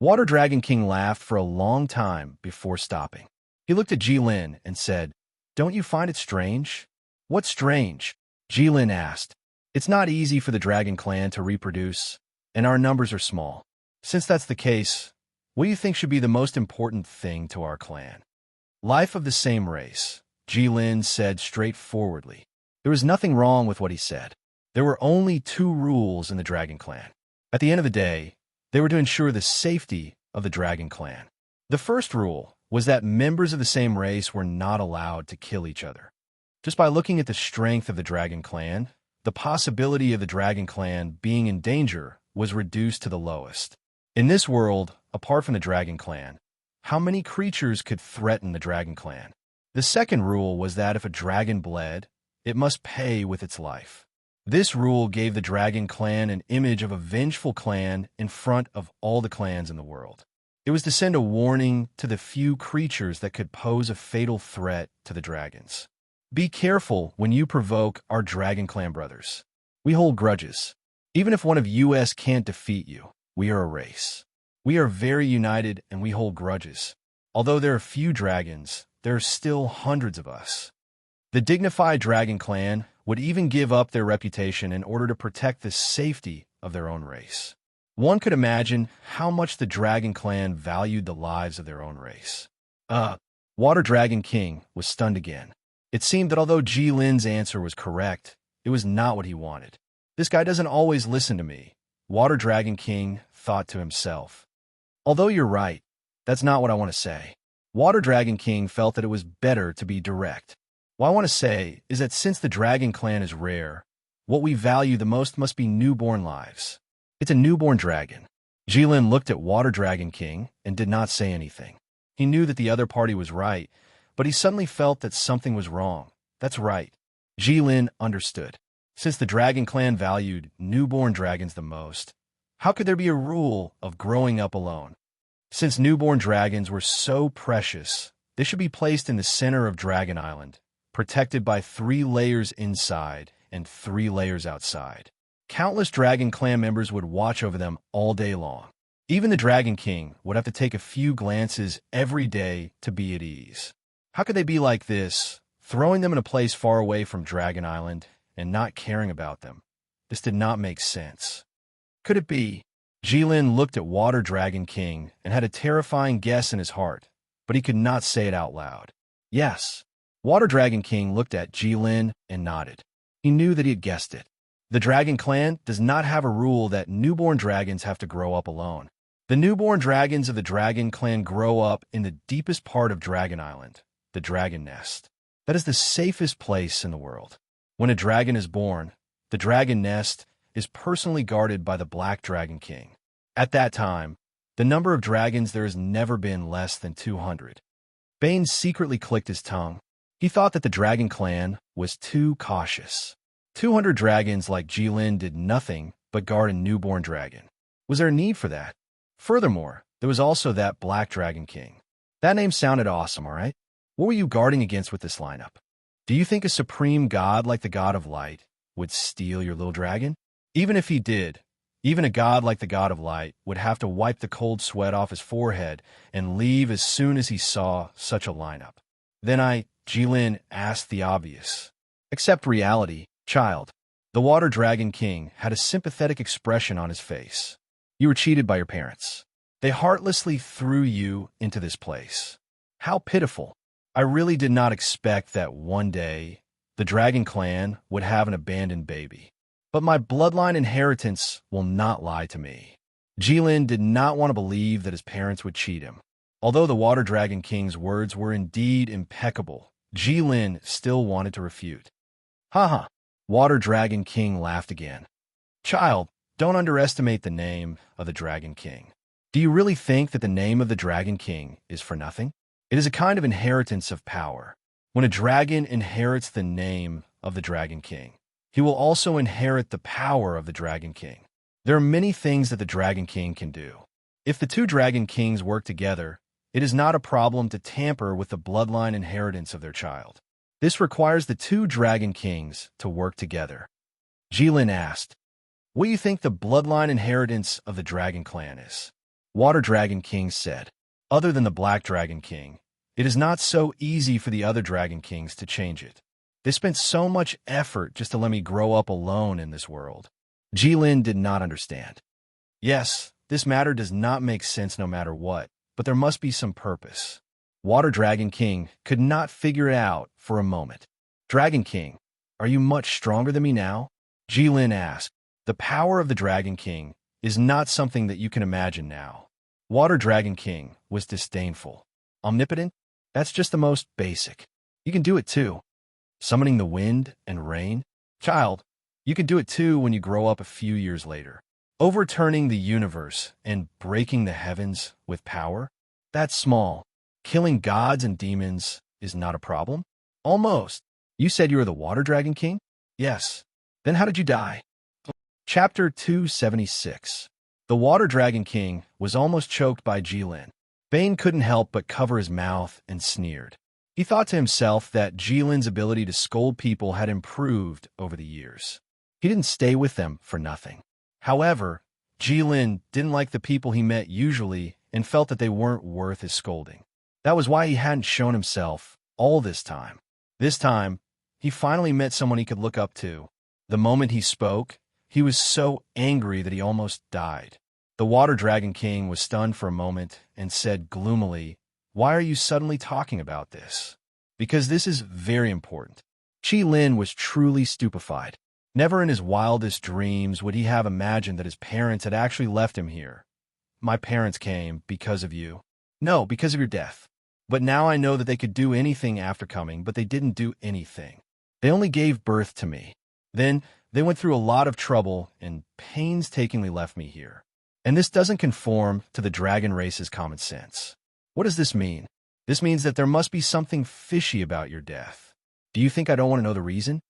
A: Water Dragon King laughed for a long time before stopping. He looked at Jilin and said, Don't you find it strange? What's strange? Jilin asked. It's not easy for the Dragon Clan to reproduce, and our numbers are small. Since that's the case, what do you think should be the most important thing to our clan? Life of the same race, Jilin said straightforwardly. There was nothing wrong with what he said. There were only two rules in the Dragon Clan. At the end of the day, they were to ensure the safety of the Dragon Clan. The first rule was that members of the same race were not allowed to kill each other. Just by looking at the strength of the Dragon Clan, the possibility of the Dragon Clan being in danger was reduced to the lowest. In this world, apart from the Dragon Clan, how many creatures could threaten the Dragon Clan? The second rule was that if a dragon bled, it must pay with its life. This rule gave the Dragon Clan an image of a vengeful clan in front of all the clans in the world. It was to send a warning to the few creatures that could pose a fatal threat to the dragons. Be careful when you provoke our Dragon Clan brothers. We hold grudges. Even if one of us can't defeat you, we are a race. We are very united and we hold grudges. Although there are few dragons, there are still hundreds of us. The dignified dragon clan would even give up their reputation in order to protect the safety of their own race. One could imagine how much the dragon clan valued the lives of their own race. Water Dragon King was stunned again. It seemed that although Jilin's answer was correct, it was not what he wanted. This guy doesn't always listen to me, Water Dragon King thought to himself. Although you're right, that's not what I want to say. Water Dragon King felt that it was better to be direct. What I want to say is that since the dragon clan is rare, what we value the most must be newborn lives. It's a newborn dragon. Jilin looked at Water Dragon King and did not say anything. He knew that the other party was right, but he suddenly felt that something was wrong. That's right. Jilin understood. Since the dragon clan valued newborn dragons the most, how could there be a rule of growing up alone? Since newborn dragons were so precious, they should be placed in the center of Dragon Island, protected by 3 layers inside and 3 layers outside. Countless dragon clan members would watch over them all day long. Even the Dragon King would have to take a few glances every day to be at ease. How could they be like this, throwing them in a place far away from Dragon Island and not caring about them? This did not make sense. Could it be? Jilin looked at Water Dragon King and had a terrifying guess in his heart, but he could not say it out loud. Yes. Water Dragon King looked at Jilin and nodded. He knew that he had guessed it. The Dragon Clan does not have a rule that newborn dragons have to grow up alone. The newborn dragons of the Dragon Clan grow up in the deepest part of Dragon Island, the Dragon Nest. That is the safest place in the world. When a dragon is born, the Dragon Nest is personally guarded by the Black Dragon King. At that time, the number of dragons there has never been less than 200. Bane secretly clicked his tongue. He thought that the Dragon Clan was too cautious. 200 dragons like Jilin did nothing but guard a newborn dragon. Was there a need for that? Furthermore, there was also that Black Dragon King. That name sounded awesome, all right? What were you guarding against with this lineup? Do you think a supreme god like the God of Light would steal your little dragon? Even if he did, even a god like the God of Light would have to wipe the cold sweat off his forehead and leave as soon as he saw such a lineup. Then Jilin asked the obvious. Accept reality, child. The Water Dragon King had a sympathetic expression on his face. You were cheated by your parents. They heartlessly threw you into this place. How pitiful. I really did not expect that one day the Dragon Clan would have an abandoned baby. But my bloodline inheritance will not lie to me. Jilin did not want to believe that his parents would cheat him. Although the Water Dragon King's words were indeed impeccable, Jilin still wanted to refute. Haha. Water Dragon King laughed again. Child, don't underestimate the name of the Dragon King. Do you really think that the name of the Dragon King is for nothing? It is a kind of inheritance of power. When a dragon inherits the name of the Dragon King, he will also inherit the power of the Dragon King. There are many things that the Dragon King can do. If the 2 Dragon Kings work together, it is not a problem to tamper with the bloodline inheritance of their child. This requires the 2 Dragon Kings to work together. Jilin asked, what do you think the bloodline inheritance of the Dragon Clan is? Water Dragon King said, other than the Black Dragon King, it is not so easy for the other Dragon Kings to change it. They spent so much effort just to let me grow up alone in this world. Jilin did not understand. Yes, this matter does not make sense no matter what, but there must be some purpose. Water Dragon King could not figure it out for a moment. Dragon King, are you much stronger than me now? Jilin asked. The power of the Dragon King is not something that you can imagine now. Water Dragon King was disdainful. Omnipotent? That's just the most basic. You can do it too. Summoning the wind and rain? Child, you can do it too when you grow up a few years later. Overturning the universe and breaking the heavens with power? That's small. Killing gods and demons is not a problem? Almost. You said you were the Water Dragon King? Yes. Then how did you die? Chapter 276. The Water Dragon King was almost choked by Jilin. Bane couldn't help but cover his mouth and sneered. He thought to himself that Jilin's ability to scold people had improved over the years. He didn't stay with them for nothing. However, Jilin didn't like the people he met usually and felt that they weren't worth his scolding. That was why he hadn't shown himself all this time. This time, he finally met someone he could look up to. The moment he spoke, he was so angry that he almost died. The Water Dragon King was stunned for a moment and said gloomily, "Why are you suddenly talking about this?" "Because this is very important." Lin was truly stupefied. Never in his wildest dreams would he have imagined that his parents had actually left him here. "My parents came because of you." "No, because of your death. But now I know that they could do anything after coming, but they didn't do anything. They only gave birth to me. Then they went through a lot of trouble and painstakingly left me here. And this doesn't conform to the dragon race's common sense." "What does this mean?" "This means that there must be something fishy about your death. Do you think I don't want to know the reason?"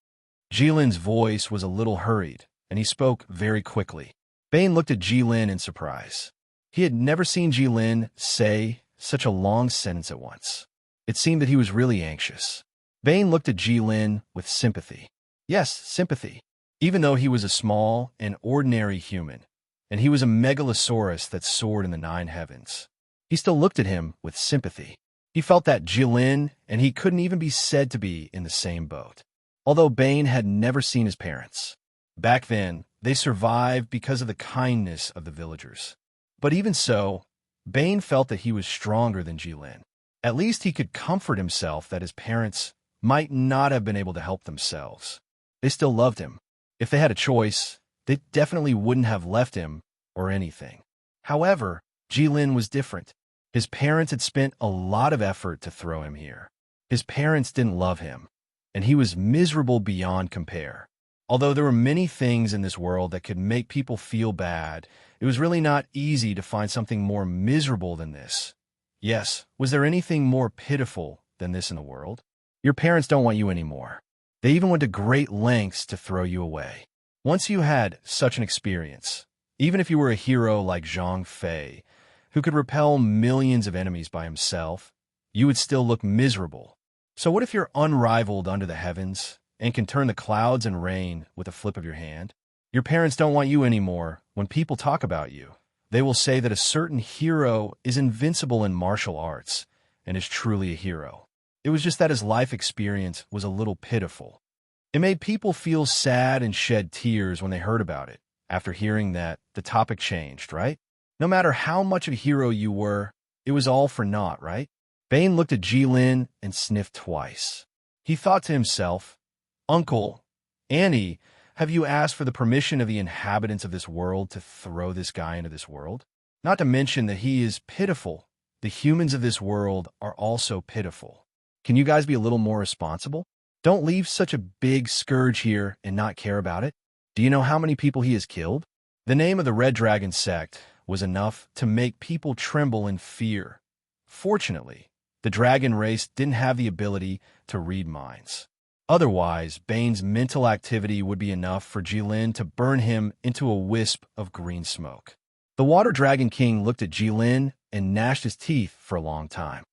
A: Jilin's voice was a little hurried, and he spoke very quickly. Bane looked at Jilin in surprise. He had never seen Jilin say such a long sentence at once. It seemed that he was really anxious. Bane looked at Jilin with sympathy. Yes, sympathy. Even though he was a small and ordinary human, and he was a megalosaurus that soared in the 9 heavens, he still looked at him with sympathy. He felt that Jilin and he couldn't even be said to be in the same boat. Although Bane had never seen his parents. Back then, they survived because of the kindness of the villagers. But even so, Bane felt that he was stronger than Jilin. At least he could comfort himself that his parents might not have been able to help themselves. They still loved him. If they had a choice, they definitely wouldn't have left him or anything. However, Jilin was different. His parents had spent a lot of effort to throw him here. His parents didn't love him, and he was miserable beyond compare. Although there were many things in this world that could make people feel bad, it was really not easy to find something more miserable than this. Yes, was there anything more pitiful than this in the world? Your parents don't want you anymore. They even went to great lengths to throw you away. Once you had such an experience, even if you were a hero like Zhang Fei, who could repel millions of enemies by himself, you would still look miserable. So what if you're unrivaled under the heavens and can turn the clouds and rain with a flip of your hand? Your parents don't want you anymore. When people talk about you, they will say that a certain hero is invincible in martial arts and is truly a hero. It was just that his life experience was a little pitiful. It made people feel sad and shed tears when they heard about it. After hearing that, the topic changed, right? No matter how much of a hero you were, it was all for naught, right? Bane looked at Jilin and sniffed twice. He thought to himself, "Uncle, Annie, have you asked for the permission of the inhabitants of this world to throw this guy into this world? Not to mention that he is pitiful. The humans of this world are also pitiful. Can you guys be a little more responsible? Don't leave such a big scourge here and not care about it. Do you know how many people he has killed?" The name of the Red Dragon sect was enough to make people tremble in fear. Fortunately, the dragon race didn't have the ability to read minds. Otherwise, Bane's mental activity would be enough for Jilin to burn him into a wisp of green smoke. The Water Dragon King looked at Jilin and gnashed his teeth for a long time.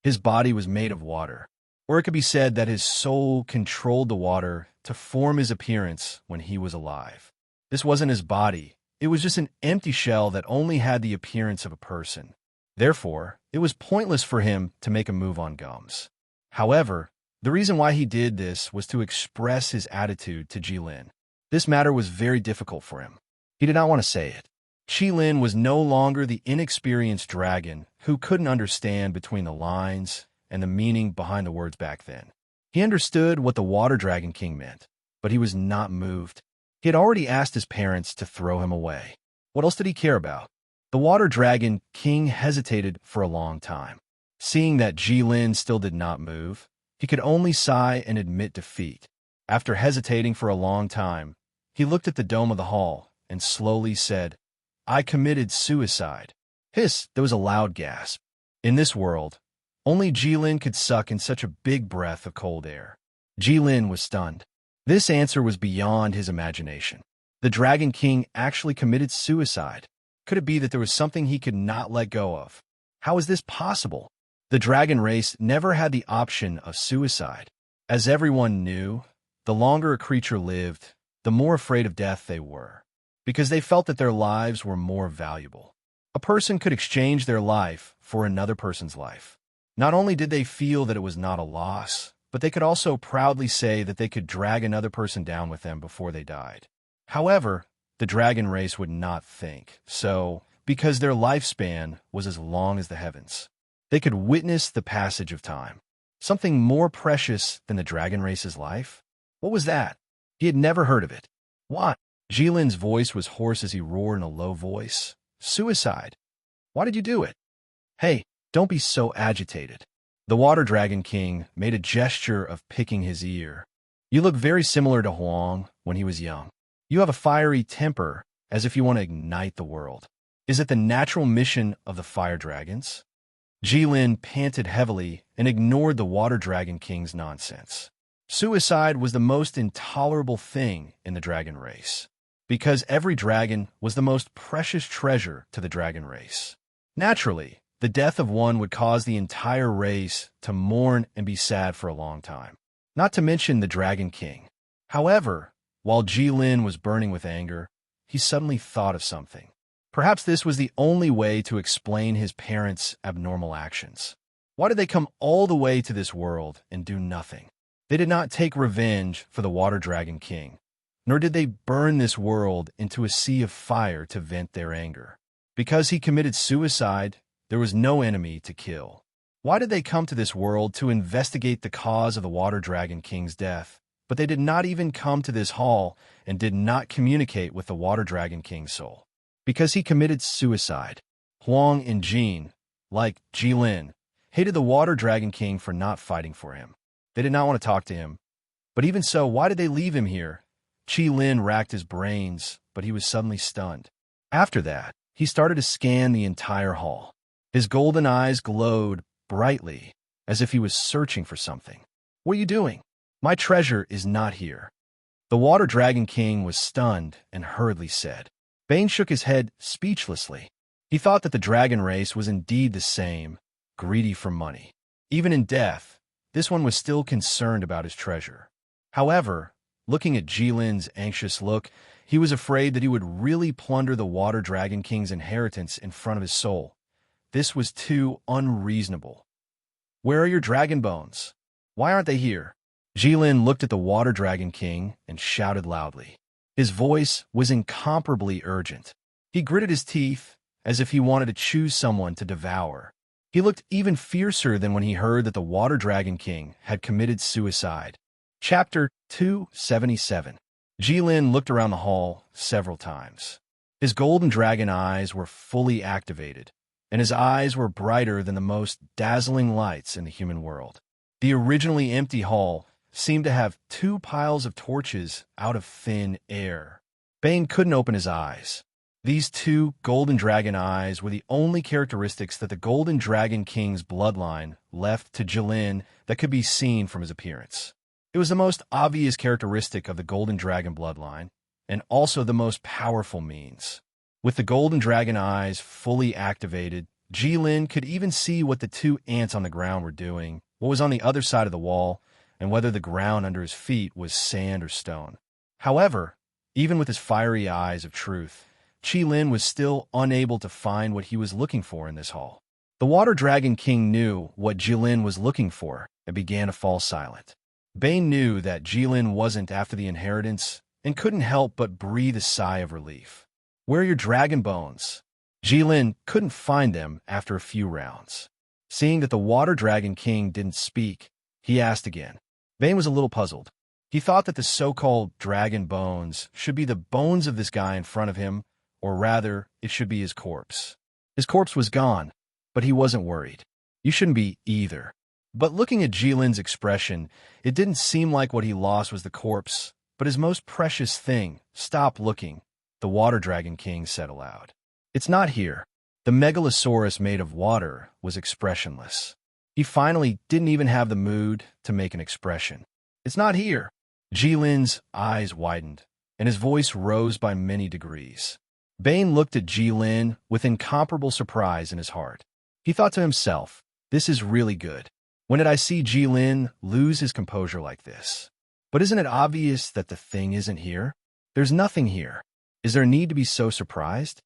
A: His body was made of water, or it could be said that his soul controlled the water to form his appearance when he was alive. This wasn't his body. It was just an empty shell that only had the appearance of a person. Therefore, it was pointless for him to make a move on Gums. However, the reason why he did this was to express his attitude to Jilin. This matter was very difficult for him. He did not want to say it. Jilin was no longer the inexperienced dragon who couldn't understand between the lines and the meaning behind the words back then. He understood what the Water Dragon King meant, but he was not moved. He had already asked his parents to throw him away. What else did he care about? The Water Dragon King hesitated for a long time. Seeing that Jilin still did not move, he could only sigh and admit defeat. After hesitating for a long time, he looked at the dome of the hall and slowly said, "I committed suicide." Hiss, there was a loud gasp. In this world, only Jilin could suck in such a big breath of cold air. Jilin was stunned. This answer was beyond his imagination. The Dragon King actually committed suicide. Could it be that there was something he could not let go of? How is this possible? The dragon race never had the option of suicide. As everyone knew, the longer a creature lived, the more afraid of death they were, because they felt that their lives were more valuable. A person could exchange their life for another person's life. Not only did they feel that it was not a loss, but they could also proudly say that they could drag another person down with them before they died. However, the dragon race would not think so, because their lifespan was as long as the heavens. They could witness the passage of time. Something more precious than the dragon race's life? What was that? He had never heard of it. What? Jilin's voice was hoarse as he roared in a low voice. Suicide. Why did you do it? Hey, don't be so agitated. The Water Dragon King made a gesture of picking his ear. You look very similar to Huang when he was young. You have a fiery temper, as if you want to ignite the world. Is it the natural mission of the fire dragons? Jilin panted heavily and ignored the Water Dragon King's nonsense. Suicide was the most intolerable thing in the dragon race, because every dragon was the most precious treasure to the dragon race. Naturally, the death of one would cause the entire race to mourn and be sad for a long time, not to mention the Dragon King. However, while Jilin was burning with anger, he suddenly thought of something. Perhaps this was the only way to explain his parents' abnormal actions. Why did they come all the way to this world and do nothing? They did not take revenge for the Water Dragon King, nor did they burn this world into a sea of fire to vent their anger. Because he committed suicide, there was no enemy to kill. Why did they come to this world to investigate the cause of the Water Dragon King's death? But they did not even come to this hall and did not communicate with the Water Dragon King's soul. Because he committed suicide. Huang and Jin, like Jilin, hated the Water Dragon King for not fighting for him. They did not want to talk to him. But even so, why did they leave him here? Jilin racked his brains, but he was suddenly stunned. After that, he started to scan the entire hall. His golden eyes glowed brightly, as if he was searching for something. What are you doing? My treasure is not here. The Water Dragon King was stunned and hurriedly said. Bane shook his head speechlessly. He thought that the dragon race was indeed the same, greedy for money. Even in death, this one was still concerned about his treasure. However, looking at Jilin's anxious look, he was afraid that he would really plunder the Water Dragon King's inheritance in front of his soul. This was too unreasonable. Where are your dragon bones? Why aren't they here? Jilin looked at the Water Dragon King and shouted loudly. His voice was incomparably urgent. He gritted his teeth as if he wanted to choose someone to devour. He looked even fiercer than when he heard that the Water Dragon King had committed suicide. Chapter 277. Jilin looked around the hall several times. His golden dragon eyes were fully activated, and his eyes were brighter than the most dazzling lights in the human world. The originally empty hall seemed to have two piles of torches out of thin air. Bane couldn't open his eyes. These two golden dragon eyes were the only characteristics that the Golden Dragon King's bloodline left to Jilin that could be seen from his appearance. It was the most obvious characteristic of the Golden Dragon bloodline, and also the most powerful means. With the Golden Dragon eyes fully activated, Jilin could even see what the two ants on the ground were doing, what was on the other side of the wall, and whether the ground under his feet was sand or stone. However, even with his fiery eyes of truth, Jilin was still unable to find what he was looking for in this hall. The Water Dragon King knew what Jilin was looking for and began to fall silent. Bane knew that Jilin wasn't after the inheritance and couldn't help but breathe a sigh of relief. Where are your dragon bones? Jilin couldn't find them after a few rounds. Seeing that the Water Dragon King didn't speak, he asked again. Bane was a little puzzled. He thought that the so-called dragon bones should be the bones of this guy in front of him, or rather, it should be his corpse. His corpse was gone, but he wasn't worried. You shouldn't be either. But looking at Jilin's expression, it didn't seem like what he lost was the corpse, but his most precious thing. Stop looking, the Water Dragon King said aloud. It's not here. The megalosaurus made of water was expressionless. He finally didn't even have the mood to make an expression. It's not here. Jilin's eyes widened, and his voice rose by many degrees. Bane looked at Jilin with incomparable surprise in his heart. He thought to himself, this is really good. When did I see Jilin lose his composure like this? But isn't it obvious that the thing isn't here? There's nothing here. Is there a need to be so surprised?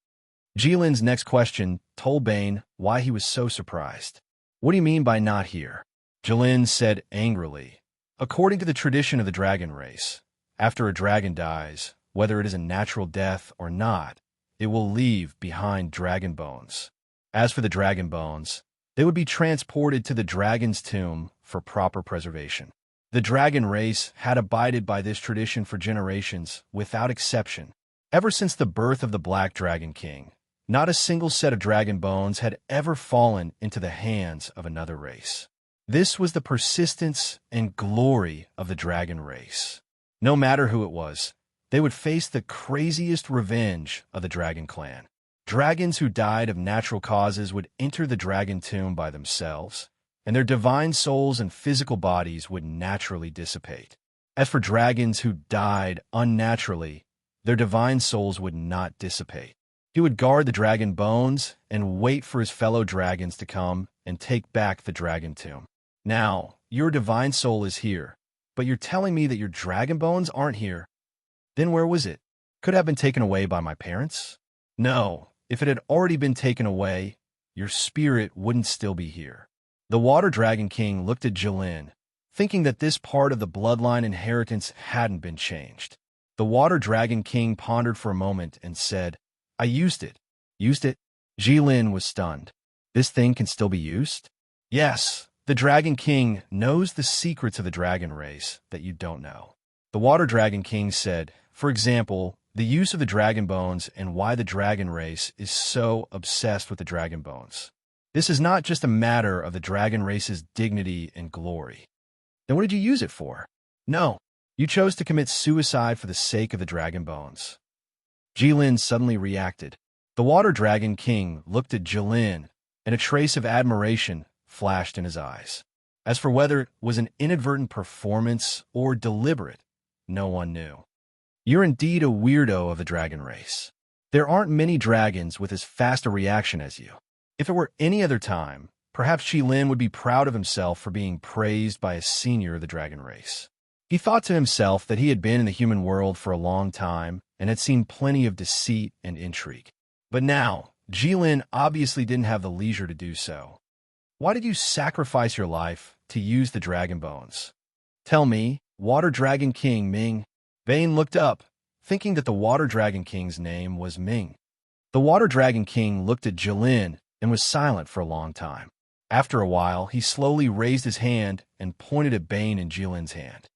A: Jilin's next question told Bane why he was so surprised. What do you mean by not here? Jilin said angrily. According to the tradition of the dragon race, after a dragon dies, whether it is a natural death or not, it will leave behind dragon bones. As for the dragon bones, they would be transported to the dragon's tomb for proper preservation. The dragon race had abided by this tradition for generations, without exception. Ever since the birth of the Black Dragon King, not a single set of dragon bones had ever fallen into the hands of another race. This was the persistence and glory of the dragon race. No matter who it was, they would face the craziest revenge of the dragon clan. Dragons who died of natural causes would enter the dragon tomb by themselves, and their divine souls and physical bodies would naturally dissipate. As for dragons who died unnaturally, their divine souls would not dissipate. He would guard the dragon bones and wait for his fellow dragons to come and take back the dragon tomb. Now, your divine soul is here, but you're telling me that your dragon bones aren't here. Then where was it? Could it have been taken away by my parents? No, if it had already been taken away, your spirit wouldn't still be here. The Water Dragon King looked at Jilin, thinking that this part of the bloodline inheritance hadn't been changed. The Water Dragon King pondered for a moment and said, I used it. Used it? Jilin was stunned. This thing can still be used? Yes, the Dragon King knows the secrets of the dragon race that you don't know. The Water Dragon King said, for example, the use of the dragon bones and why the dragon race is so obsessed with the dragon bones. This is not just a matter of the dragon race's dignity and glory. Then what did you use it for? No, you chose to commit suicide for the sake of the dragon bones. Jilin suddenly reacted. The Water Dragon King looked at Jilin, and a trace of admiration flashed in his eyes. As for whether it was an inadvertent performance or deliberate, no one knew. You're indeed a weirdo of the dragon race. There aren't many dragons with as fast a reaction as you. If it were any other time, perhaps Jilin would be proud of himself for being praised by a senior of the dragon race. He thought to himself that he had been in the human world for a long time and had seen plenty of deceit and intrigue. But now, Jilin obviously didn't have the leisure to do so. Why did you sacrifice your life to use the dragon bones? Tell me, Water Dragon King Ming. Vane looked up, thinking that the Water Dragon King's name was Ming. The Water Dragon King looked at Jilin and was silent for a long time. After a while, he slowly raised his hand and pointed at Bane in Jilin's hand.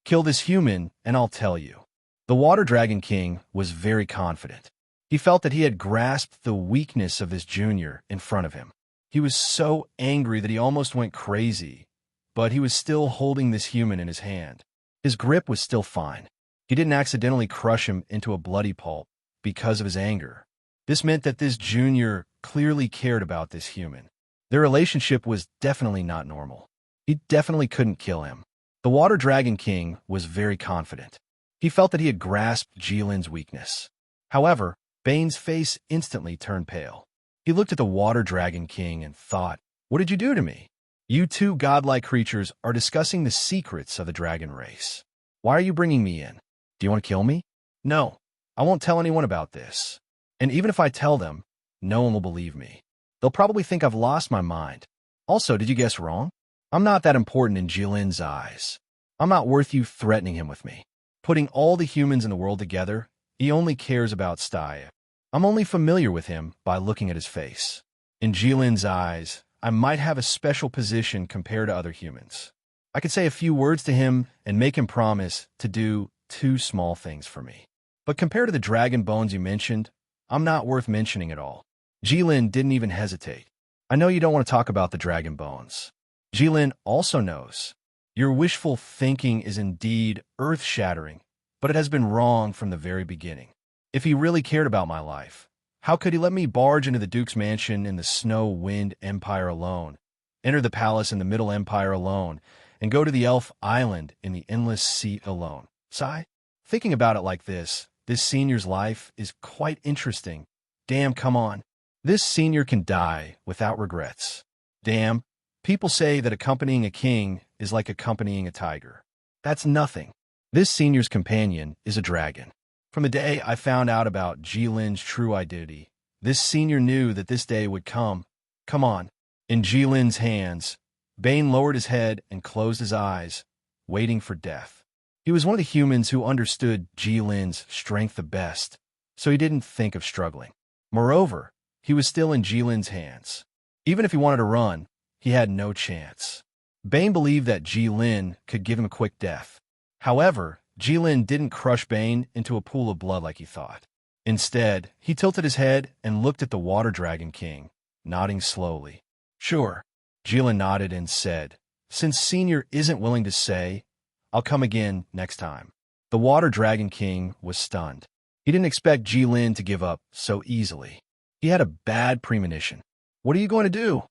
A: Kill this human, and I'll tell you. The Water Dragon King was very confident. He felt that he had grasped the weakness of his junior in front of him. He was so angry that he almost went crazy, but he was still holding this human in his hand. His grip was still fine. He didn't accidentally crush him into a bloody pulp because of his anger. This meant that this junior clearly cared about this human. Their relationship was definitely not normal. He definitely couldn't kill him. The Water Dragon King was very confident. He felt that he had grasped Jilin's weakness. However, Bane's face instantly turned pale. He looked at the Water Dragon King and thought, what did you do to me? You two godlike creatures are discussing the secrets of the dragon race. Why are you bringing me in? Do you want to kill me? No, I won't tell anyone about this. And even if I tell them, no one will believe me. They'll probably think I've lost my mind. Also, did you guess wrong? I'm not that important in Jilin's eyes. I'm not worth you threatening him with me. Putting all the humans in the world together, he only cares about Staya. I'm only familiar with him by looking at his face. In Jilin's eyes, I might have a special position compared to other humans. I could say a few words to him and make him promise to do 2 small things for me. But compared to the dragon bones you mentioned, I'm not worth mentioning at all. Jilin didn't even hesitate. I know you don't want to talk about the dragon bones. Jilin also knows. Your wishful thinking is indeed earth-shattering, but it has been wrong from the very beginning. If he really cared about my life, how could he let me barge into the Duke's mansion in the Snow-Wind Empire alone, enter the palace in the Middle Empire alone, and go to the Elf Island in the Endless Sea alone? Sigh? Thinking about it like this senior's life is quite interesting. Damn, come on. This senior can die without regrets. Damn, people say that accompanying a king is like accompanying a tiger. That's nothing. This senior's companion is a dragon. From the day I found out about Jilin's true identity, this senior knew that this day would come. Come on, In Jilin's hands, Bane lowered his head and closed his eyes, waiting for death. He was one of the humans who understood Jilin's strength the best, so he didn't think of struggling. Moreover, he was still in Jilin's hands. Even if he wanted to run, he had no chance. Bane believed that Jilin could give him a quick death. However, Jilin didn't crush Bane into a pool of blood like he thought. Instead, he tilted his head and looked at the Water Dragon King, nodding slowly. "Sure." Jilin nodded and said, "Since Senior isn't willing to say, I'll come again next time." The Water Dragon King was stunned. He didn't expect Jilin to give up so easily. He had a bad premonition. "What are you going to do?"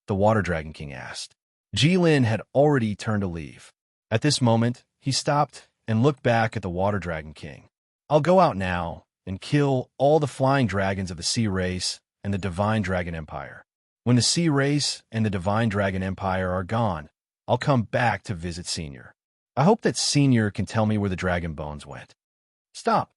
A: the Water Dragon King asked. Jilin had already turned to leave. At this moment, he stopped and looked back at the Water Dragon King. "I'll go out now and kill all the flying dragons of the Sea Race and the Divine Dragon Empire. When the Sea Race and the Divine Dragon Empire are gone, I'll come back to visit Senior. I hope that Senior can tell me where the dragon bones went." Stop.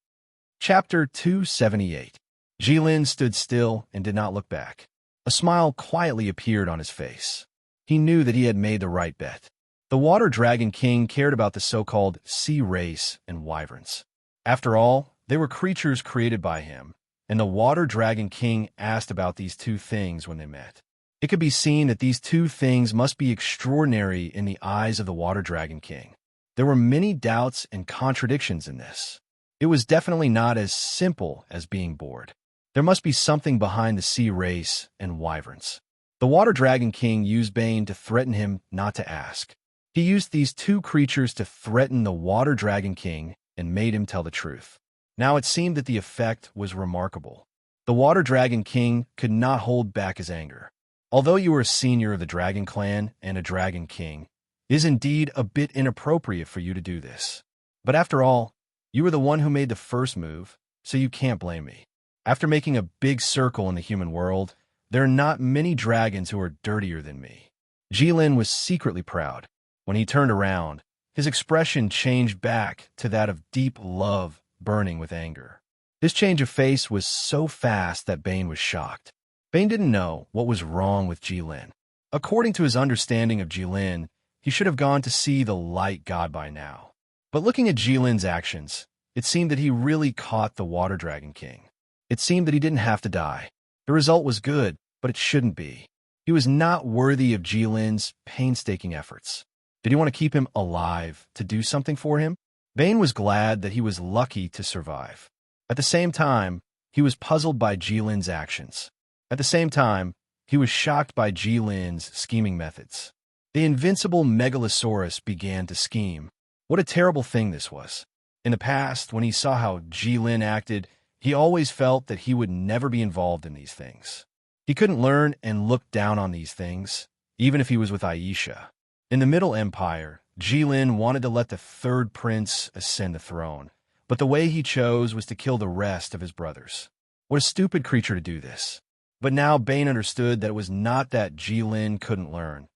A: Chapter 278. Jilin stood still and did not look back. A smile quietly appeared on his face. He knew that he had made the right bet. The Water Dragon King cared about the so-called Sea Race and wyverns. After all, they were creatures created by him, and the Water Dragon King asked about these two things when they met. It could be seen that these two things must be extraordinary in the eyes of the Water Dragon King. There were many doubts and contradictions in this. It was definitely not as simple as being bored. There must be something behind the Sea Race and wyverns. The Water Dragon King used Bane to threaten him not to ask. He used these two creatures to threaten the Water Dragon King and made him tell the truth. Now it seemed that the effect was remarkable. The Water Dragon King could not hold back his anger. Although you were a senior of the Dragon Clan and a Dragon King, it is indeed a bit inappropriate for you to do this. But after all, you were the one who made the first move, so you can't blame me. After making a big circle in the human world, there are not many dragons who are dirtier than me. Jilin was secretly proud. When he turned around, his expression changed back to that of deep love burning with anger. This change of face was so fast that Bane was shocked. Bane didn't know what was wrong with Jilin. According to his understanding of Jilin, he should have gone to see the light god by now. But looking at Jilin's actions, it seemed that he really caught the Water Dragon King. It seemed that he didn't have to die. The result was good, but it shouldn't be. He was not worthy of Jilin's painstaking efforts. Did he want to keep him alive to do something for him? Bane was glad that he was lucky to survive. At the same time, he was puzzled by Jilin's actions. At the same time, he was shocked by Jilin's scheming methods. The invincible Megalosaurus began to scheme. What a terrible thing this was. In the past, when he saw how Jilin acted, he always felt that he would never be involved in these things. He couldn't learn and look down on these things, even if he was with Aisha. In the Middle Empire, Jilin wanted to let the third prince ascend the throne, but the way he chose was to kill the rest of his brothers. What a stupid creature to do this. But now Bane understood that it was not that Jilin couldn't learn,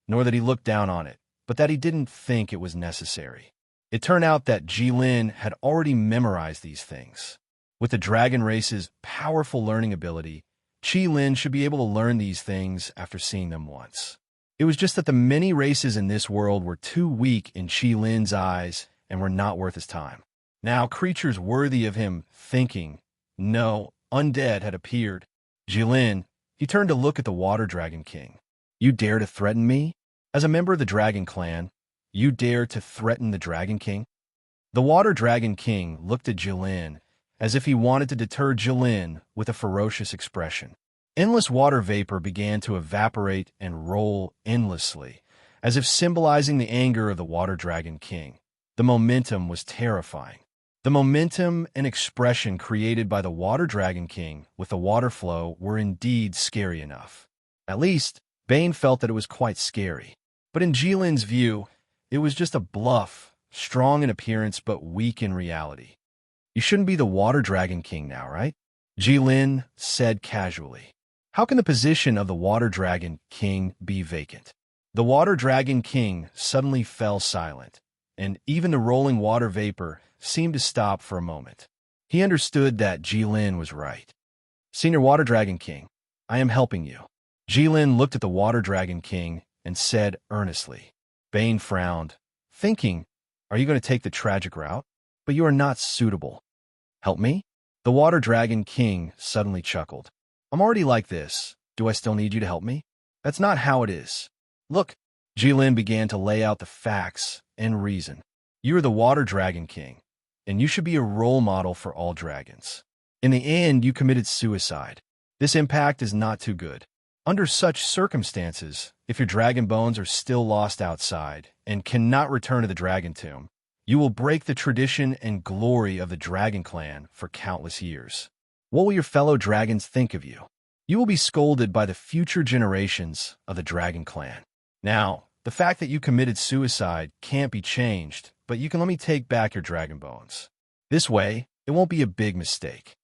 A: nor that he looked down on it, but that he didn't think it was necessary. It turned out that Jilin had already memorized these things. With the dragon race's powerful learning ability, Jilin should be able to learn these things after seeing them once. It was just that the many races in this world were too weak in Jilin's eyes and were not worth his time. Now creatures worthy of him thinking, no, undead had appeared. Jilin, he turned to look at the Water Dragon King. You dare to threaten me? As a member of the Dragon Clan, you dare to threaten the Dragon King? The Water Dragon King looked at Jilin as if he wanted to deter Jilin with a ferocious expression. Endless water vapor began to evaporate and roll endlessly, as if symbolizing the anger of the Water Dragon King. The momentum was terrifying. The momentum and expression created by the Water Dragon King with the water flow were indeed scary enough. At least, Bane felt that it was quite scary. But in Jilin's view, it was just a bluff, strong in appearance but weak in reality. You shouldn't be the Water Dragon King now, right? Jilin said casually. How can the position of the Water Dragon King be vacant? The Water Dragon King suddenly fell silent, and even the rolling water vapor seemed to stop for a moment. He understood that Jilin was right. Senior Water Dragon King, I am helping you. Jilin looked at the Water Dragon King and said earnestly. Bane frowned, thinking, are you going to take the tragic route? But you are not suitable. Help me? The Water Dragon King suddenly chuckled. I'm already like this. Do I still need you to help me? That's not how it is. Look, Jilin began to lay out the facts and reason. You are the Water Dragon King, and you should be a role model for all dragons. In the end, you committed suicide. This impact is not too good. Under such circumstances, if your dragon bones are still lost outside and cannot return to the dragon tomb, you will break the tradition and glory of the dragon clan for countless years. What will your fellow dragons think of you? You will be scolded by the future generations of the dragon clan. Now, the fact that you committed suicide can't be changed, but you can let me take back your dragon bones. This way, it won't be a big mistake.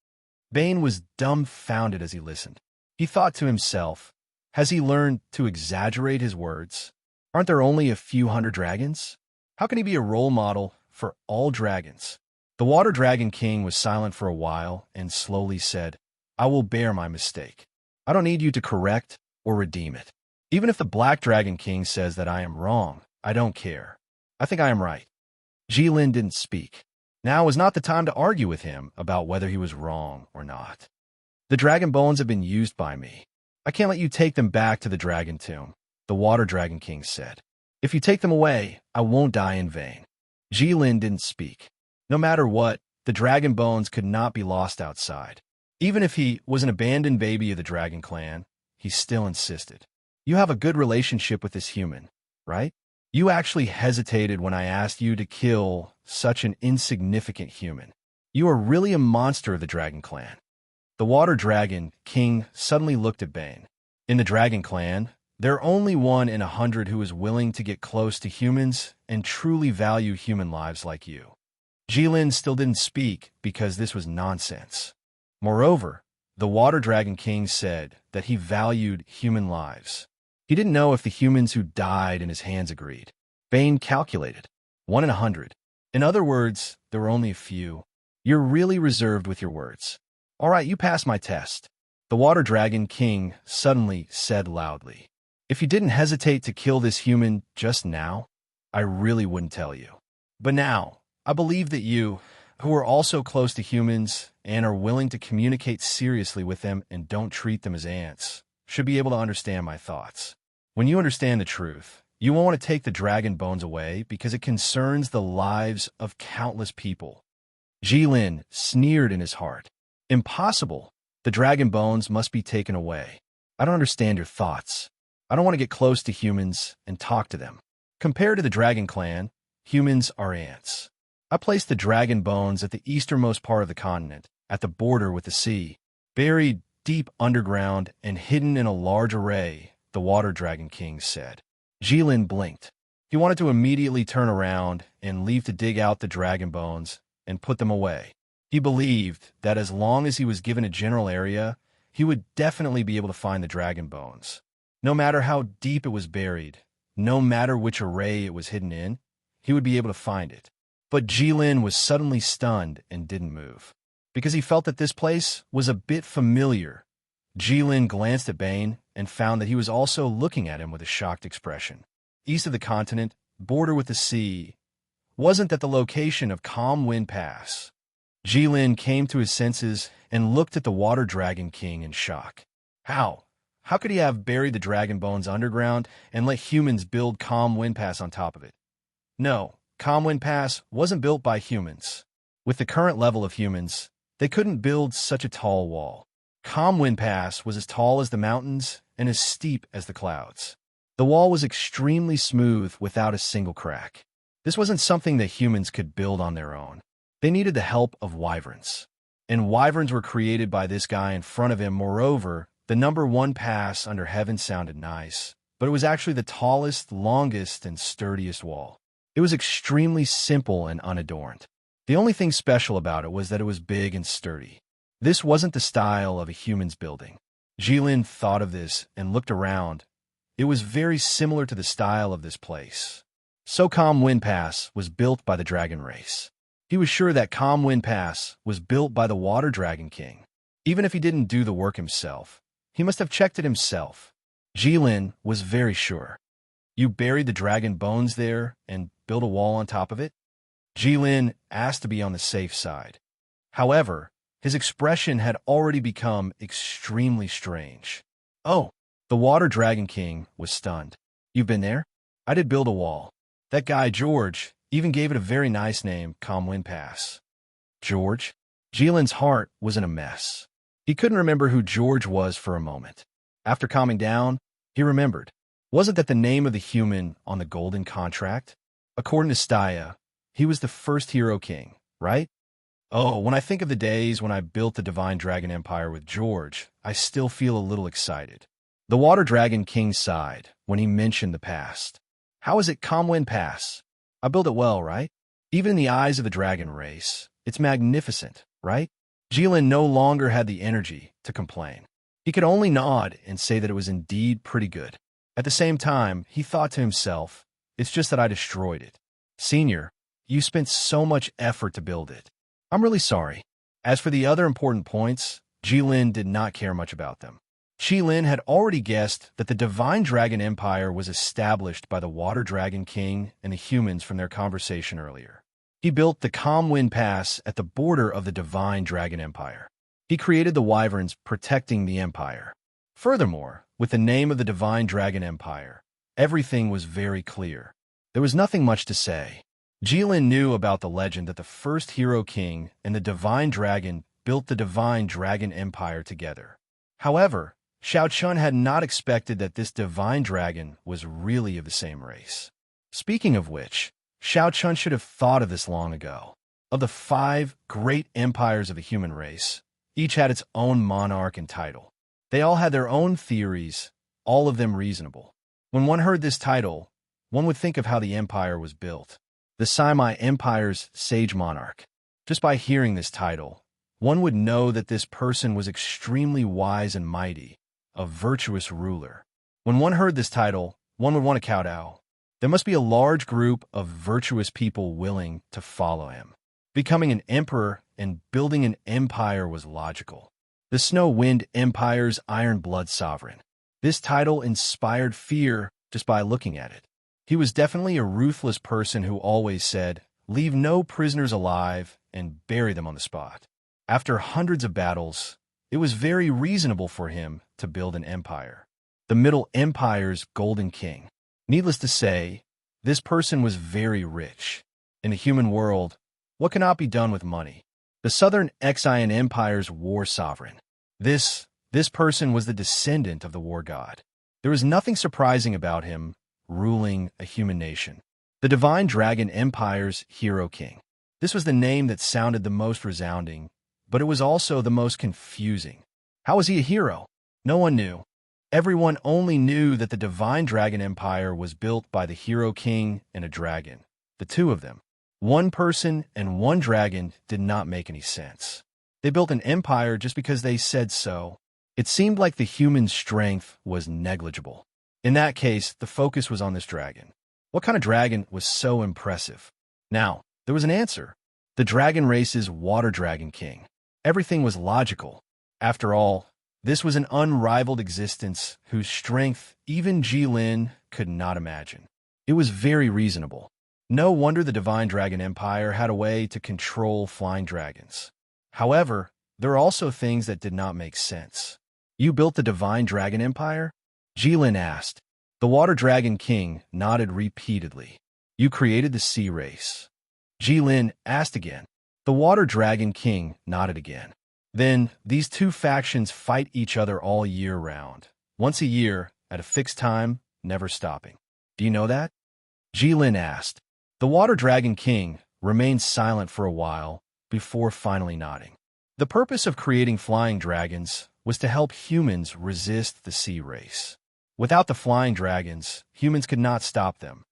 A: Bane was dumbfounded as he listened. He thought to himself, has he learned to exaggerate his words? Aren't there only a few hundred dragons? How can he be a role model for all dragons? The Water Dragon King was silent for a while and slowly said, I will bear my mistake. I don't need you to correct or redeem it. Even if the Black Dragon King says that I am wrong, I don't care. I think I am right. Jilin didn't speak. Now was not the time to argue with him about whether he was wrong or not. The dragon bones have been used by me. I can't let you take them back to the dragon tomb, the Water Dragon King said. If you take them away, I won't die in vain. Jilin didn't speak. No matter what, the dragon bones could not be lost outside. Even if he was an abandoned baby of the dragon clan, he still insisted. You have a good relationship with this human, right? You actually hesitated when I asked you to kill such an insignificant human. You are really a monster of the dragon clan. The Water Dragon King suddenly looked at Bane. In the dragon clan, there are only 1 in 100 who is willing to get close to humans and truly value human lives like you. Jilin still didn't speak because this was nonsense. Moreover, the Water Dragon King said that he valued human lives. He didn't know if the humans who died in his hands agreed. Bane calculated. 1 in 100. In other words, there were only a few. You're really reserved with your words. All right, you passed my test. The Water Dragon King suddenly said loudly. If you didn't hesitate to kill this human just now, I really wouldn't tell you. But now, I believe that you, who are also close to humans and are willing to communicate seriously with them and don't treat them as ants, should be able to understand my thoughts. When you understand the truth, you won't want to take the dragon bones away because it concerns the lives of countless people. Jilin sneered in his heart. Impossible. The dragon bones must be taken away. I don't understand your thoughts. I don't want to get close to humans and talk to them. Compared to the dragon clan, humans are ants. I placed the dragon bones at the easternmost part of the continent, at the border with the sea, buried deep underground and hidden in a large array, the Water Dragon King said. Jilin blinked. He wanted to immediately turn around and leave to dig out the dragon bones and put them away. He believed that as long as he was given a general area, he would definitely be able to find the dragon bones. No matter how deep it was buried, no matter which array it was hidden in, he would be able to find it. But Jilin was suddenly stunned and didn't move, because he felt that this place was a bit familiar. Jilin glanced at Bane and found that he was also looking at him with a shocked expression. East of the continent, border with the sea, wasn't that the location of Calm Wind Pass? Jilin came to his senses and looked at the Water Dragon King in shock. How? How could he have buried the dragon bones underground and let humans build Calm Wind Pass on top of it? No, Calm Wind Pass wasn't built by humans. With the current level of humans, they couldn't build such a tall wall. Calm Wind Pass was as tall as the mountains and as steep as the clouds. The wall was extremely smooth without a single crack. This wasn't something that humans could build on their own. They needed the help of wyverns. And wyverns were created by this guy in front of him. Moreover, the number 1 pass under heaven sounded nice, but it was actually the tallest, longest, and sturdiest wall. It was extremely simple and unadorned. The only thing special about it was that it was big and sturdy. This wasn't the style of a human's building. Jilin thought of this and looked around. It was very similar to the style of this place. So Calm Wind Pass was built by the dragon race. He was sure that Calm Wind Pass was built by the Water Dragon King. Even if he didn't do the work himself, he must have checked it himself. Jilin was very sure. You buried the dragon bones there and built a wall on top of it? Jilin asked to be on the safe side. However, his expression had already become extremely strange. Oh, the Water Dragon King was stunned. You've been there? I did build a wall. That guy, George, even gave it a very nice name, Calm Wind Pass. George? Jilin's heart was in a mess. He couldn't remember who George was for a moment. After calming down, he remembered. Wasn't that the name of the human on the golden contract? According to Staya, he was the first hero king, right? Oh, when I think of the days when I built the Divine Dragon Empire with George, I still feel a little excited. The Water Dragon King sighed when he mentioned the past. How is it Calm Wind Pass? I built it well, right? Even in the eyes of the dragon race, it's magnificent, right? Jilin no longer had the energy to complain. He could only nod and say that it was indeed pretty good. At the same time, he thought to himself, it's just that I destroyed it. Senior, you spent so much effort to build it. I'm really sorry. As for the other important points, Jilin did not care much about them. Jilin had already guessed that the Divine Dragon Empire was established by the Water Dragon King and the humans from their conversation earlier. He built the Calm Wind Pass at the border of the Divine Dragon Empire. He created the wyverns protecting the empire. Furthermore, with the name of the Divine Dragon Empire, everything was very clear. There was nothing much to say. Jilin knew about the legend that the first hero king and the Divine Dragon built the Divine Dragon Empire together. However, Xiao Chun had not expected that this Divine Dragon was really of the same race. Speaking of which, Xiao Chun should have thought of this long ago. Of the 5 great empires of the human race, each had its own monarch and title. They all had their own theories, all of them reasonable. When one heard this title, one would think of how the empire was built. The Saimai Empire's sage monarch. Just by hearing this title, one would know that this person was extremely wise and mighty, a virtuous ruler. When one heard this title, one would want to kowtow. There must be a large group of virtuous people willing to follow him. Becoming an emperor and building an empire was logical. The Snow Wind Empire's Iron Blood Sovereign. This title inspired fear just by looking at it. He was definitely a ruthless person who always said, leave no prisoners alive and bury them on the spot. After hundreds of battles, it was very reasonable for him to build an empire. The Middle Empire's Golden King. Needless to say, this person was very rich. In the human world, what cannot be done with money? The Southern Exian Empire's War Sovereign. This person was the descendant of the war god. There was nothing surprising about him ruling a human nation. The Divine Dragon Empire's Hero King. This was the name that sounded the most resounding, but it was also the most confusing. How was he a hero? No one knew. Everyone only knew that the Divine Dragon Empire was built by the Hero King and a dragon, the two of them. One person and one dragon did not make any sense. They built an empire just because they said so. It seemed like the human strength was negligible. In that case, the focus was on this dragon. What kind of dragon was so impressive? Now, there was an answer. The dragon race's Water Dragon King. Everything was logical. After all, this was an unrivaled existence whose strength even Jilin could not imagine. It was very reasonable. No wonder the Divine Dragon Empire had a way to control flying dragons. However, there are also things that did not make sense. You built the Divine Dragon Empire? Jilin asked. The Water Dragon King nodded repeatedly. You created the sea race. Jilin asked again. The Water Dragon King nodded again. Then, these two factions fight each other all year round. Once a year, at a fixed time, never stopping. Do you know that? Jilin asked. The Water Dragon King remained silent for a while before finally nodding. The purpose of creating flying dragons was to help humans resist the sea race. Without the flying dragons, humans could not stop them.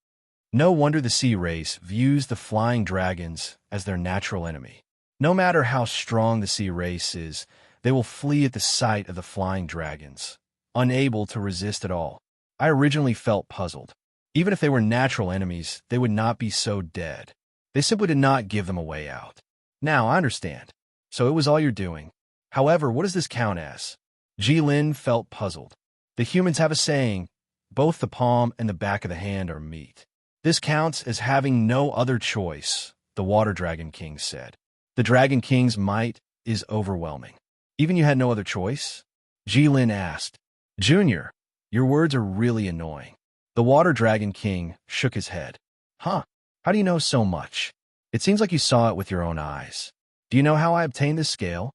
A: No wonder the sea race views the flying dragons as their natural enemy. No matter how strong the sea race is, they will flee at the sight of the flying dragons, unable to resist at all. I originally felt puzzled. Even if they were natural enemies, they would not be so dead. They simply did not give them a way out. Now, I understand. So it was all you're doing. However, what does this count as? Jilin felt puzzled. The humans have a saying, both the palm and the back of the hand are meat. This counts as having no other choice, the Water Dragon King said. The Dragon King's might is overwhelming. Even you had no other choice? Jilin asked. Junior, your words are really annoying. The Water Dragon King shook his head. Huh? How do you know so much? It seems like you saw it with your own eyes. Do you know how I obtained this scale?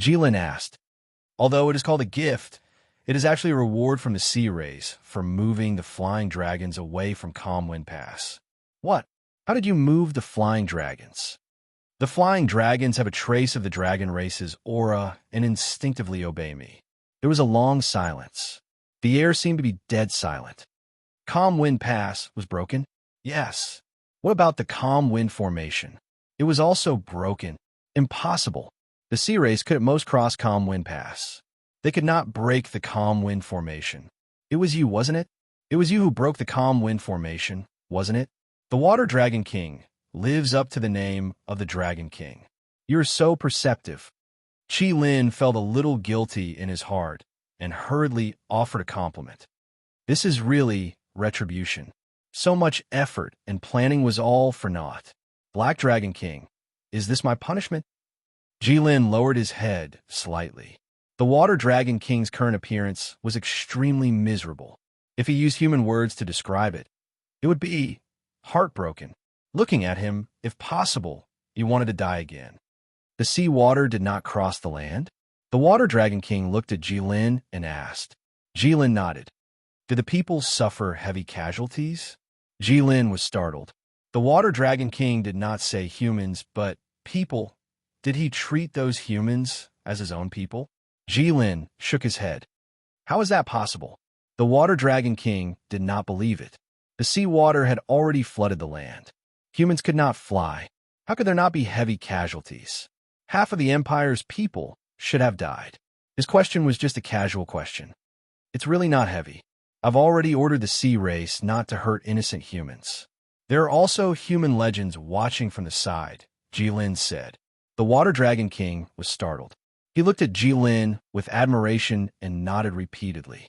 A: Jilin asked. Although it is called a gift, it is actually a reward from the sea race for moving the flying dragons away from Calm Wind Pass. What? How did you move the flying dragons? The flying dragons have a trace of the dragon race's aura and instinctively obey me. There was a long silence. The air seemed to be dead silent. Calm Wind Pass was broken? Yes. What about the Calm Wind Formation? It was also broken. Impossible. The sea race could at most cross Calm Wind Pass. They could not break the Calm Wind Formation. It was you, wasn't it? It was you who broke the Calm Wind Formation, wasn't it? The Water Dragon King lives up to the name of the Dragon King. You're so perceptive. Jilin felt a little guilty in his heart and hurriedly offered a compliment. This is really retribution. So much effort and planning was all for naught. Black Dragon King, is this my punishment? Jilin lowered his head slightly. The Water Dragon King's current appearance was extremely miserable. If he used human words to describe it, it would be heartbroken. Looking at him, if possible, he wanted to die again. The sea water did not cross the land? The Water Dragon King looked at Jilin and asked. Jilin nodded. Did the people suffer heavy casualties? Jilin was startled. The Water Dragon King did not say humans, but people. Did he treat those humans as his own people? Jilin shook his head. How is that possible? The Water Dragon King did not believe it. The sea water had already flooded the land. Humans could not fly. How could there not be heavy casualties? Half of the Empire's people should have died. His question was just a casual question. It's really not heavy. I've already ordered the sea race not to hurt innocent humans. There are also human legends watching from the side, Jilin said. The Water Dragon King was startled. He looked at Jilin with admiration and nodded repeatedly.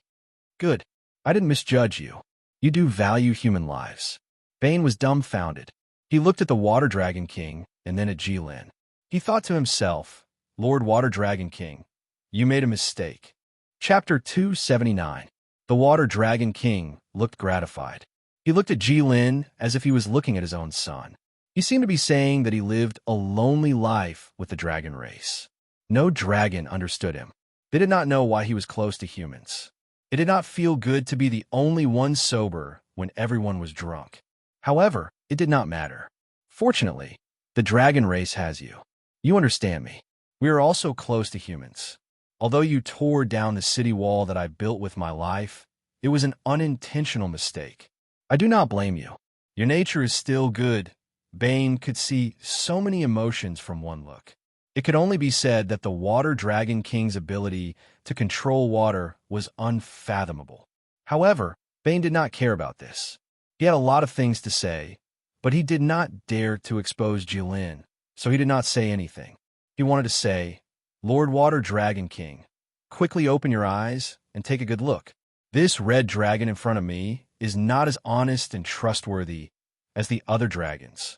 A: Good. I didn't misjudge you. You do value human lives. Bane was dumbfounded. He looked at the Water Dragon King and then at Jilin. He thought to himself, Lord Water Dragon King, you made a mistake. Chapter 279. The Water Dragon King looked gratified. He looked at Jilin as if he was looking at his own son. He seemed to be saying that he lived a lonely life with the dragon race. No dragon understood him. They did not know why he was close to humans. It did not feel good to be the only one sober when everyone was drunk. However, it did not matter. Fortunately, the dragon race has you. You understand me. We are also close to humans. Although you tore down the city wall that I built with my life, it was an unintentional mistake. I do not blame you. Your nature is still good. Bane could see so many emotions from one look. It could only be said that the Water Dragon King's ability to control water was unfathomable. However, Bane did not care about this. He had a lot of things to say, but he did not dare to expose Jilin, so he did not say anything. He wanted to say, Lord Water Dragon King, quickly open your eyes and take a good look. This red dragon in front of me is not as honest and trustworthy as the other dragons.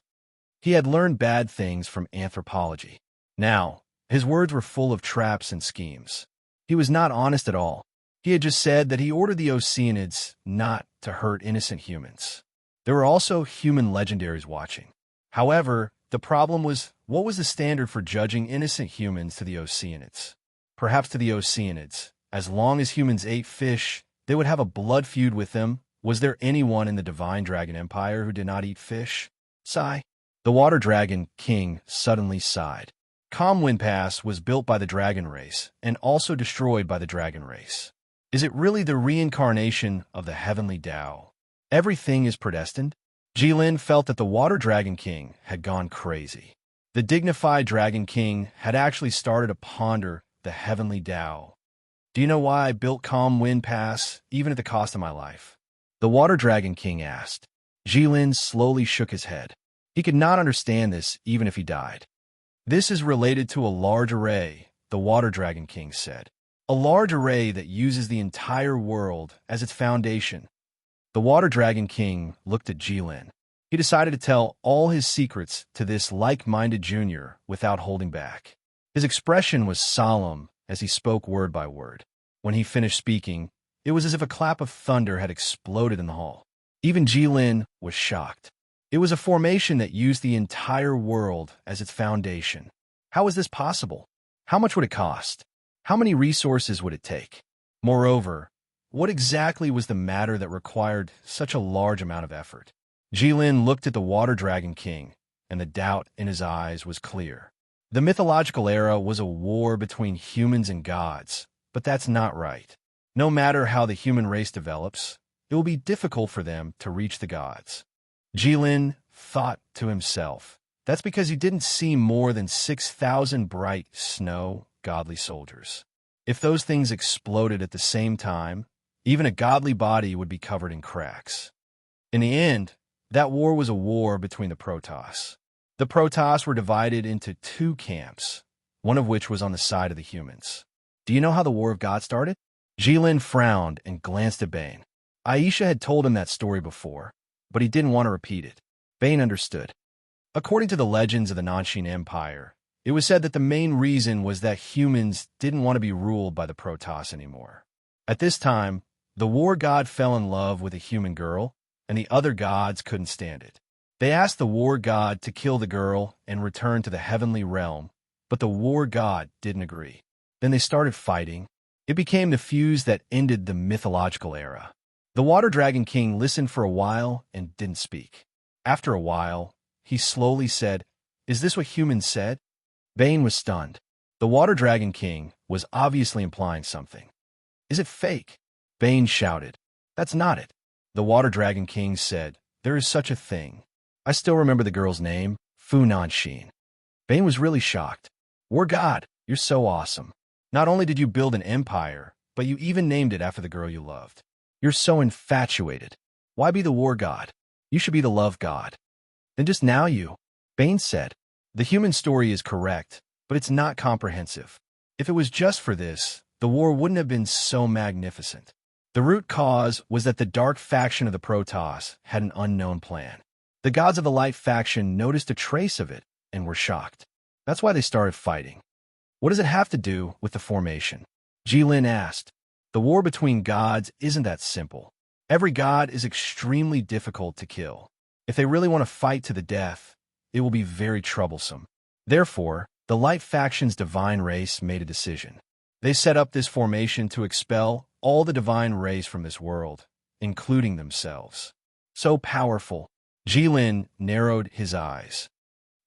A: He had learned bad things from anthropology. Now, his words were full of traps and schemes. He was not honest at all. He had just said that he ordered the Oceanids not to hurt innocent humans. There were also human legendaries watching. However, the problem was, what was the standard for judging innocent humans to the Oceanids? Perhaps to the Oceanids, as long as humans ate fish, they would have a blood feud with them. Was there anyone in the Divine Dragon Empire who did not eat fish? Sigh. The Water Dragon King suddenly sighed. Calm Wind Pass was built by the dragon race and also destroyed by the dragon race. Is it really the reincarnation of the heavenly Tao? Everything is predestined? Jilin felt that the Water Dragon King had gone crazy. The dignified Dragon King had actually started to ponder the heavenly Tao. Do you know why I built Calm Wind Pass, even at the cost of my life? The Water Dragon King asked. Jilin slowly shook his head. He could not understand this even if he died. This is related to a large array, the Water Dragon King said. a large array that uses the entire world as its foundation. The Water Dragon King looked at Jilin. He decided to tell all his secrets to this like-minded junior without holding back. His expression was solemn as he spoke word by word. When he finished speaking, it was as if a clap of thunder had exploded in the hall. Even Jilin was shocked. It was a formation that used the entire world as its foundation. How was this possible? How much would it cost? How many resources would it take? Moreover, what exactly was the matter that required such a large amount of effort? Jilin looked at the Water Dragon King, and the doubt in his eyes was clear. The mythological era was a war between humans and gods, but that's not right. No matter how the human race develops, it will be difficult for them to reach the gods. Jilin thought to himself, that's because he didn't see more than 6,000 bright snow godly soldiers. If those things exploded at the same time, even a godly body would be covered in cracks. In the end, that war was a war between the Protoss. The Protoss were divided into two camps, one of which was on the side of the humans. Do you know how the War of God started? Jilin frowned and glanced at Bane. Aisha had told him that story before, but he didn't want to repeat it. Bane understood. According to the legends of the Nanshin Empire, it was said that the main reason was that humans didn't want to be ruled by the Protoss anymore. At this time, the war god fell in love with a human girl, and the other gods couldn't stand it. They asked the war god to kill the girl and return to the heavenly realm, but the war god didn't agree. Then they started fighting. It became the fuse that ended the mythological era. The Water Dragon King listened for a while and didn't speak. After a while, he slowly said, "Is this what humans said?" Bane was stunned. The Water Dragon King was obviously implying something. "Is it fake?" Bane shouted. "That's not it." The Water Dragon King said, "There is such a thing. I still remember the girl's name, Fu Nanshin." Bane was really shocked. "War God, you're so awesome. Not only did you build an empire, but you even named it after the girl you loved. You're so infatuated. Why be the war god? You should be the love god." "Then just now you," Bane said. "The human story is correct, but it's not comprehensive. If it was just for this, the war wouldn't have been so magnificent. The root cause was that the dark faction of the Protoss had an unknown plan. The gods of the light faction noticed a trace of it and were shocked. That's why they started fighting." "What does it have to do with the formation?" Jilin asked. "The war between gods isn't that simple. Every god is extremely difficult to kill. If they really want to fight to the death, it will be very troublesome. Therefore, the light faction's divine race made a decision. They set up this formation to expel all the divine race from this world, including themselves. So powerful." Jilin narrowed his eyes.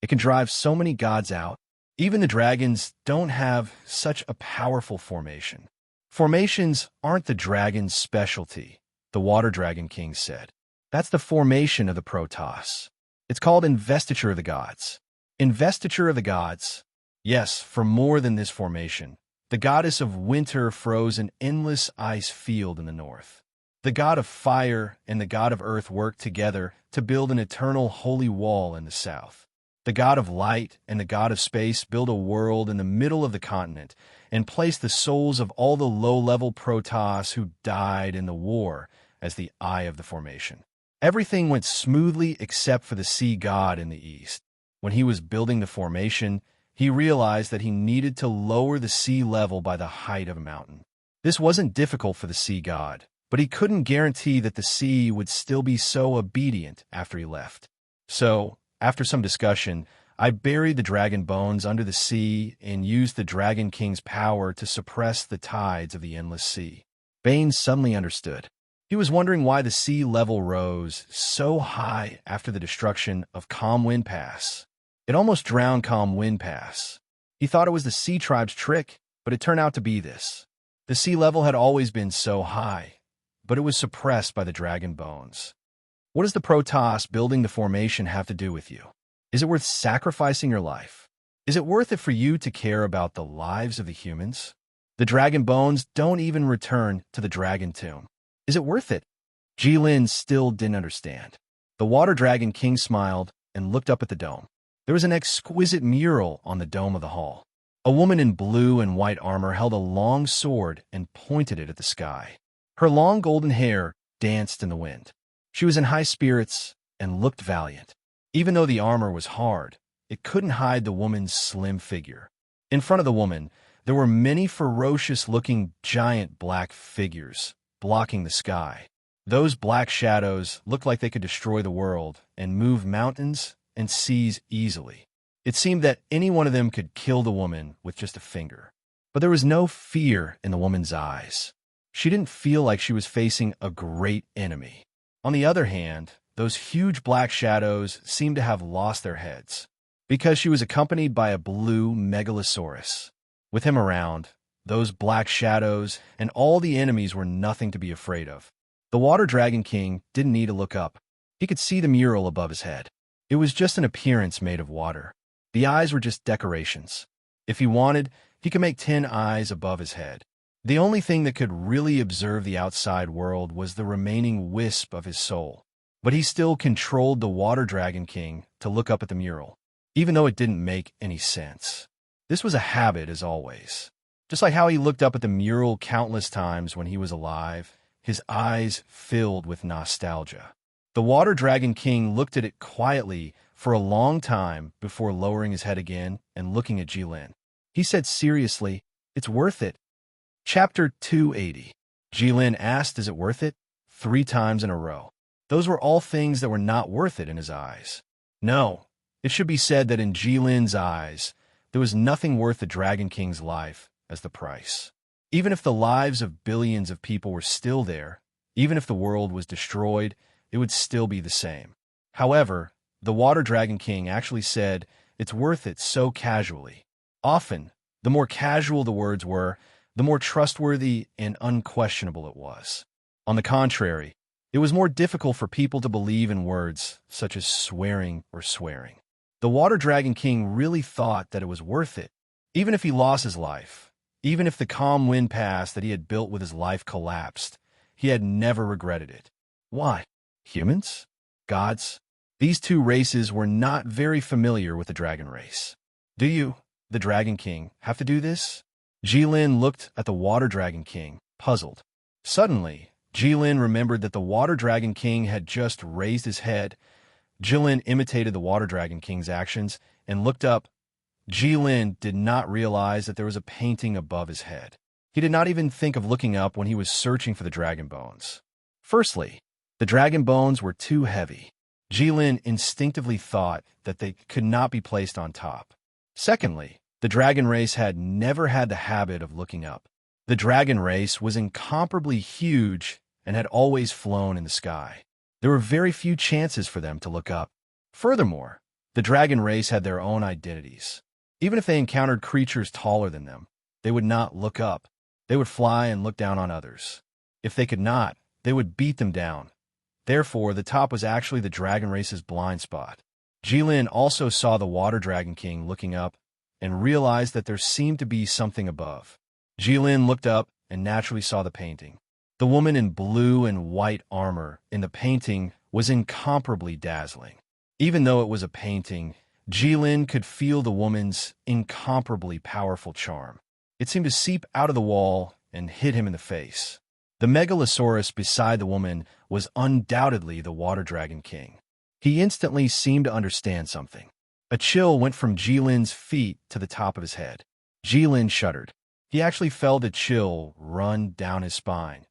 A: "It can drive so many gods out. Even the dragons don't have such a powerful formation." "Formations aren't the dragon's specialty," the Water Dragon King said. "That's the formation of the Protoss. It's called Investiture of the Gods." Investiture of the Gods? Yes, for more than this formation. The goddess of winter froze an endless ice field in the north. The god of fire and the god of earth worked together to build an eternal holy wall in the south. The god of light and the god of space built a world in the middle of the continent and placed the souls of all the low-level Protoss who died in the war as the eye of the formation. Everything went smoothly except for the sea god in the east. When he was building the formation, he realized that he needed to lower the sea level by the height of a mountain. This wasn't difficult for the sea god, but he couldn't guarantee that the sea would still be so obedient after he left. So, after some discussion, I buried the dragon bones under the sea and used the Dragon King's power to suppress the tides of the endless sea. Bane suddenly understood. He was wondering why the sea level rose so high after the destruction of Calm Wind Pass. It almost drowned Calm Wind Pass. He thought it was the sea tribe's trick, but it turned out to be this. The sea level had always been so high, but it was suppressed by the dragon bones. What does the Protoss building the formation have to do with you? Is it worth sacrificing your life? Is it worth it for you to care about the lives of the humans? The dragon bones don't even return to the dragon tomb. Is it worth it? Jilin still didn't understand. The Water Dragon King smiled and looked up at the dome. There was an exquisite mural on the dome of the hall. A woman in blue and white armor held a long sword and pointed it at the sky. Her long golden hair danced in the wind. She was in high spirits and looked valiant. Even though the armor was hard, it couldn't hide the woman's slim figure. In front of the woman, there were many ferocious-looking giant black figures blocking the sky. Those black shadows looked like they could destroy the world and move mountains and seas easily. It seemed that any one of them could kill the woman with just a finger. But there was no fear in the woman's eyes. She didn't feel like she was facing a great enemy. On the other hand, those huge black shadows seemed to have lost their heads, because she was accompanied by a blue megalosaurus. With him around, those black shadows and all the enemies were nothing to be afraid of. The Water Dragon King didn't need to look up. He could see the mural above his head. It was just an appearance made of water. The eyes were just decorations. If he wanted, he could make 10 eyes above his head. The only thing that could really observe the outside world was the remaining wisp of his soul. But he still controlled the Water Dragon King to look up at the mural, even though it didn't make any sense. This was a habit, as always. Just like how he looked up at the mural countless times when he was alive, his eyes filled with nostalgia. The Water Dragon King looked at it quietly for a long time before lowering his head again and looking at Jilin. He said seriously, "It's worth it." Chapter 280. Jilin asked, "Is it worth it?" 3 times in a row. Those were all things that were not worth it in his eyes. No, it should be said that in Jilin's eyes, there was nothing worth the Dragon King's life as the price. Even if the lives of billions of people were still there, even if the world was destroyed, it would still be the same. However, the Water Dragon King actually said, "It's worth it," so casually. Often, the more casual the words were, the more trustworthy and unquestionable it was. On the contrary, it was more difficult for people to believe in words such as swearing or swearing. The Water Dragon King really thought that it was worth it, even if he lost his life, even if the calm wind pass that he had built with his life collapsed. He had never regretted it. Why? Humans? Gods? These 2 races were not very familiar with the dragon race. "Do you, the Dragon King, have to do this?" Jilin looked at the Water Dragon King, puzzled. Suddenly, Jilin remembered that the Water Dragon King had just raised his head. Jilin imitated the Water Dragon King's actions and looked up. Jilin did not realize that there was a painting above his head. He did not even think of looking up when he was searching for the dragon bones. Firstly, the dragon bones were too heavy. Jilin instinctively thought that they could not be placed on top. Secondly, the dragon race had never had the habit of looking up. The dragon race was incomparably huge and had always flown in the sky. There were very few chances for them to look up. Furthermore, the dragon race had their own identities. Even if they encountered creatures taller than them, they would not look up. They would fly and look down on others. If they could not, they would beat them down. Therefore, the top was actually the dragon race's blind spot. Jilin also saw the Water Dragon King looking up and realized that there seemed to be something above. Jilin looked up and naturally saw the painting. The woman in blue and white armor in the painting was incomparably dazzling. Even though it was a painting, Jilin could feel the woman's incomparably powerful charm. It seemed to seep out of the wall and hit him in the face. The megalosaurus beside the woman was undoubtedly the Water Dragon King. He instantly seemed to understand something. A chill went from Jilin's feet to the top of his head. Jilin shuddered. He actually felt a chill run down his spine.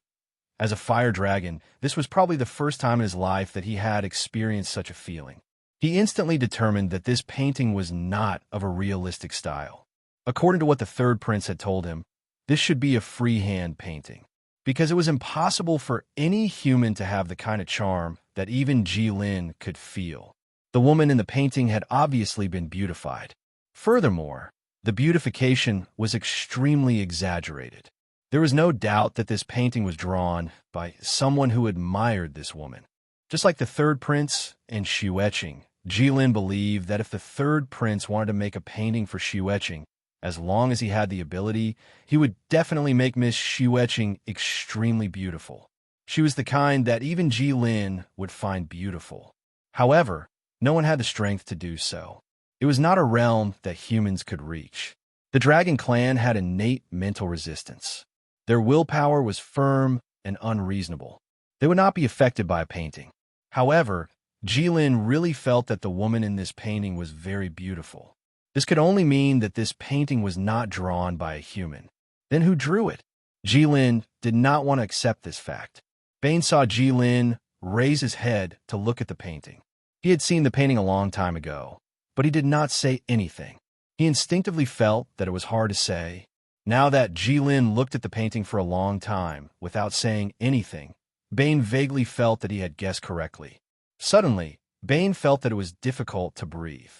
A: As a fire dragon, this was probably the first time in his life that he had experienced such a feeling. He instantly determined that this painting was not of a realistic style. According to what the 3rd prince had told him, this should be a freehand painting, because it was impossible for any human to have the kind of charm that even Jilin could feel. The woman in the painting had obviously been beautified. Furthermore, the beautification was extremely exaggerated. There was no doubt that this painting was drawn by someone who admired this woman. Just like the 3rd prince and Xueqing, Jilin believed that if the 3rd prince wanted to make a painting for Xueqing, as long as he had the ability, he would definitely make Miss Xueqing extremely beautiful. She was the kind that even Jilin would find beautiful. However, no one had the strength to do so. It was not a realm that humans could reach. The dragon clan had innate mental resistance. Their willpower was firm and unreasonable. They would not be affected by a painting. However, Jilin really felt that the woman in this painting was very beautiful. This could only mean that this painting was not drawn by a human. Then who drew it? Jilin did not want to accept this fact. Bane saw Jilin raise his head to look at the painting. He had seen the painting a long time ago, but he did not say anything. He instinctively felt that it was hard to say. Now that Jilin looked at the painting for a long time without saying anything, Bane vaguely felt that he had guessed correctly. Suddenly, Bane felt that it was difficult to breathe.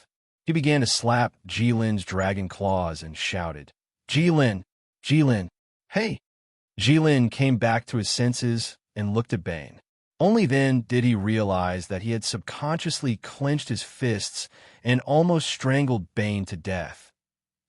A: He began to slap Jilin's dragon claws and shouted, "Jilin! Jilin! Hey!" Jilin came back to his senses and looked at Bane. Only then did he realize that he had subconsciously clenched his fists and almost strangled Bane to death.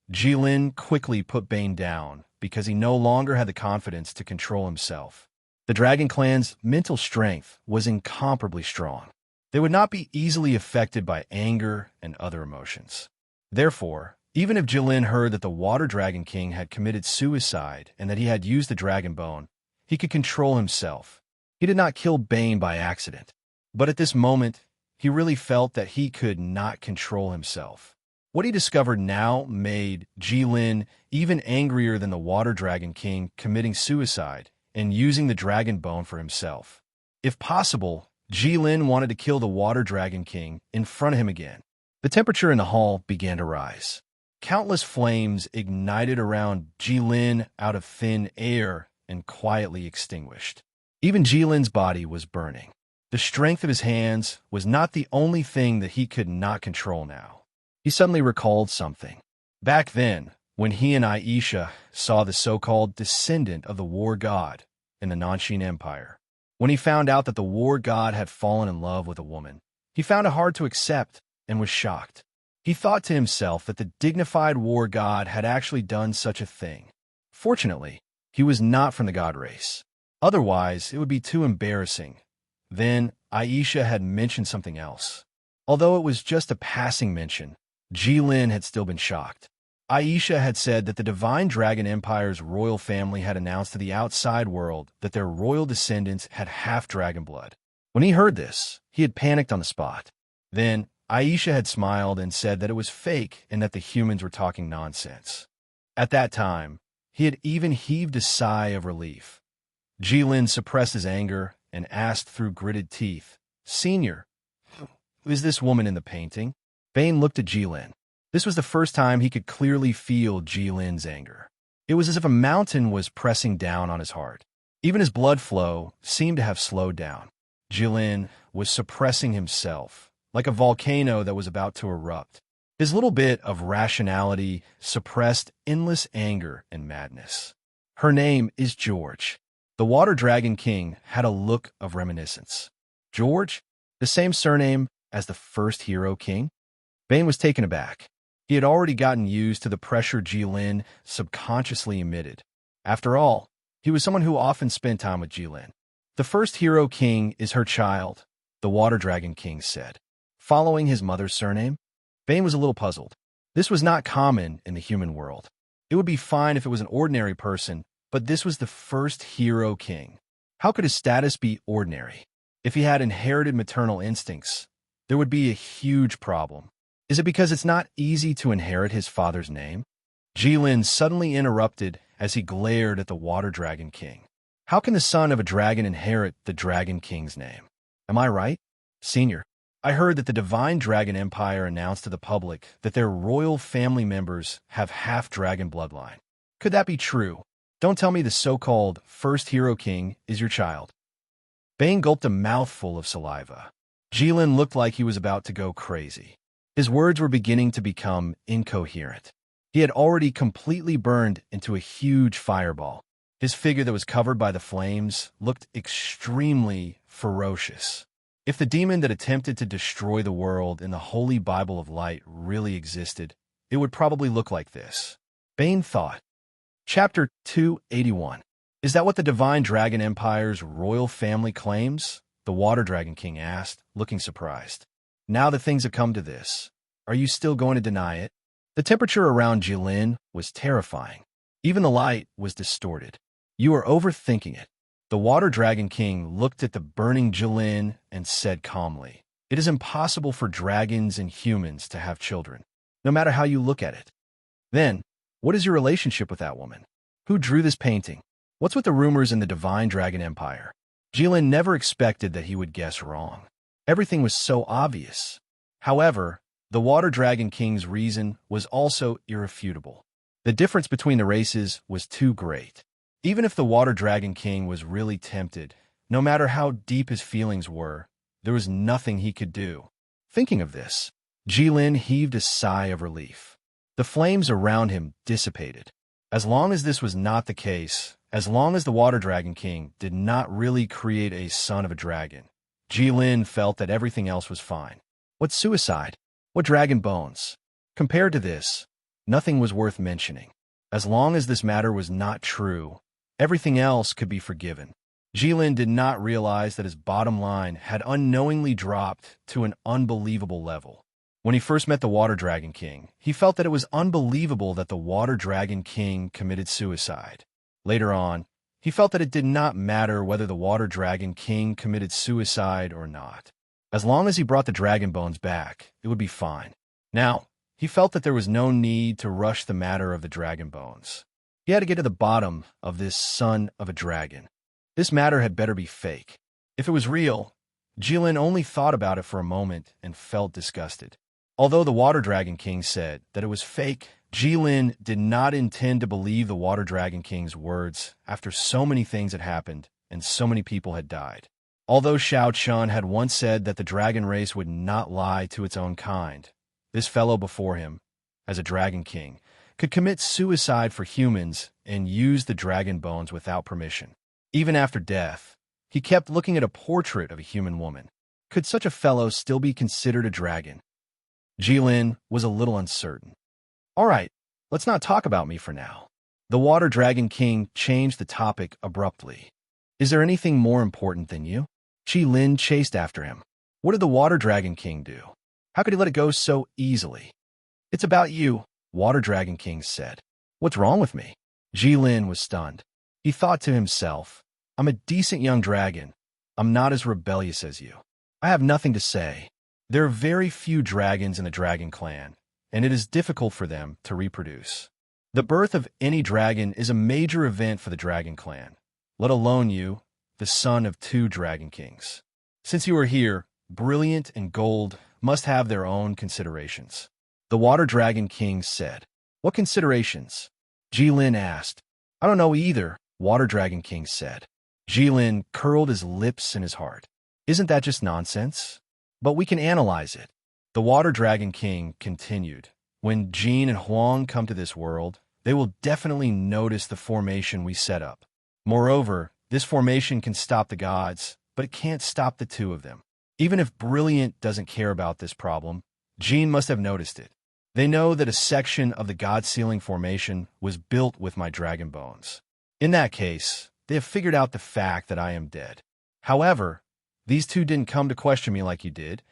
A: Jilin quickly put Bane down because he no longer had the confidence to control himself. The Dragon Clan's mental strength was incomparably strong. They would not be easily affected by anger and other emotions. Therefore, even if Jilin heard that the Water Dragon King had committed suicide and that he had used the dragon bone, he could control himself. He did not kill Bane by accident. But at this moment, he really felt that he could not control himself. What he discovered now made Jilin even angrier than the Water Dragon King committing suicide and using the dragon bone for himself. If possible, Jilin wanted to kill the Water Dragon King in front of him again. The temperature in the hall began to rise. Countless flames ignited around Jilin out of thin air and quietly extinguished. Even Jilin's body was burning. The strength of his hands was not the only thing that he could not control now. He suddenly recalled something. Back then, when he and Aisha saw the so-called descendant of the war god in the Nanshin Empire, when he found out that the war god had fallen in love with a woman, he found it hard to accept and was shocked. He thought to himself that the dignified war god had actually done such a thing. Fortunately, he was not from the god race. Otherwise, it would be too embarrassing. Then, Aisha had mentioned something else. Although it was just a passing mention, Jilin had still been shocked. Aisha had said that the Divine Dragon Empire's royal family had announced to the outside world that their royal descendants had half dragon blood. When he heard this, he had panicked on the spot. Then, Aisha had smiled and said that it was fake and that the humans were talking nonsense. At that time, he had even heaved a sigh of relief. Jilin suppressed his anger and asked through gritted teeth, "Senior, who is this woman in the painting?" Bane looked at Jilin. This was the first time he could clearly feel Jilin's anger. It was as if a mountain was pressing down on his heart. Even his blood flow seemed to have slowed down. Jilin was suppressing himself, like a volcano that was about to erupt. His little bit of rationality suppressed endless anger and madness. "Her name is George." The Water Dragon King had a look of reminiscence. George? The same surname as the first hero king? Bane was taken aback. He had already gotten used to the pressure Jilin subconsciously emitted. After all, he was someone who often spent time with Jilin. "The first hero king is her child," the Water Dragon King said. Following his mother's surname, Bane was a little puzzled. This was not common in the human world. It would be fine if it was an ordinary person, but this was the first hero king. How could his status be ordinary? If he had inherited maternal instincts, there would be a huge problem. Is it because it's not easy to inherit his father's name? Jilin suddenly interrupted as he glared at the Water Dragon King. How can the son of a dragon inherit the Dragon King's name? Am I right? Senior, I heard that the Divine Dragon Empire announced to the public that their royal family members have half dragon bloodline. Could that be true? Don't tell me the so-called first hero king is your child. Bane gulped a mouthful of saliva. Jilin looked like he was about to go crazy. His words were beginning to become incoherent. He had already completely burned into a huge fireball. His figure that was covered by the flames looked extremely ferocious. If the demon that attempted to destroy the world in the Holy Bible of Light really existed, it would probably look like this. Bane thought. Chapter 281. Is that what the Divine Dragon Empire's royal family claims? The Water Dragon King asked, looking surprised. Now that things have come to this, are you still going to deny it? The temperature around Jilin was terrifying. Even the light was distorted. You are overthinking it. The Water Dragon King looked at the burning Jilin and said calmly, "It is impossible for dragons and humans to have children, no matter how you look at it." Then, what is your relationship with that woman? Who drew this painting? What's with the rumors in the Divine Dragon Empire? Jilin never expected that he would guess wrong. Everything was so obvious. However, the Water Dragon King's reason was also irrefutable. The difference between the races was too great. Even if the Water Dragon King was really tempted, no matter how deep his feelings were, there was nothing he could do. Thinking of this, Jilin heaved a sigh of relief. The flames around him dissipated. As long as this was not the case, as long as the Water Dragon King did not really create a son of a dragon, Jilin felt that everything else was fine. What suicide? What dragon bones? Compared to this, nothing was worth mentioning. As long as this matter was not true, everything else could be forgiven. Jilin did not realize that his bottom line had unknowingly dropped to an unbelievable level. When he first met the Water Dragon King, he felt that it was unbelievable that the Water Dragon King committed suicide. Later on, he felt that it did not matter whether the Water Dragon King committed suicide or not. As long as he brought the dragon bones back, it would be fine. Now, he felt that there was no need to rush the matter of the dragon bones. He had to get to the bottom of this son of a dragon. This matter had better be fake. If it was real, Jilin only thought about it for a moment and felt disgusted. Although the Water Dragon King said that it was fake, Jilin did not intend to believe the Water Dragon King's words after so many things had happened and so many people had died. Although Shao Chun had once said that the dragon race would not lie to its own kind, this fellow before him, as a dragon king, could commit suicide for humans and use the dragon bones without permission. Even after death, he kept looking at a portrait of a human woman. Could such a fellow still be considered a dragon? Jilin was a little uncertain. "All right, let's not talk about me for now." The Water Dragon King changed the topic abruptly. "Is there anything more important than you?" Jilin chased after him. What did the Water Dragon King do? How could he let it go so easily? "It's about you," Water Dragon King said. "What's wrong with me?" Jilin was stunned. He thought to himself, "I'm a decent young dragon. I'm not as rebellious as you. I have nothing to say. There are very few dragons in the dragon clan, and it is difficult for them to reproduce. The birth of any dragon is a major event for the dragon clan, let alone you, the son of two dragon kings. Since you are here, Brilliant and Gold must have their own considerations." The Water Dragon King said. "What considerations?" Jilin asked. "I don't know either," Water Dragon King said. Jilin curled his lips in his heart. "Isn't that just nonsense? But we can analyze it." The Water Dragon King continued. "When Jin and Huang come to this world, they will definitely notice the formation we set up. Moreover, this formation can stop the gods, but it can't stop the two of them. Even if Brilliant doesn't care about this problem, Jin must have noticed it. They know that a section of the God Ceiling formation was built with my dragon bones. In that case, they have figured out the fact that I am dead. However, these two didn't come to question me like you did,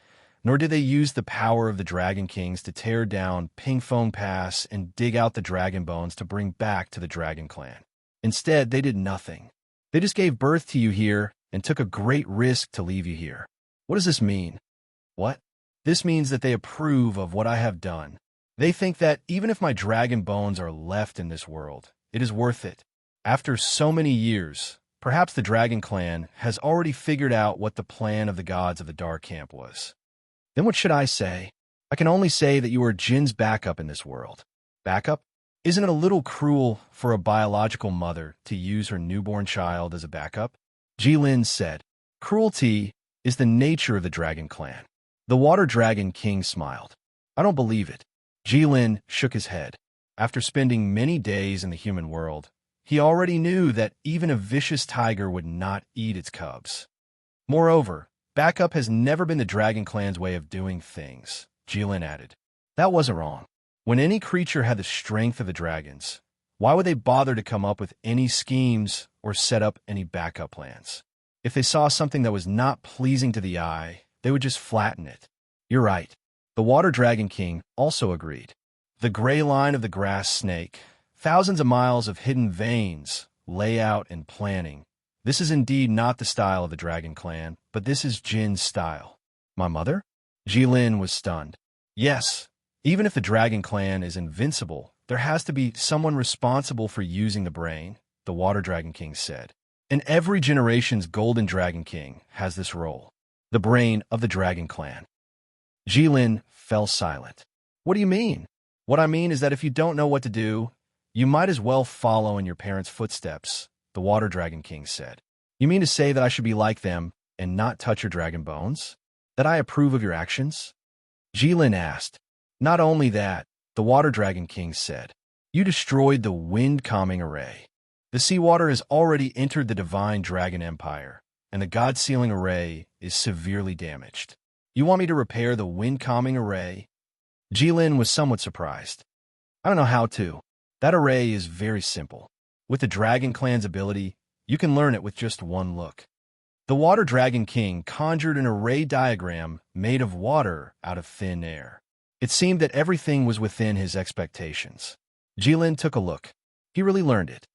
A: nor did they use the power of the Dragon Kings to tear down Pingfeng Pass and dig out the dragon bones to bring back to the Dragon Clan. Instead, they did nothing. They just gave birth to you here and took a great risk to leave you here. What does this mean?" "What?" "This means that they approve of what I have done. They think that even if my dragon bones are left in this world, it is worth it. After so many years, perhaps the Dragon Clan has already figured out what the plan of the gods of the Dark Camp was." "Then what should I say?" "I can only say that you are Jin's backup in this world." "Backup? Isn't it a little cruel for a biological mother to use her newborn child as a backup?" Jilin said. "Cruelty is the nature of the Dragon Clan." The Water Dragon King smiled. "I don't believe it." Jilin shook his head. After spending many days in the human world, he already knew that even a vicious tiger would not eat its cubs. Moreover, backup has never been the Dragon Clan's way of doing things, Jilin added. That wasn't wrong. When any creature had the strength of the dragons, why would they bother to come up with any schemes or set up any backup plans? If they saw something that was not pleasing to the eye, they would just flatten it. You're right. The Water Dragon King also agreed. The gray line of the grass snake, thousands of miles of hidden veins, layout, and planning. This is indeed not the style of the Dragon Clan, but this is Jin's style. My mother? Jilin was stunned. Yes, even if the Dragon Clan is invincible, there has to be someone responsible for using the brain, the Water Dragon King said. And every generation's Golden Dragon King has this role. The brain of the Dragon Clan. Jilin fell silent. What do you mean? What I mean is that if you don't know what to do, you might as well follow in your parents' footsteps, the Water Dragon King said. You mean to say that I should be like them and not touch your dragon bones? That I approve of your actions? Jilin asked. Not only that, the Water Dragon King said. You destroyed the wind calming array. The seawater has already entered the Divine Dragon Empire, and the God Sealing Array is severely damaged. You want me to repair the wind calming array? Jilin was somewhat surprised. I don't know how to. That array is very simple. With the Dragon Clan's ability, you can learn it with just one look. The Water Dragon King conjured an array diagram made of water out of thin air. It seemed that everything was within his expectations. Jilin took a look. He really learned it.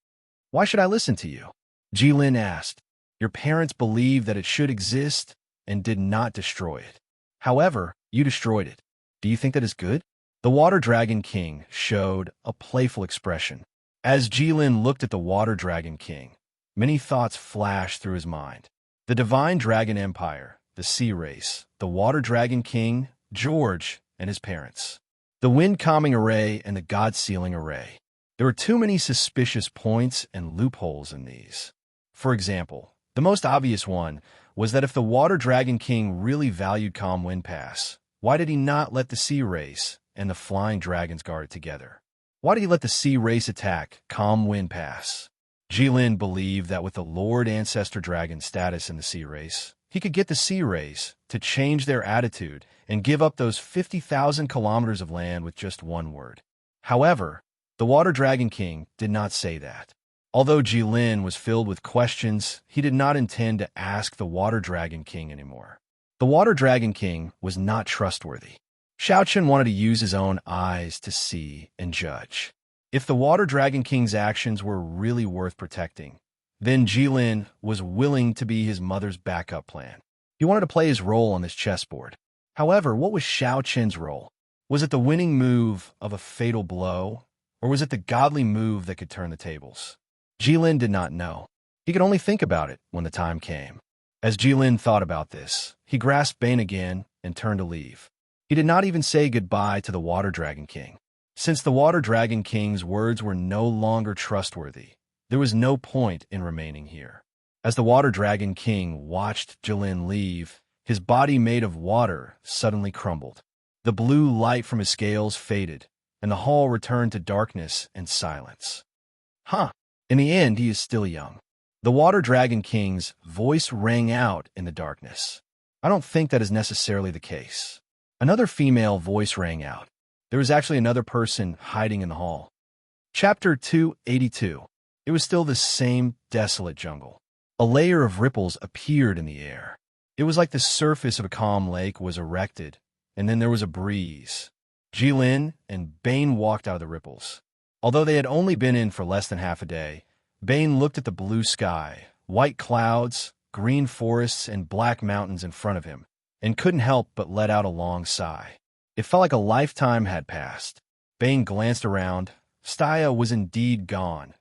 A: Why should I listen to you? Jilin asked. Your parents believed that it should exist and did not destroy it. However, you destroyed it. Do you think that is good? The Water Dragon King showed a playful expression. As Jilin looked at the Water Dragon King, many thoughts flashed through his mind. The Divine Dragon Empire, the Sea Race, the Water Dragon King, George, and his parents. The Wind Calming Array and the God Sealing Array. There were too many suspicious points and loopholes in these. For example, the most obvious one was that if the Water Dragon King really valued Calm Wind Pass, why did he not let the Sea Race and the Flying Dragons guard it together? Why did he let the Sea Race attack Calm Wind Pass? Jilin believed that with the Lord Ancestor Dragon status in the Sea Race, he could get the Sea Race to change their attitude and give up those 50,000 kilometers of land with just one word. However, the Water Dragon King did not say that. Although Jilin was filled with questions, he did not intend to ask the Water Dragon King anymore. The Water Dragon King was not trustworthy. Xiaochen wanted to use his own eyes to see and judge. If the Water Dragon King's actions were really worth protecting, then Jilin was willing to be his mother's backup plan. He wanted to play his role on this chessboard. However, what was Xiaochen's role? Was it the winning move of a fatal blow, or was it the godly move that could turn the tables? Jilin did not know. He could only think about it when the time came. As Jilin thought about this, he grasped Bane again and turned to leave. He did not even say goodbye to the Water Dragon King. Since the Water Dragon King's words were no longer trustworthy, there was no point in remaining here. As the Water Dragon King watched Jilin leave, his body made of water suddenly crumbled. The blue light from his scales faded, and the hall returned to darkness and silence. In the end, he is still young. The Water Dragon King's voice rang out in the darkness. I don't think that is necessarily the case. Another female voice rang out. There was actually another person hiding in the hall. Chapter 282. It was still the same desolate jungle. A layer of ripples appeared in the air. It was like the surface of a calm lake was erected, and then there was a breeze. Jilin and Bane walked out of the ripples. Although they had only been in for less than half a day, Bane looked at the blue sky, white clouds, green forests, and black mountains in front of him, and couldn't help but let out a long sigh. It felt like a lifetime had passed. Bane glanced around. Staya was indeed gone.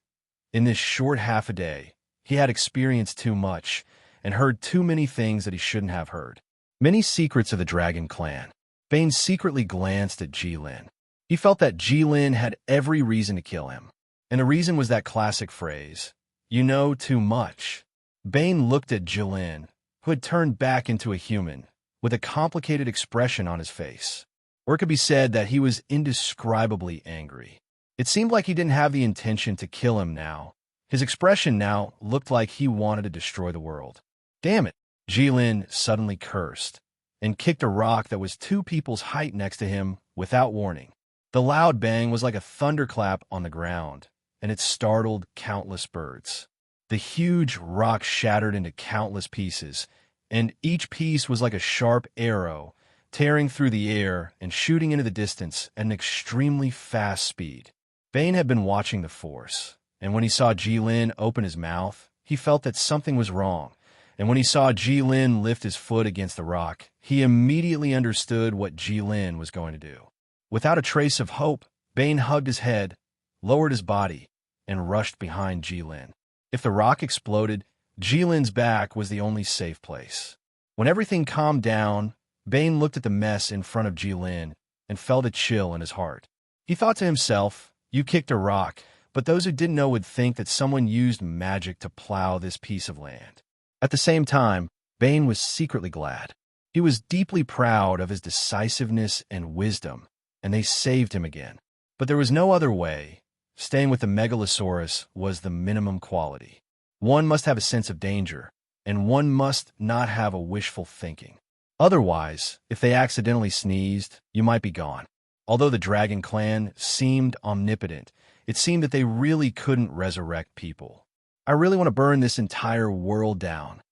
A: In this short half a day, he had experienced too much and heard too many things that he shouldn't have heard. Many secrets of the Dragon Clan. Bane secretly glanced at Jilin. He felt that Jilin had every reason to kill him. And the reason was that classic phrase, "You know too much." Bane looked at Jilin, who had turned back into a human, with a complicated expression on his face. Or it could be said that he was indescribably angry. It seemed like he didn't have the intention to kill him now. His expression now looked like he wanted to destroy the world. Damn it! Jilin suddenly cursed, and kicked a rock that was 2 people's height next to him without warning. The loud bang was like a thunderclap on the ground, and it startled countless birds. The huge rock shattered into countless pieces, and each piece was like a sharp arrow tearing through the air and shooting into the distance at an extremely fast speed. Bane had been watching the force, and when he saw Jilin open his mouth, he felt that something was wrong. And when he saw Jilin lift his foot against the rock, he immediately understood what Jilin was going to do. Without a trace of hope, Bane hugged his head, lowered his body, and rushed behind Jilin. If the rock exploded, Jilin's back was the only safe place. When everything calmed down, Bane looked at the mess in front of Jilin and felt a chill in his heart. He thought to himself, "You kicked a rock, but those who didn't know would think that someone used magic to plow this piece of land." At the same time, Bane was secretly glad. He was deeply proud of his decisiveness and wisdom, and they saved him again. But there was no other way. Staying with the Megalosaurus was the minimum quality. One must have a sense of danger, and one must not have a wishful thinking. Otherwise, if they accidentally sneezed, you might be gone. Although the Dragon Clan seemed omnipotent, it seemed that they really couldn't resurrect people. "I really want to burn this entire world down,"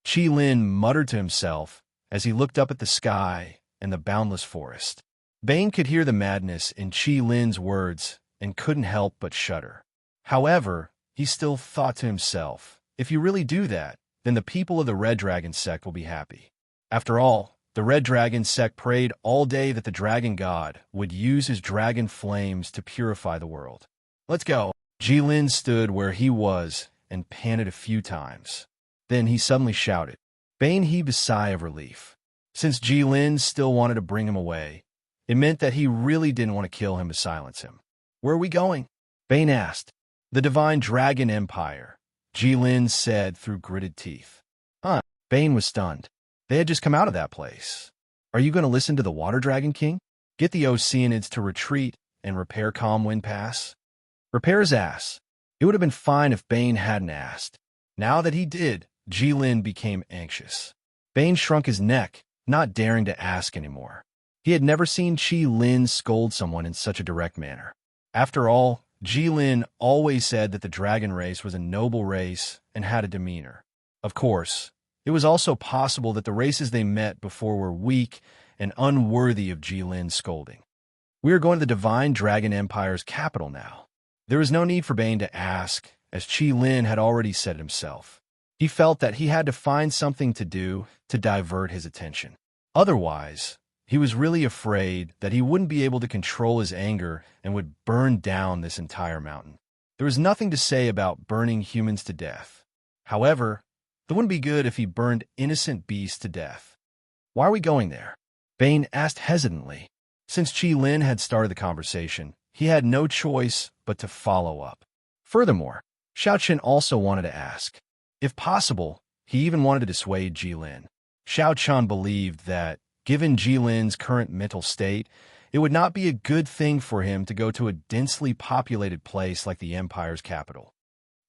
A: Jilin muttered to himself as he looked up at the sky and the boundless forest. Bane could hear the madness in Jilin's words and couldn't help but shudder. However, he still thought to himself, if you really do that, then the people of the Red Dragon sect will be happy. After all, the Red Dragon sect prayed all day that the Dragon God would use his dragon flames to purify the world. "Let's go." Jilin stood where he was and panted a few times. Then he suddenly shouted. Bane heaved a sigh of relief. Since Jilin still wanted to bring him away, it meant that he really didn't want to kill him to silence him. "Where are we going?" Bane asked. "The Divine Dragon Empire," Jilin said through gritted teeth. "Huh?" Bane was stunned. They had just come out of that place. "Are you going to listen to the Water Dragon King? Get the Oceanids to retreat and repair Calm Wind Pass?" Repair his ass. It would have been fine if Bane hadn't asked. Now that he did, Jilin became anxious. Bane shrunk his neck, not daring to ask anymore. He had never seen Jilin scold someone in such a direct manner. After all, Jilin always said that the dragon race was a noble race and had a demeanor. Of course, it was also possible that the races they met before were weak and unworthy of Jilin's scolding. "We are going to the Divine Dragon Empire's capital now." There was no need for Bane to ask, as Jilin had already said it himself. He felt that he had to find something to do to divert his attention. Otherwise, he was really afraid that he wouldn't be able to control his anger and would burn down this entire mountain. There was nothing to say about burning humans to death. However, it wouldn't be good if he burned innocent beasts to death. "Why are we going there?" Bane asked hesitantly. Since Jilin had started the conversation, he had no choice but to follow up. Furthermore, Xiaoqian also wanted to ask. If possible, he even wanted to dissuade Jilin. Xiaoqian believed that, given Jilin's current mental state, it would not be a good thing for him to go to a densely populated place like the Empire's capital.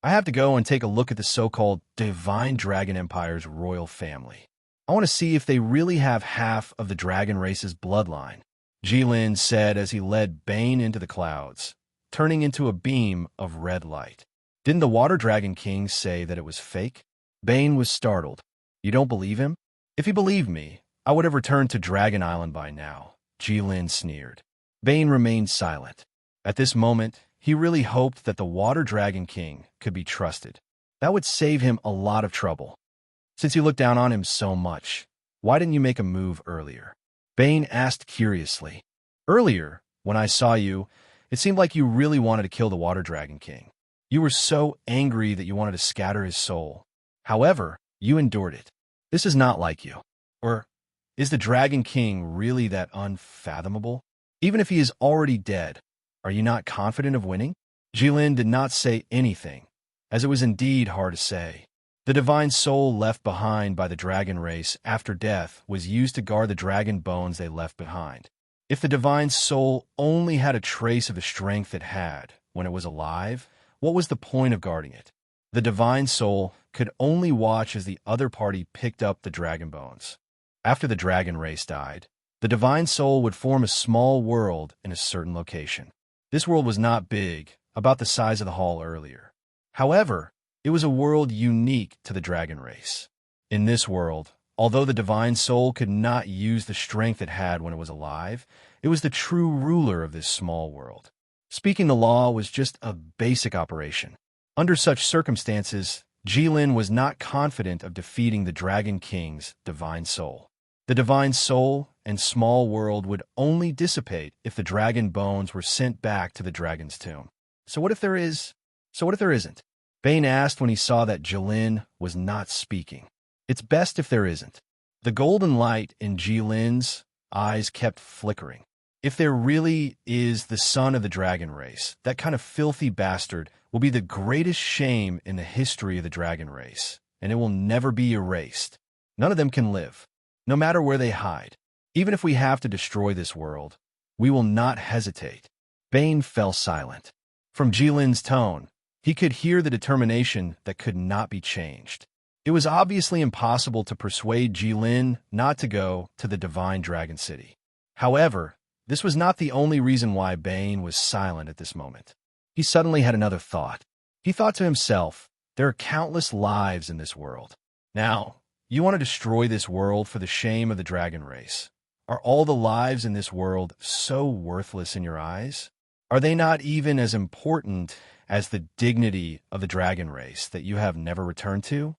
A: "I have to go and take a look at the so-called Divine Dragon Empire's royal family. I want to see if they really have half of the dragon race's bloodline," Jilin said as he led Bane into the clouds, turning into a beam of red light. "Didn't the Water Dragon King say that it was fake?" Bane was startled. "You don't believe him?" "If he believed me, I would have returned to Dragon Island by now," Jilin sneered. Bane remained silent. At this moment, he really hoped that the Water Dragon King could be trusted. That would save him a lot of trouble. Since you looked down on him so much, why didn't you make a move earlier? Bane asked curiously. "Earlier, when I saw you, it seemed like you really wanted to kill the Water Dragon King. You were so angry that you wanted to scatter his soul. However, you endured it. This is not like you. Or is the Dragon King really that unfathomable? Even if he is already dead, are you not confident of winning?" Jilin did not say anything, as it was indeed hard to say. The divine soul left behind by the dragon race after death was used to guard the dragon bones they left behind. If the divine soul only had a trace of the strength it had when it was alive, what was the point of guarding it? The divine soul could only watch as the other party picked up the dragon bones. After the dragon race died, the divine soul would form a small world in a certain location. This world was not big, about the size of the hall earlier. However, it was a world unique to the dragon race. In this world, Although the divine soul could not use the strength it had when it was alive, it was the true ruler of this small world. Speaking the law was just a basic operation. Under such circumstances, Jilin was not confident of defeating the Dragon King's divine soul. The divine soul and small world would only dissipate if the dragon bones were sent back to the dragon's tomb. So what if there isn't? Bane asked when he saw that Jilin was not speaking. It's best if there isn't. The golden light in Jilin's eyes kept flickering. If there really is the son of the dragon race, that kind of filthy bastard will be the greatest shame in the history of the dragon race, and it will never be erased. None of them can live, no matter where they hide. Even if we have to destroy this world, we will not hesitate. Bane fell silent. From Jilin's tone, he could hear the determination that could not be changed. It was obviously impossible to persuade Jilin not to go to the Divine Dragon City. However, this was not the only reason why Bane was silent at this moment. He suddenly had another thought. He thought to himself, there are countless lives in this world. Now, you want to destroy this world for the shame of the dragon race. Are all the lives in this world so worthless in your eyes? Are they not even as important as the dignity of the dragon race that you have never returned to?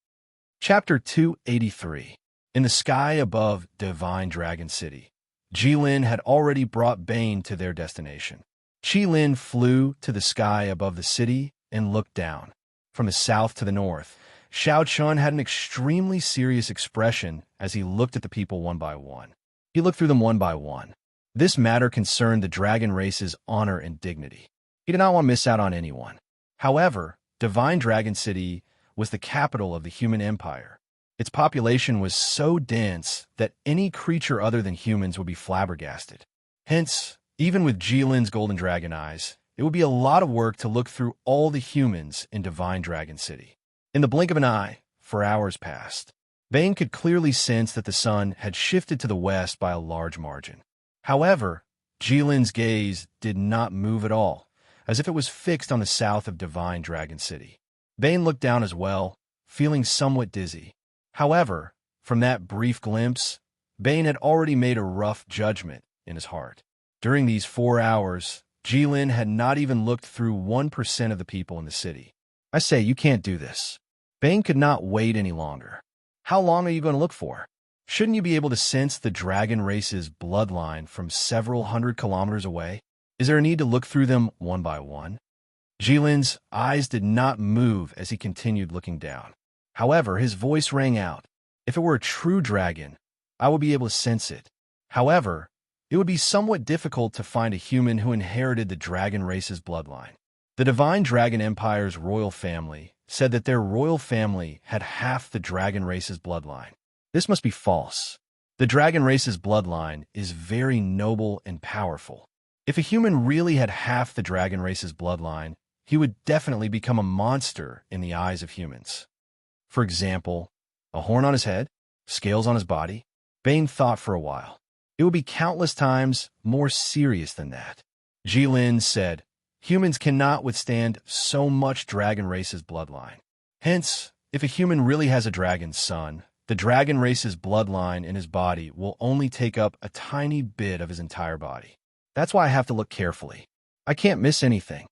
A: Chapter 283. In the sky above Divine Dragon City, Jilin had already brought Bane to their destination. Jilin flew to the sky above the city and looked down. From the south to the north, Xiao Chun had an extremely serious expression as he looked at the people one by one. He looked through them one by one. This matter concerned the dragon race's honor and dignity. He did not want to miss out on anyone. However, Divine Dragon City was the capital of the human empire. Its population was so dense that any creature other than humans would be flabbergasted. Hence, even with Jilin's golden dragon eyes, it would be a lot of work to look through all the humans in Divine Dragon City. In the blink of an eye, 4 hours passed. Bane could clearly sense that the sun had shifted to the west by a large margin. However, Jilin's gaze did not move at all, as if it was fixed on the south of Divine Dragon City. Bane looked down as well, feeling somewhat dizzy. However, from that brief glimpse, Bane had already made a rough judgment in his heart. During these 4 hours, Jilin had not even looked through 1% of the people in the city. I say, you can't do this. Bane could not wait any longer. How long are you going to look for? Shouldn't you be able to sense the dragon race's bloodline from several hundred kilometers away? Is there a need to look through them one by one? Jilin's eyes did not move as he continued looking down. However, his voice rang out. If it were a true dragon, I would be able to sense it. However, it would be somewhat difficult to find a human who inherited the dragon race's bloodline. The Divine Dragon Empire's royal family said that their royal family had half the dragon race's bloodline. This must be false. The dragon race's bloodline is very noble and powerful. If a human really had half the dragon race's bloodline, he would definitely become a monster in the eyes of humans. For example, a horn on his head, scales on his body. Bane thought for a while. It would be countless times more serious than that. Jilin said, humans cannot withstand so much dragon race's bloodline. Hence, if a human really has a dragon son, the dragon race's bloodline in his body will only take up a tiny bit of his entire body. That's why I have to look carefully. I can't miss anything.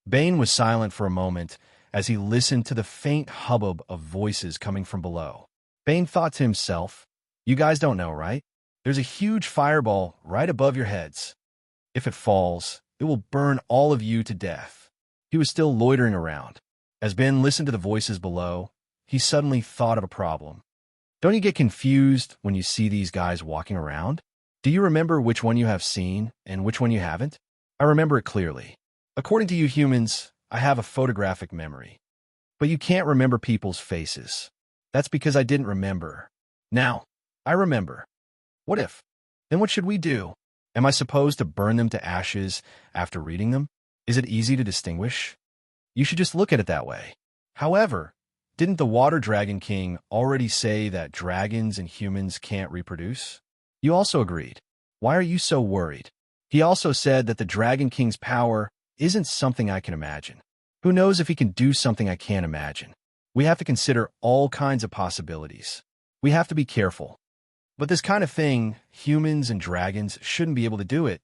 A: Bane was silent for a moment as he listened to the faint hubbub of voices coming from below. Bane thought to himself, you guys don't know, right? There's a huge fireball right above your heads. If it falls, it will burn all of you to death. He was still loitering around. As Ben listened to the voices below, he suddenly thought of a problem. Don't you get confused when you see these guys walking around? Do you remember which one you have seen and which one you haven't? I remember it clearly. According to you humans, I have a photographic memory. But you can't remember people's faces. That's because I didn't remember. Now, I remember. What if? Then what should we do? Am I supposed to burn them to ashes after reading them? Is it easy to distinguish? You should just look at it that way. However, didn't the Water Dragon King already say that dragons and humans can't reproduce? You also agreed. Why are you so worried? He also said that the Dragon King's power isn't something I can imagine. Who knows if he can do something I can't imagine? We have to consider all kinds of possibilities. We have to be careful. But this kind of thing, humans and dragons shouldn't be able to do it.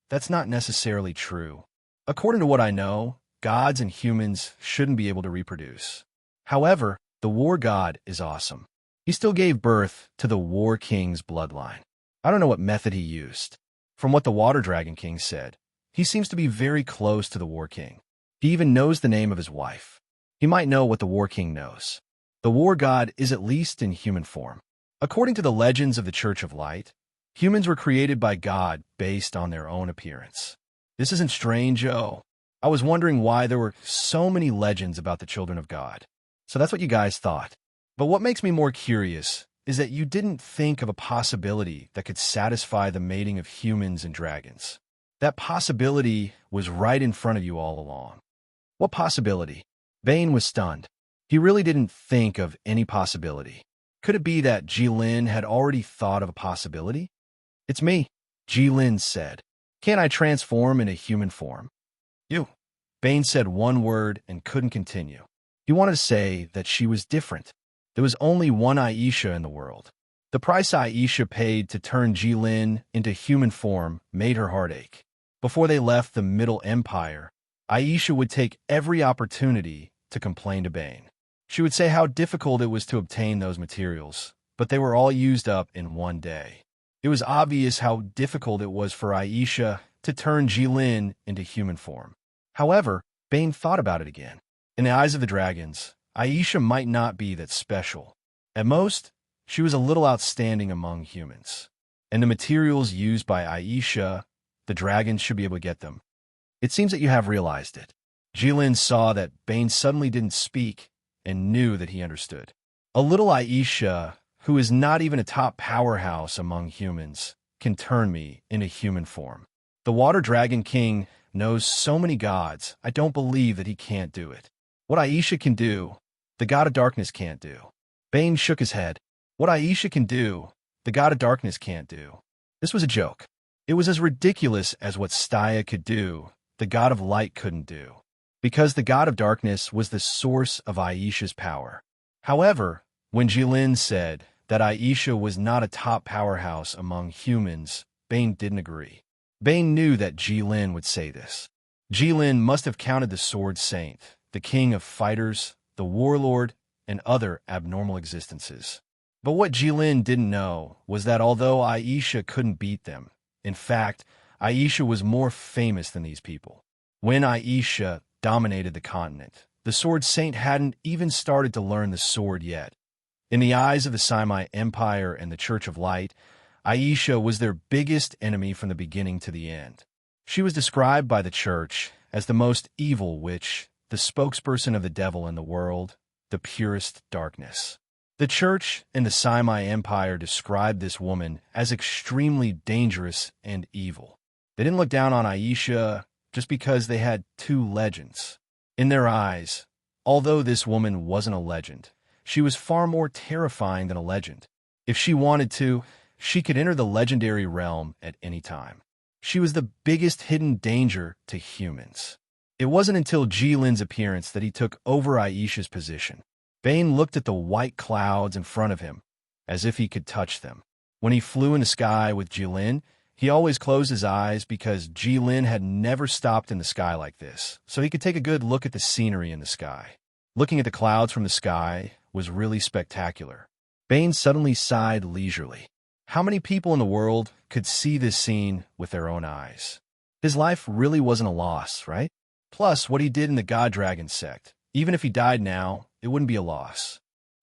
A: That's not necessarily true. According to what I know, gods and humans shouldn't be able to reproduce. However, the war god is awesome. He still gave birth to the War King's bloodline. I don't know what method he used. From what the Water Dragon King said, he seems to be very close to the War King. He even knows the name of his wife. He might know what the War King knows. The war god is at least in human form. According to the legends of the Church of Light, humans were created by God based on their own appearance. This isn't strange, oh. I was wondering why there were so many legends about the children of God. So that's what you guys thought. But what makes me more curious is that you didn't think of a possibility that could satisfy the mating of humans and dragons. That possibility was right in front of you all along. What possibility? Bane was stunned. He really didn't think of any possibility. Could it be that Jilin had already thought of a possibility? It's me, Jilin said. Can't I transform into human form? You. Bane said one word and couldn't continue. He wanted to say that she was different. There was only one Aisha in the world. The price Aisha paid to turn Jilin into human form made her heart ache. Before they left the Middle Empire, Aisha would take every opportunity to complain to Bane. She would say how difficult it was to obtain those materials, but they were all used up in one day. It was obvious how difficult it was for Aisha to turn Jilin into human form. However, Bane thought about it again. In the eyes of the dragons, Aisha might not be that special. At most, she was a little outstanding among humans. And the materials used by Aisha, the dragons should be able to get them. It seems that you have realized it. Jilin saw that Bane suddenly didn't speak and knew that he understood. A little Aisha, who is not even a top powerhouse among humans, can turn me into human form. The Water Dragon King knows so many gods, I don't believe that he can't do it. What Aisha can do, the God of Darkness can't do. Bane shook his head. What Aisha can do, the God of Darkness can't do. This was a joke. It was as ridiculous as what Staya could do, the God of Light couldn't do. Because the God of Darkness was the source of Aisha's power. However, when Jilin said that Aisha was not a top powerhouse among humans, Bane didn't agree. Bane knew that Jilin would say this. Jilin must have counted the Sword Saint, the king of fighters, the warlord, and other abnormal existences. But what Jilin didn't know was that although Aisha couldn't beat them, in fact, Aisha was more famous than these people. When Aisha dominated the continent, the Sword Saint hadn't even started to learn the sword yet. In the eyes of the Saimai Empire and the Church of Light, Aisha was their biggest enemy from the beginning to the end. She was described by the Church as the most evil witch, the spokesperson of the devil in the world, the purest darkness. The Church and the Saimai Empire described this woman as extremely dangerous and evil. They didn't look down on Aisha just because they had two legends. In their eyes, although this woman wasn't a legend, she was far more terrifying than a legend. If she wanted to, she could enter the legendary realm at any time. She was the biggest hidden danger to humans. It wasn't until Jilin's appearance that he took over Aisha's position. Bane looked at the white clouds in front of him, as if he could touch them. When he flew in the sky with Jilin, he always closed his eyes because Jilin had never stopped in the sky like this, so he could take a good look at the scenery in the sky. Looking at the clouds from the sky was really spectacular. Bane suddenly sighed leisurely. How many people in the world could see this scene with their own eyes? His life really wasn't a loss, right? Plus, what he did in the God Dragon sect, even if he died now, it wouldn't be a loss.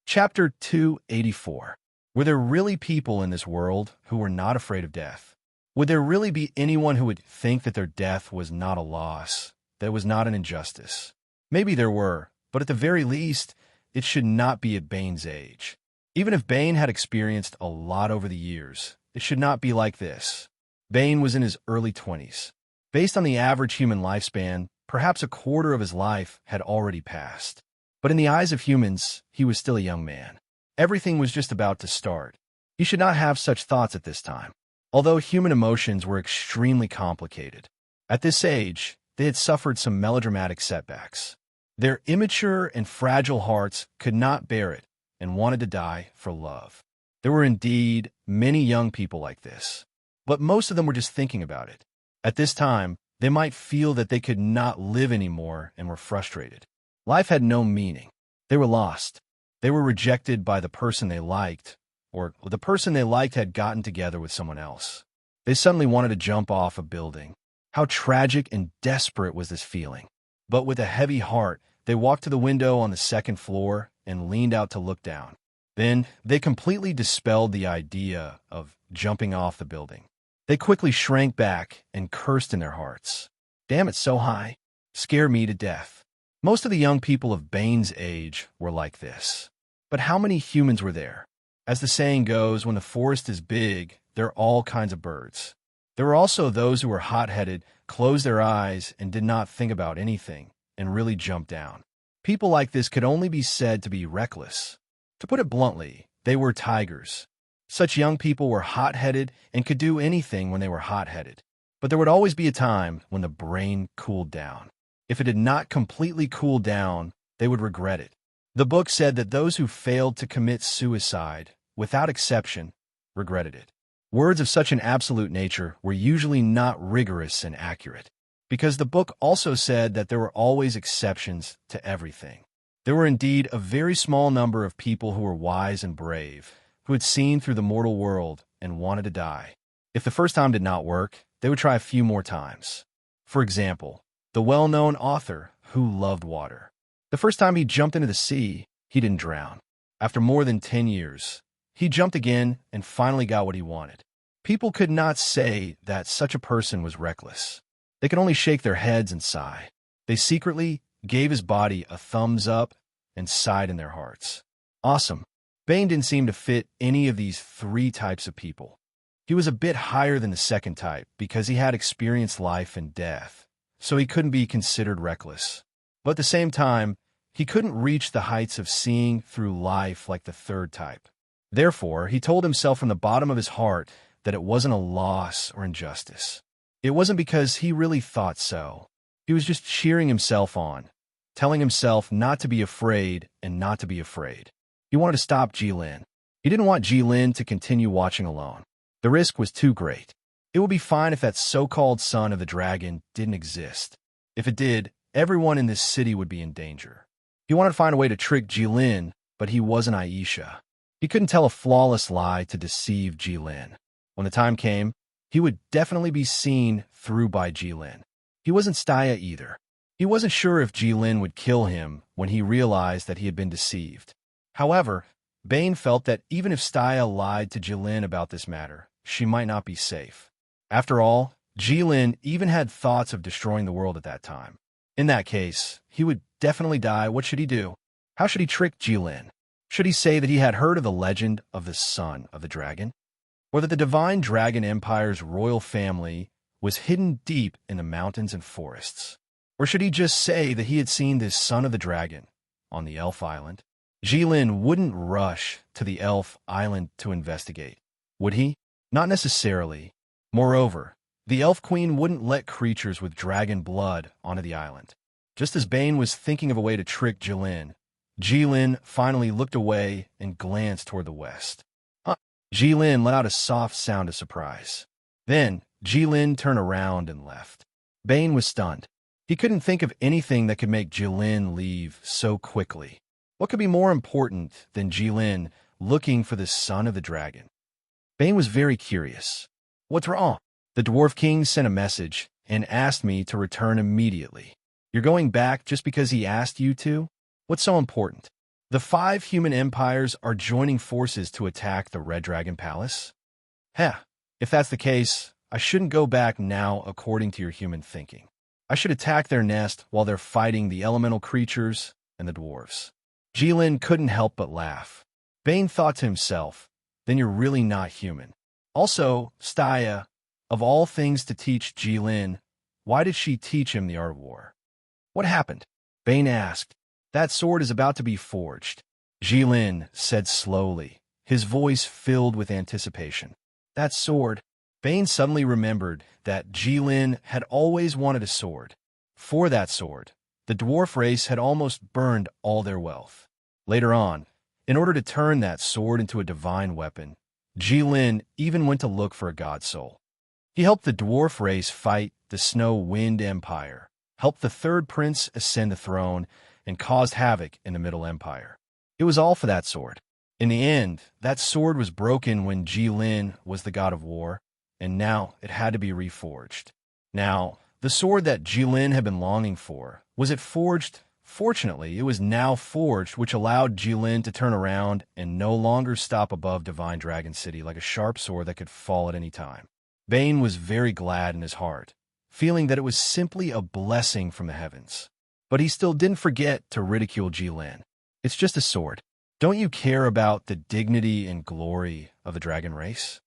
A: Chapter 284. Were there really people in this world who were not afraid of death? Would there really be anyone who would think that their death was not a loss, that it was not an injustice? Maybe there were, but at the very least, it should not be at Bane's age. Even if Bane had experienced a lot over the years, it should not be like this. Bane was in his early 20s. Based on the average human lifespan, perhaps a quarter of his life had already passed. But in the eyes of humans, he was still a young man. Everything was just about to start. He should not have such thoughts at this time. Although human emotions were extremely complicated, at this age, they had suffered some melodramatic setbacks. Their immature and fragile hearts could not bear it and wanted to die for love. There were indeed many young people like this, but most of them were just thinking about it. At this time, they might feel that they could not live anymore and were frustrated. Life had no meaning. They were lost. They were rejected by the person they liked, or the person they liked had gotten together with someone else. They suddenly wanted to jump off a building. How tragic and desperate was this feeling? But with a heavy heart, they walked to the window on the second floor and leaned out to look down. Then they completely dispelled the idea of jumping off the building. They quickly shrank back and cursed in their hearts. Damn, it's so high. Scare me to death. Most of the young people of Bane's age were like this. But how many humans were there? As the saying goes, when the forest is big, there are all kinds of birds. There were also those who were hot-headed, closed their eyes, and did not think about anything, and really jumped down. People like this could only be said to be reckless. To put it bluntly, they were tigers. Such young people were hot-headed and could do anything when they were hot-headed. But there would always be a time when the brain cooled down. If it did not completely cool down, they would regret it. The book said that those who failed to commit suicide, without exception, regretted it. Words of such an absolute nature were usually not rigorous and accurate, because the book also said that there were always exceptions to everything. There were indeed a very small number of people who were wise and brave, who had seen through the mortal world and wanted to die. If the first time did not work, they would try a few more times. For example, the well-known author who loved water. The first time he jumped into the sea, he didn't drown. After more than 10 years, he jumped again and finally got what he wanted. People could not say that such a person was reckless. They could only shake their heads and sigh. They secretly gave his body a thumbs up and sighed in their hearts. Awesome. Bane didn't seem to fit any of these three types of people. He was a bit higher than the second type because he had experienced life and death, so he couldn't be considered reckless. But at the same time, he couldn't reach the heights of seeing through life like the third type. Therefore, he told himself from the bottom of his heart that it wasn't a loss or injustice. It wasn't because he really thought so. He was just cheering himself on, telling himself not to be afraid and not to be afraid. He wanted to stop Jilin. He didn't want Jilin to continue watching alone. The risk was too great. It would be fine if that so-called son of the dragon didn't exist. If it did, everyone in this city would be in danger. He wanted to find a way to trick Jilin, but he wasn't Aisha. He couldn't tell a flawless lie to deceive Jilin. When the time came, he would definitely be seen through by Jilin. He wasn't Staya either. He wasn't sure if Jilin would kill him when he realized that he had been deceived. However, Bane felt that even if Staya lied to Jilin about this matter, she might not be safe. After all, Jilin even had thoughts of destroying the world at that time. In that case, he would definitely die. What should he do? How should he trick Jilin? Should he say that he had heard of the legend of the son of the dragon? Or that the divine dragon empire's royal family was hidden deep in the mountains and forests? Or should he just say that he had seen this son of the dragon on the elf island? Jilin wouldn't rush to the elf island to investigate, would he? Not necessarily. Moreover, the elf queen wouldn't let creatures with dragon blood onto the island. Just as Bane was thinking of a way to trick Jilin finally looked away and glanced toward the west. Jilin let out a soft sound of surprise. Then, Jilin turned around and left. Bane was stunned. He couldn't think of anything that could make Jilin leave so quickly. What could be more important than Jilin looking for the son of the dragon? Bane was very curious. What's wrong? The Dwarf King sent a message and asked me to return immediately. You're going back just because he asked you to? What's so important? The 5 human empires are joining forces to attack the Red Dragon Palace? If that's the case, I shouldn't go back now according to your human thinking. I should attack their nest while they're fighting the elemental creatures and the dwarves. Jilin couldn't help but laugh. Bane thought to himself, then you're really not human. Also, Staya, of all things to teach Jilin, why did she teach him the art of war? What happened? Bane asked. That sword is about to be forged. Jilin said slowly, his voice filled with anticipation. That sword. Bane suddenly remembered that Jilin had always wanted a sword. For that sword, the dwarf race had almost burned all their wealth. Later on, In order to turn that sword into a divine weapon, Jilin even went to look for a god soul. He helped the dwarf race fight the Snow Wind Empire, helped the third prince ascend the throne, and caused havoc in the Middle Empire. It was all for that sword. In the end, that sword was broken when Jilin was the god of war, and now it had to be reforged. Now, the sword that Jilin had been longing for, was it forged? Fortunately, it was now forged, which allowed Jilin to turn around and no longer stop above Divine Dragon City like a sharp sword that could fall at any time. Bane was very glad in his heart, feeling that it was simply a blessing from the heavens. But he still didn't forget to ridicule Jilin. It's just a sword. Don't you care about the dignity and glory of the dragon race?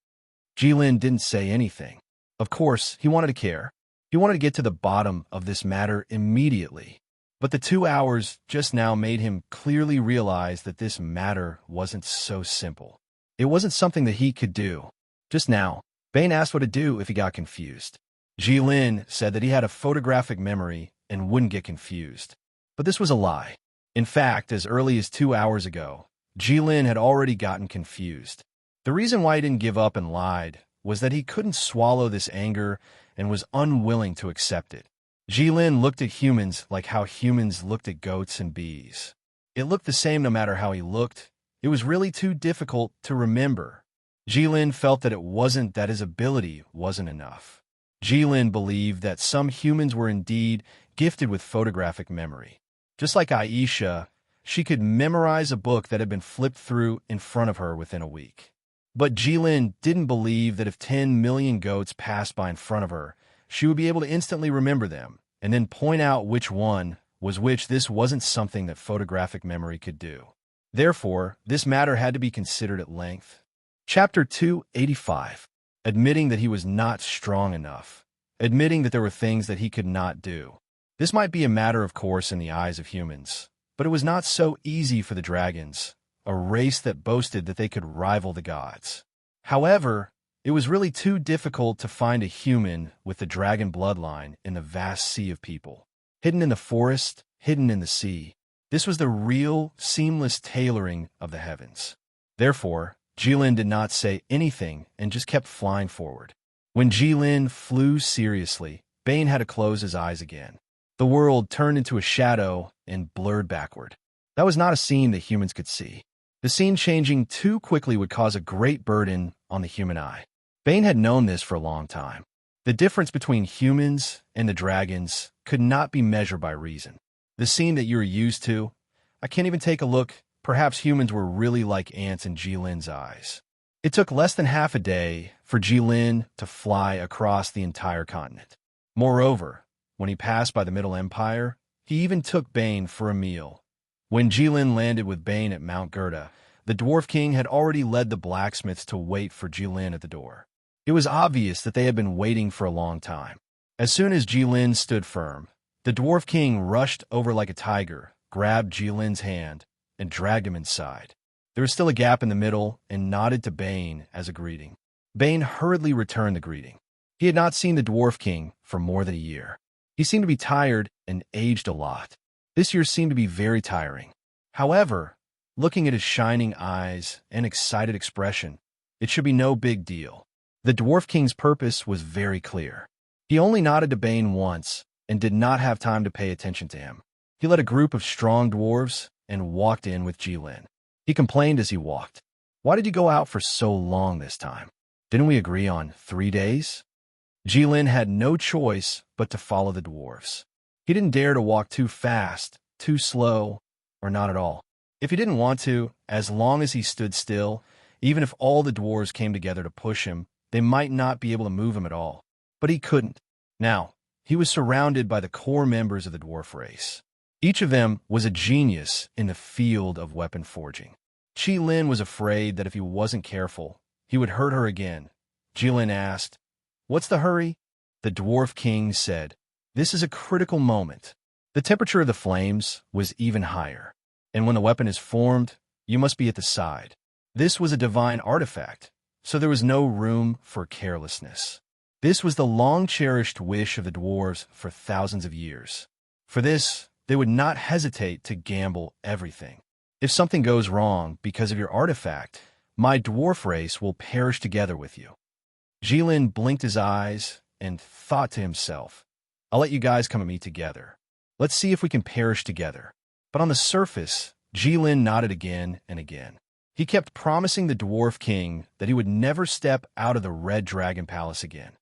A: Jilin didn't say anything. Of course, he wanted to care. He wanted to get to the bottom of this matter immediately. But the 2 hours just now made him clearly realize that this matter wasn't so simple. It wasn't something that he could do. Just now, Bane asked what to do if he got confused. Jilin said that he had a photographic memory and wouldn't get confused. But this was a lie. In fact, as early as 2 hours ago, Jilin had already gotten confused. The reason why he didn't give up and lied was that he couldn't swallow this anger and was unwilling to accept it. Jilin looked at humans like how humans looked at goats and bees. It looked the same no matter how he looked. It was really too difficult to remember. Jilin felt that it wasn't that his ability wasn't enough. Jilin believed that some humans were indeed gifted with photographic memory. Just like Aisha, she could memorize a book that had been flipped through in front of her within a week. But Jilin didn't believe that if 10 million goats passed by in front of her, she would be able to instantly remember them and then point out which one was which. This wasn't something that photographic memory could do. Therefore, this matter had to be considered at length. Chapter 285. Admitting that he was not strong enough. Admitting that there were things that he could not do. This might be a matter of course in the eyes of humans, but it was not so easy for the dragons, a race that boasted that they could rival the gods. However, it was really too difficult to find a human with the dragon bloodline in the vast sea of people. Hidden in the forest, hidden in the sea. This was the real, seamless tailoring of the heavens. Therefore, Jilin did not say anything and just kept flying forward. When Jilin flew seriously, Bane had to close his eyes again. The world turned into a shadow and blurred backward. That was not a scene that humans could see. The scene changing too quickly would cause a great burden on the human eye. Bane had known this for a long time. The difference between humans and the dragons could not be measured by reason. The scene that you're used to, I can't even take a look. Perhaps humans were really like ants in Jilin's eyes. It took less than half a day for Jilin to fly across the entire continent. Moreover, when he passed by the Middle Empire, he even took Bane for a meal. When Jilin landed with Bane at Mount Gerda, the Dwarf King had already led the blacksmiths to wait for Jilin at the door. It was obvious that they had been waiting for a long time. As soon as Jilin stood firm, the Dwarf King rushed over like a tiger, grabbed Jilin's hand, and dragged him inside. There was still a gap in the middle and nodded to Bane as a greeting. Bane hurriedly returned the greeting. He had not seen the Dwarf King for more than a year. He seemed to be tired and aged a lot. This year seemed to be very tiring. However, looking at his shining eyes and excited expression, it should be no big deal. The Dwarf King's purpose was very clear. He only nodded to Bane once and did not have time to pay attention to him. He led a group of strong dwarves and walked in with Jilin. He complained as he walked. Why did you go out for so long this time? Didn't we agree on 3 days? Jilin had no choice but to follow the dwarves. He didn't dare to walk too fast, too slow, or not at all. If he didn't want to, as long as he stood still, even if all the dwarves came together to push him, they might not be able to move him at all. But he couldn't. Now, he was surrounded by the core members of the dwarf race. Each of them was a genius in the field of weapon forging. Jilin was afraid that if he wasn't careful, he would hurt her again. Jilin asked, "What's the hurry?" The Dwarf King said, "This is a critical moment. The temperature of the flames was even higher. And when the weapon is formed, you must be at the side. This was a divine artifact, so there was no room for carelessness. This was the long-cherished wish of the dwarves for thousands of years. For this, they would not hesitate to gamble everything. If something goes wrong because of your artifact, my dwarf race will perish together with you. Jilin blinked his eyes and thought to himself, I'll let you guys come at me together. Let's see if we can perish together. But on the surface, Jilin nodded again and again. He kept promising the Dwarf King that he would never step out of the Red Dragon Palace again.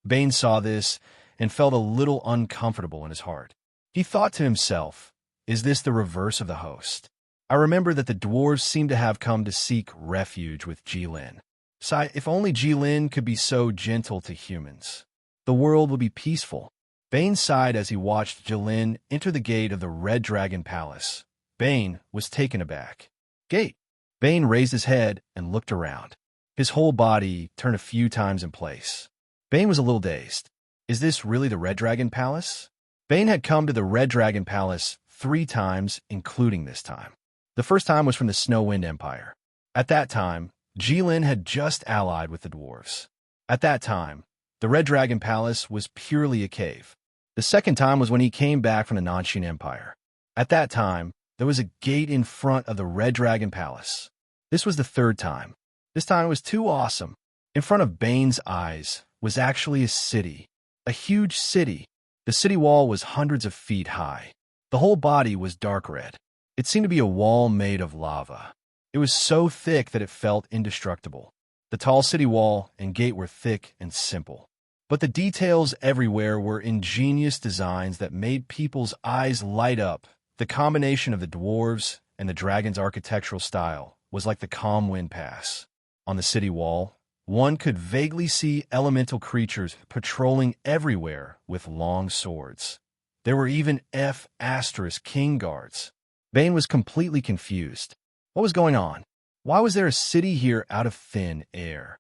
A: Bane saw this and felt a little uncomfortable in his heart. He thought to himself, is this the reverse of the host? I remember that the dwarves seemed to have come to seek refuge with Jilin. Sigh, if only Jilin could be so gentle to humans. The world would be peaceful. Bane sighed as he watched Jilin enter the gate of the Red Dragon Palace. Bane was taken aback. Gate. Bane raised his head and looked around. His whole body turned a few times in place. Bane was a little dazed. Is this really the Red Dragon Palace? Bane had come to the Red Dragon Palace 3 times, including this time. The first time was from the Snowwind Empire. At that time, Jilin had just allied with the dwarves. At that time, the Red Dragon Palace was purely a cave. The second time was when he came back from the Nanshin Empire. At that time, there was a gate in front of the Red Dragon Palace. This was the third time. This time it was too awesome. In front of Bane's eyes was actually a city. A huge city. The city wall was hundreds of feet high. The whole body was dark red. It seemed to be a wall made of lava. It was so thick that it felt indestructible. The tall city wall and gate were thick and simple. But the details everywhere were ingenious designs that made people's eyes light up. The combination of the dwarves and the dragon's architectural style was like the calm wind pass. On the city wall, one could vaguely see elemental creatures patrolling everywhere with long swords. There were even F*** guards. Bane was completely confused. What was going on? Why was there a city here out of thin air?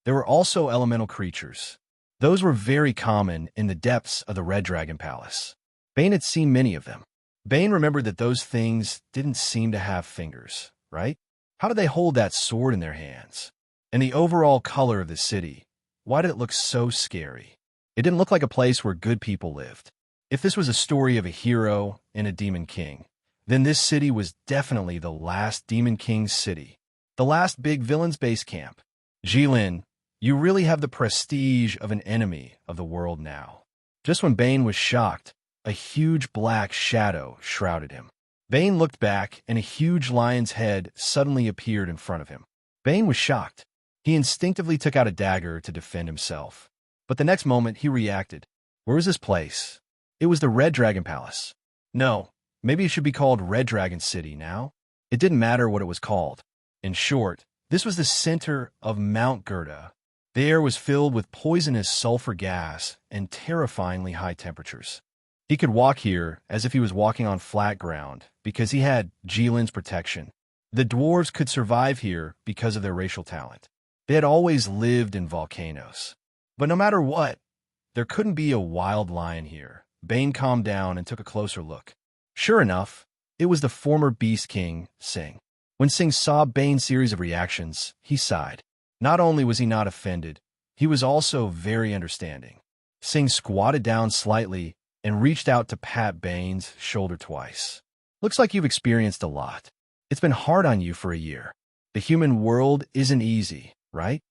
A: There were also elemental creatures. Those were very common in the depths of the Red Dragon Palace. Bane had seen many of them. Bane remembered that those things didn't seem to have fingers, right? How did they hold that sword in their hands? And the overall color of the city, why did it look so scary? It didn't look like a place where good people lived. If this was a story of a hero and a demon king, then this city was definitely the last demon king's city. The last big villain's base camp. Jilin, you really have the prestige of an enemy of the world now. Just when Bane was shocked, a huge black shadow shrouded him. Bane looked back, and a huge lion's head suddenly appeared in front of him. Bane was shocked. He instinctively took out a dagger to defend himself. But the next moment, he reacted. Where was this place? It was the Red Dragon Palace. No, maybe it should be called Red Dragon City now. It didn't matter what it was called. In short, this was the center of Mount Gerda. The air was filled with poisonous sulfur gas and terrifyingly high temperatures. He could walk here as if he was walking on flat ground because he had Jilin's protection. The dwarves could survive here because of their racial talent. They had always lived in volcanoes. But no matter what, there couldn't be a wild lion here. Bane calmed down and took a closer look. Sure enough, it was the former Beast King, Sing. When Sing saw Bane's series of reactions, he sighed. Not only was he not offended, he was also very understanding. Sing squatted down slightly and reached out to pat Bane's shoulder twice. Looks like you've experienced a lot. It's been hard on you for a year. The human world isn't easy, right?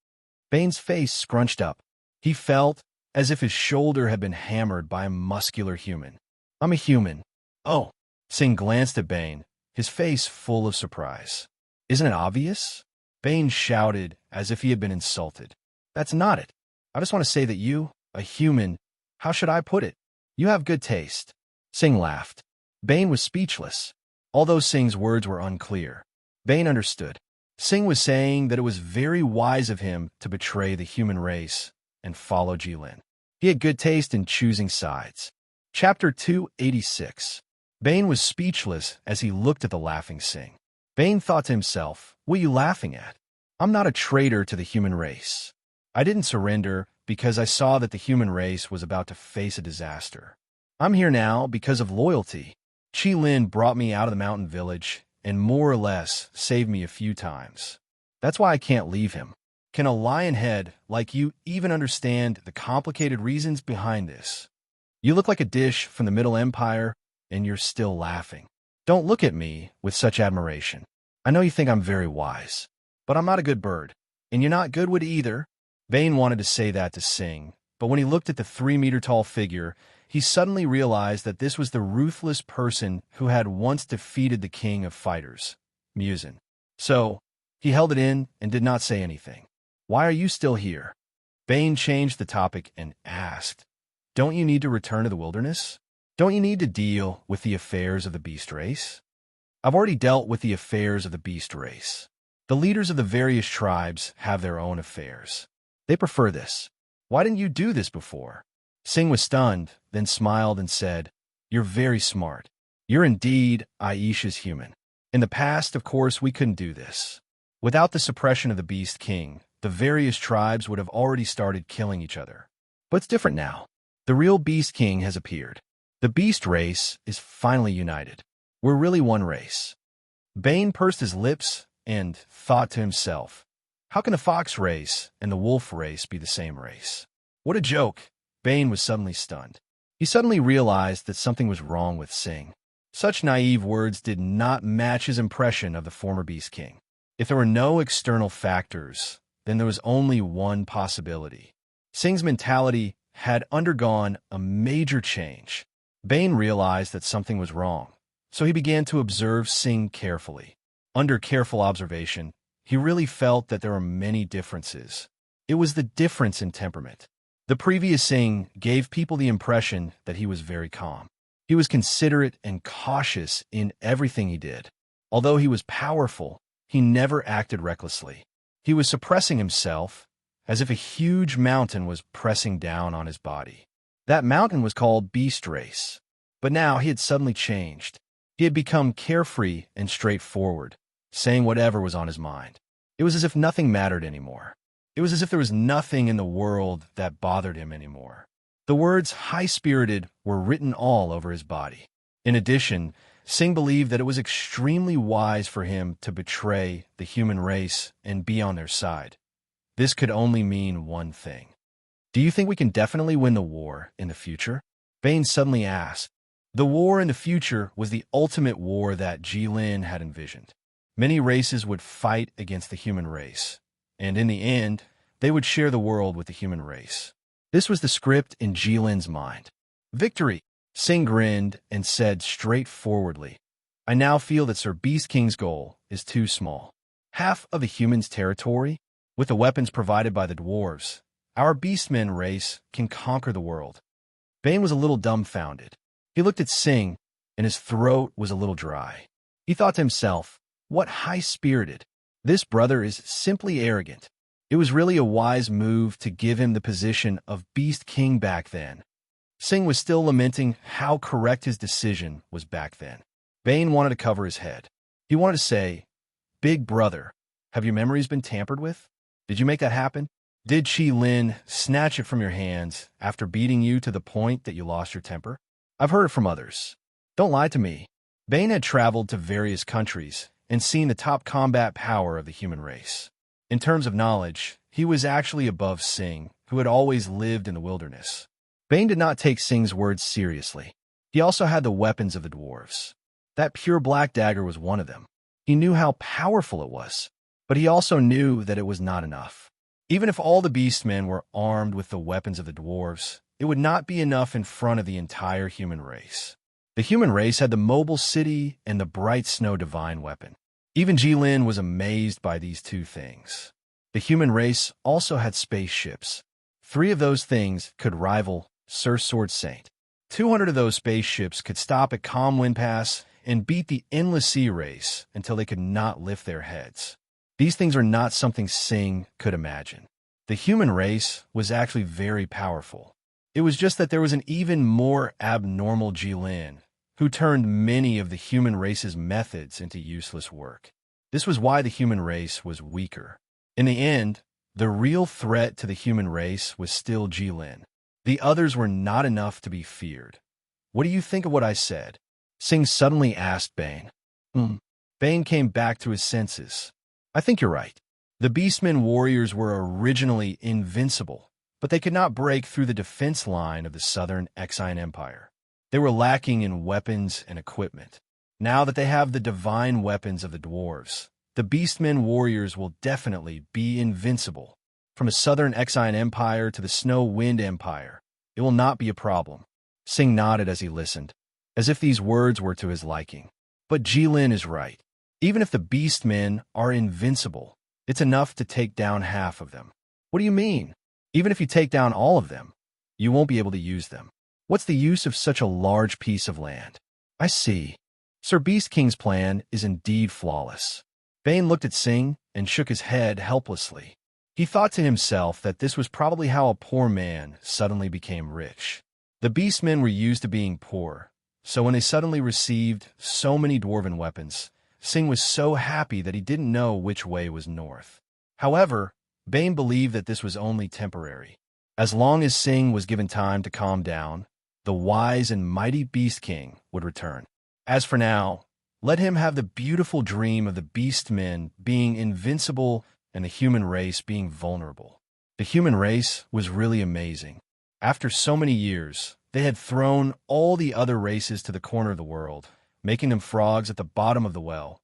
A: Bane's face scrunched up. He felt as if his shoulder had been hammered by a muscular human. I'm a human. Oh. Sing glanced at Bane, his face full of surprise. Isn't it obvious? Bane shouted as if he had been insulted. That's not it. I just want to say that you, a human, how should I put it? You have good taste. Sing laughed. Bane was speechless. Although Sing's words were unclear, Bane understood. Sing was saying that it was very wise of him to betray the human race and follow Jilin. He had good taste in choosing sides. Chapter 286. Bane was speechless as he looked at the laughing Sing. Bane thought to himself, what are you laughing at? I'm not a traitor to the human race. I didn't surrender because I saw that the human race was about to face a disaster. I'm here now because of loyalty. Jilin brought me out of the mountain village and more or less saved me a few times. That's why I can't leave him. Can a lionhead like you even understand the complicated reasons behind this? You look like a dish from the Middle Empire, and you're still laughing. Don't look at me with such admiration. I know you think I'm very wise, but I'm not a good bird, and you're not good with either. Bane wanted to say that to Sing, but when he looked at the 3-meter-tall figure, he suddenly realized that this was the ruthless person who had once defeated the king of fighters, Musin. So, he held it in and did not say anything. Why are you still here? Bane changed the topic and asked, don't you need to return to the wilderness? Don't you need to deal with the affairs of the beast race? I've already dealt with the affairs of the beast race. The leaders of the various tribes have their own affairs. They prefer this. Why didn't you do this before? Sing was stunned, then smiled and said, you're very smart. You're indeed Aisha's human. In the past, of course, we couldn't do this. Without the suppression of the Beast King, the various tribes would have already started killing each other. But it's different now. The real Beast King has appeared. The beast race is finally united. We're really one race. Bane pursed his lips and thought to himself, how can the fox race and the wolf race be the same race? What a joke! Bane was suddenly stunned. He suddenly realized that something was wrong with Sing. Such naive words did not match his impression of the former Beast King. If there were no external factors, then there was only one possibility. Sing's mentality had undergone a major change. Bane realized that something was wrong, so he began to observe Sing carefully. Under careful observation, he really felt that there were many differences. It was the difference in temperament. The previous Sing gave people the impression that he was very calm. He was considerate and cautious in everything he did. Although he was powerful, he never acted recklessly. He was suppressing himself, as if a huge mountain was pressing down on his body. That mountain was called Beast Race. But now he had suddenly changed. He had become carefree and straightforward, saying whatever was on his mind. It was as if nothing mattered anymore. It was as if there was nothing in the world that bothered him anymore. The words high-spirited were written all over his body. In addition, Sing believed that it was extremely wise for him to betray the human race and be on their side. This could only mean one thing. Do you think we can definitely win the war in the future? Bane suddenly asked. The war in the future was the ultimate war that Jilin had envisioned. Many races would fight against the human race, and in the end, they would share the world with the human race. This was the script in Jilin's mind. Victory! Sing grinned and said straightforwardly, I now feel that Sir Beast King's goal is too small. Half of the humans' territory, with the weapons provided by the dwarves, our beastmen race can conquer the world. Bane was a little dumbfounded. He looked at Sing, and his throat was a little dry. He thought to himself, what high-spirited. This brother is simply arrogant. It was really a wise move to give him the position of Beast King back then. Sing was still lamenting how correct his decision was back then. Bane wanted to cover his head. He wanted to say, Big brother, have your memories been tampered with? Did you make that happen? Did Jilin snatch it from your hands after beating you to the point that you lost your temper? I've heard it from others. Don't lie to me. Bane had traveled to various countries and seen the top combat power of the human race. In terms of knowledge, he was actually above Sing, who had always lived in the wilderness. Bane did not take Sing's words seriously. He also had the weapons of the dwarves. That pure black dagger was one of them. He knew how powerful it was, but he also knew that it was not enough. Even if all the beastmen were armed with the weapons of the dwarves, it would not be enough in front of the entire human race. The human race had the mobile city and the bright snow divine weapon. Even Jilin was amazed by these two things. The human race also had spaceships. 3 of those things could rival Sir Sword Saint. 200 of those spaceships could stop at Calm Wind Pass and beat the endless sea race until they could not lift their heads. These things are not something Sing could imagine. The human race was actually very powerful. It was just that there was an even more abnormal Jilin, who turned many of the human race's methods into useless work. This was why the human race was weaker. In the end, the real threat to the human race was still Jilin. The others were not enough to be feared. What do you think of what I said? Sing suddenly asked Bane. Bane came back to his senses. I think you're right. The Beastmen warriors were originally invincible, but they could not break through the defense line of the Southern Exine Empire. They were lacking in weapons and equipment. Now that they have the divine weapons of the dwarves, the Beastmen warriors will definitely be invincible. From the southern Exine Empire to the Snow Wind Empire, it will not be a problem. Sing nodded as he listened, as if these words were to his liking. But Jilin is right. Even if the Beastmen are invincible, it's enough to take down half of them. What do you mean? Even if you take down all of them, you won't be able to use them. What's the use of such a large piece of land? I see. Sir Beast King's plan is indeed flawless. Bane looked at Sing and shook his head helplessly. He thought to himself that this was probably how a poor man suddenly became rich. The Beastmen were used to being poor, so when they suddenly received so many dwarven weapons, Sing was so happy that he didn't know which way was north. However, Bane believed that this was only temporary. As long as Sing was given time to calm down, the wise and mighty Beast King would return. As for now, let him have the beautiful dream of the Beastmen being invincible and the human race being vulnerable. The human race was really amazing. After so many years, they had thrown all the other races to the corner of the world, making them frogs at the bottom of the well.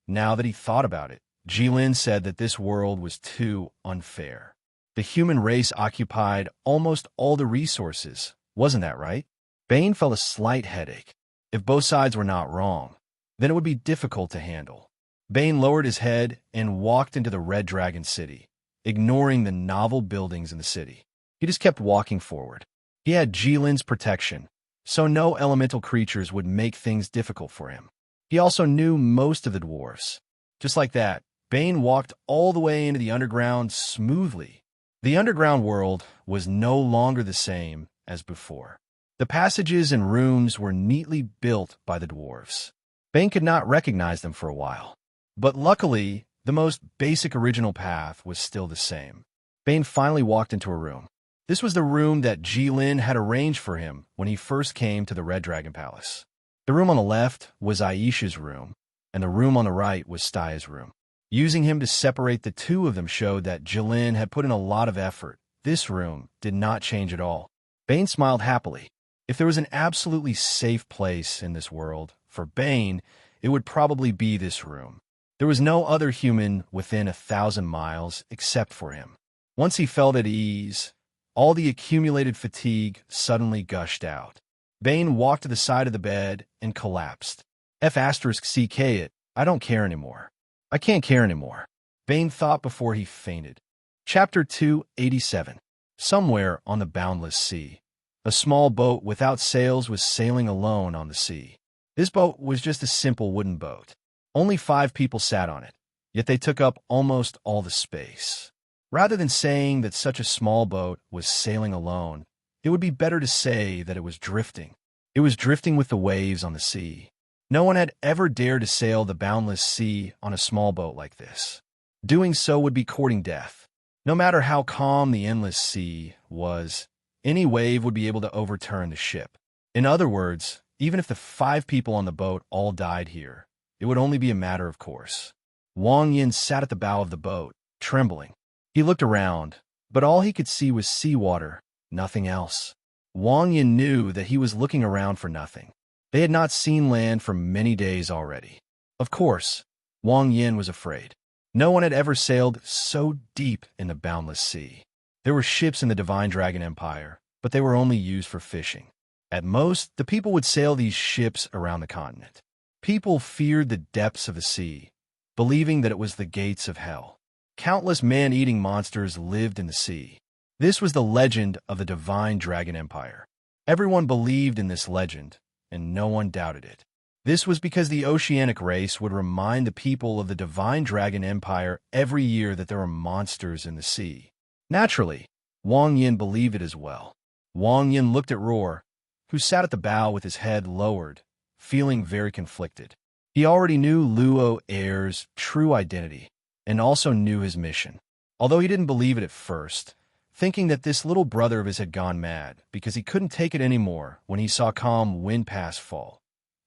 A: Now that he thought about it, Jilin said that this world was too unfair. The human race occupied almost all the resources, wasn't that right? Bane felt a slight headache. If both sides were not wrong, then it would be difficult to handle. Bane lowered his head and walked into the Red Dragon City, ignoring the novel buildings in the city. He just kept walking forward. He had Jilin's protection, so no elemental creatures would make things difficult for him. He also knew most of the dwarves. Just like that, Bane walked all the way into the underground smoothly. The underground world was no longer the same as before. The passages and rooms were neatly built by the dwarves. Bane could not recognize them for a while. But luckily, the most basic original path was still the same. Bane finally walked into a room. This was the room that Jilin had arranged for him when he first came to the Red Dragon Palace. The room on the left was Aisha's room, and the room on the right was Staya's room. Using him to separate the two of them showed that Jilin had put in a lot of effort. This room did not change at all. Bane smiled happily. If there was an absolutely safe place in this world, for Bane, it would probably be this room. There was no other human within 1,000 miles except for him. Once he felt at ease, all the accumulated fatigue suddenly gushed out. Bane walked to the side of the bed and collapsed. F*CK it, I don't care anymore. I can't care anymore, Bane thought before he fainted. Chapter 287. Somewhere on the boundless sea, a small boat without sails was sailing alone on the sea. This boat was just a simple wooden boat. Only 5 people sat on it, yet they took up almost all the space. Rather than saying that such a small boat was sailing alone, it would be better to say that it was drifting. It was drifting with the waves on the sea. No one had ever dared to sail the boundless sea on a small boat like this. Doing so would be courting death. No matter how calm the endless sea was, any wave would be able to overturn the ship. In other words, even if the 5 people on the boat all died here, it would only be a matter of course. Wang Yin sat at the bow of the boat, trembling. He looked around, but all he could see was seawater, nothing else. Wang Yin knew that he was looking around for nothing. They had not seen land for many days already. Of course, Wang Yin was afraid. No one had ever sailed so deep in the boundless sea. There were ships in the Divine Dragon Empire, but they were only used for fishing. At most, the people would sail these ships around the continent. People feared the depths of the sea, believing that it was the gates of hell. Countless man-eating monsters lived in the sea. This was the legend of the Divine Dragon Empire. Everyone believed in this legend, and no one doubted it. This was because the oceanic race would remind the people of the Divine Dragon Empire every year that there were monsters in the sea. Naturally, Wang Yin believed it as well. Wang Yin looked at Roar, who sat at the bow with his head lowered, feeling very conflicted. He already knew Luo Air's true identity, and also knew his mission. Although he didn't believe it at first, thinking that this little brother of his had gone mad because he couldn't take it anymore when he saw Calm Wind Pass fall.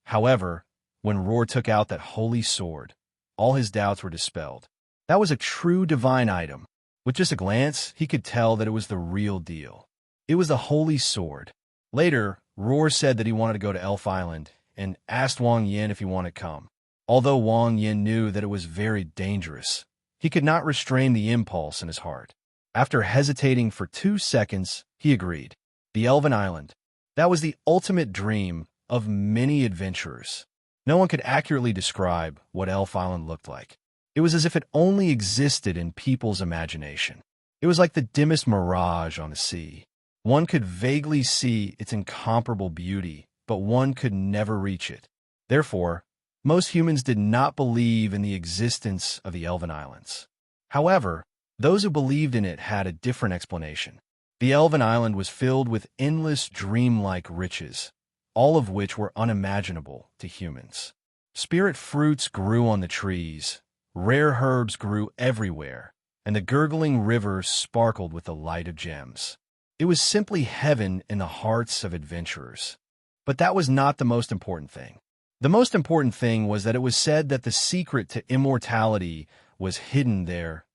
A: However, when Roar took out that holy sword, all his doubts were dispelled. That was a true divine item. With just a glance, he could tell that it was the real deal. It was the holy sword. Later, Roar said that he wanted to go to Elf Island and asked Wang Yin if he wanted to come. Although Wang Yin knew that it was very dangerous, he could not restrain the impulse in his heart. After hesitating for 2 seconds, he agreed. The Elven Island. That was the ultimate dream of many adventurers. No one could accurately describe what Elf Island looked like. It was as if it only existed in people's imagination. It was like the dimmest mirage on the sea. One could vaguely see its incomparable beauty, but one could never reach it. Therefore, most humans did not believe in the existence of the Elven Islands. However, those who believed in it had a different explanation. The Elven Island was filled with endless dreamlike riches, all of which were unimaginable to humans. Spirit fruits grew on the trees, rare herbs grew everywhere, and the gurgling rivers sparkled with the light of gems. It was simply heaven in the hearts of adventurers. But that was not the most important thing. The most important thing was that it was said that the secret to immortality was hidden there.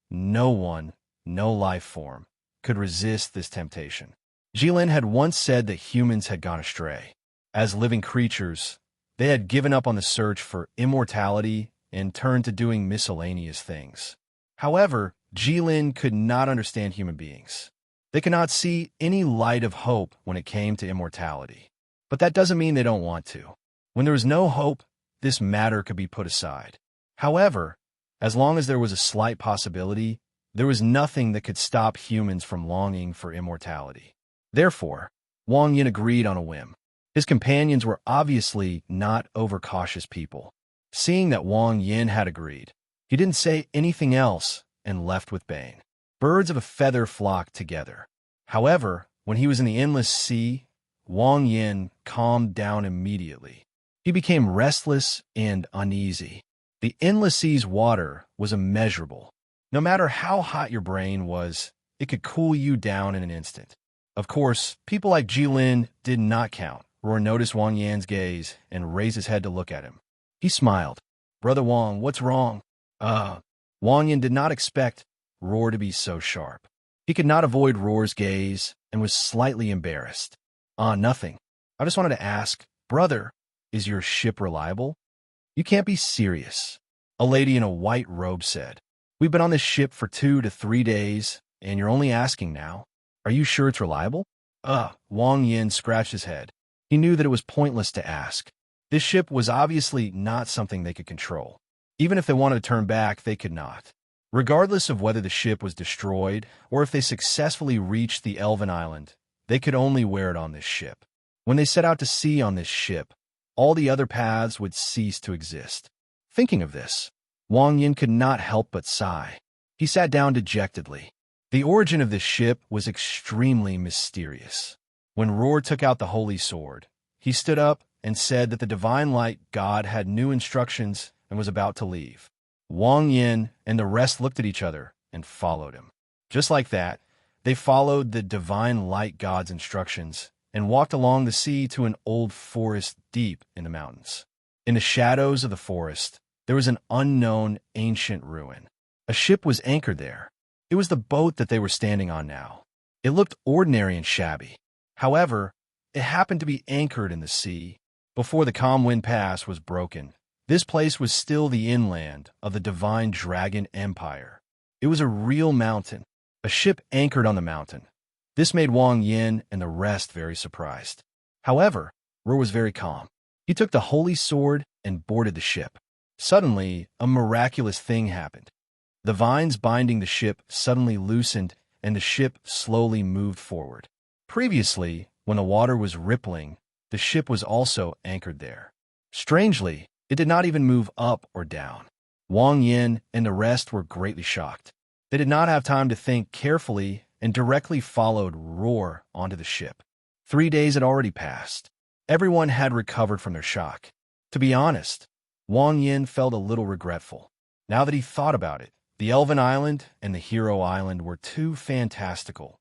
A: No one, no life form, could resist this temptation. Jilin had once said that humans had gone astray. As living creatures, they had given up on the search for immortality and turned to doing miscellaneous things. However, Jilin could not understand human beings. They could not see any light of hope when it came to immortality. But that doesn't mean they don't want to. When there was no hope, this matter could be put aside. However, as long as there was a slight possibility, there was nothing that could stop humans from longing for immortality. Therefore, Wang Yin agreed on a whim. His companions were obviously not overcautious people. Seeing that Wang Yin had agreed, he didn't say anything else and left with Bane. Birds of a feather flocked together. However, when he was in the endless sea, Wang Yin calmed down immediately. He became restless and uneasy. The endless sea's water was immeasurable. No matter how hot your brain was, it could cool you down in an instant. Of course, people like Jilin did not count. Roar noticed Wang Yan's gaze and raised his head to look at him. He smiled. "Brother Wang, what's wrong?" Wang Yan did not expect Roar to be so sharp. He could not avoid Roar's gaze and was slightly embarrassed. Nothing. I just wanted to ask, brother, is your ship reliable?" "You can't be serious," a lady in a white robe said. "We've been on this ship for 2 to 3 days, and you're only asking now. Are you sure it's reliable?" Wang Yin scratched his head. He knew that it was pointless to ask. This ship was obviously not something they could control. Even if they wanted to turn back, they could not. Regardless of whether the ship was destroyed or if they successfully reached the Elven Island, they could only wear it on this ship. When they set out to sea on this ship, all the other paths would cease to exist. Thinking of this, Wang Yin could not help but sigh. He sat down dejectedly. The origin of this ship was extremely mysterious. When Roar took out the holy sword, he stood up and said that the divine light god had new instructions and was about to leave. Wang Yin and the rest looked at each other and followed him. Just like that, they followed the divine light god's instructions and walked along the sea to an old forest deep in the mountains. In the shadows of the forest, there was an unknown ancient ruin. A ship was anchored there. It was the boat that they were standing on now. It looked ordinary and shabby. However, it happened to be anchored in the sea. Before the calm wind pass was broken, this place was still the inland of the divine dragon empire. It was a real mountain, a ship anchored on the mountain. This made Wang Yin and the rest very surprised. However, Roar was very calm. He took the holy sword and boarded the ship. Suddenly, a miraculous thing happened. The vines binding the ship suddenly loosened and the ship slowly moved forward. Previously, when the water was rippling, the ship was also anchored there. Strangely, it did not even move up or down. Wang Yin and the rest were greatly shocked. They did not have time to think carefully and directly followed Roar onto the ship. 3 days had already passed. Everyone had recovered from their shock. To be honest, Wang Yin felt a little regretful. Now that he thought about it, the Elven Island and the Hero Island were too fantastical,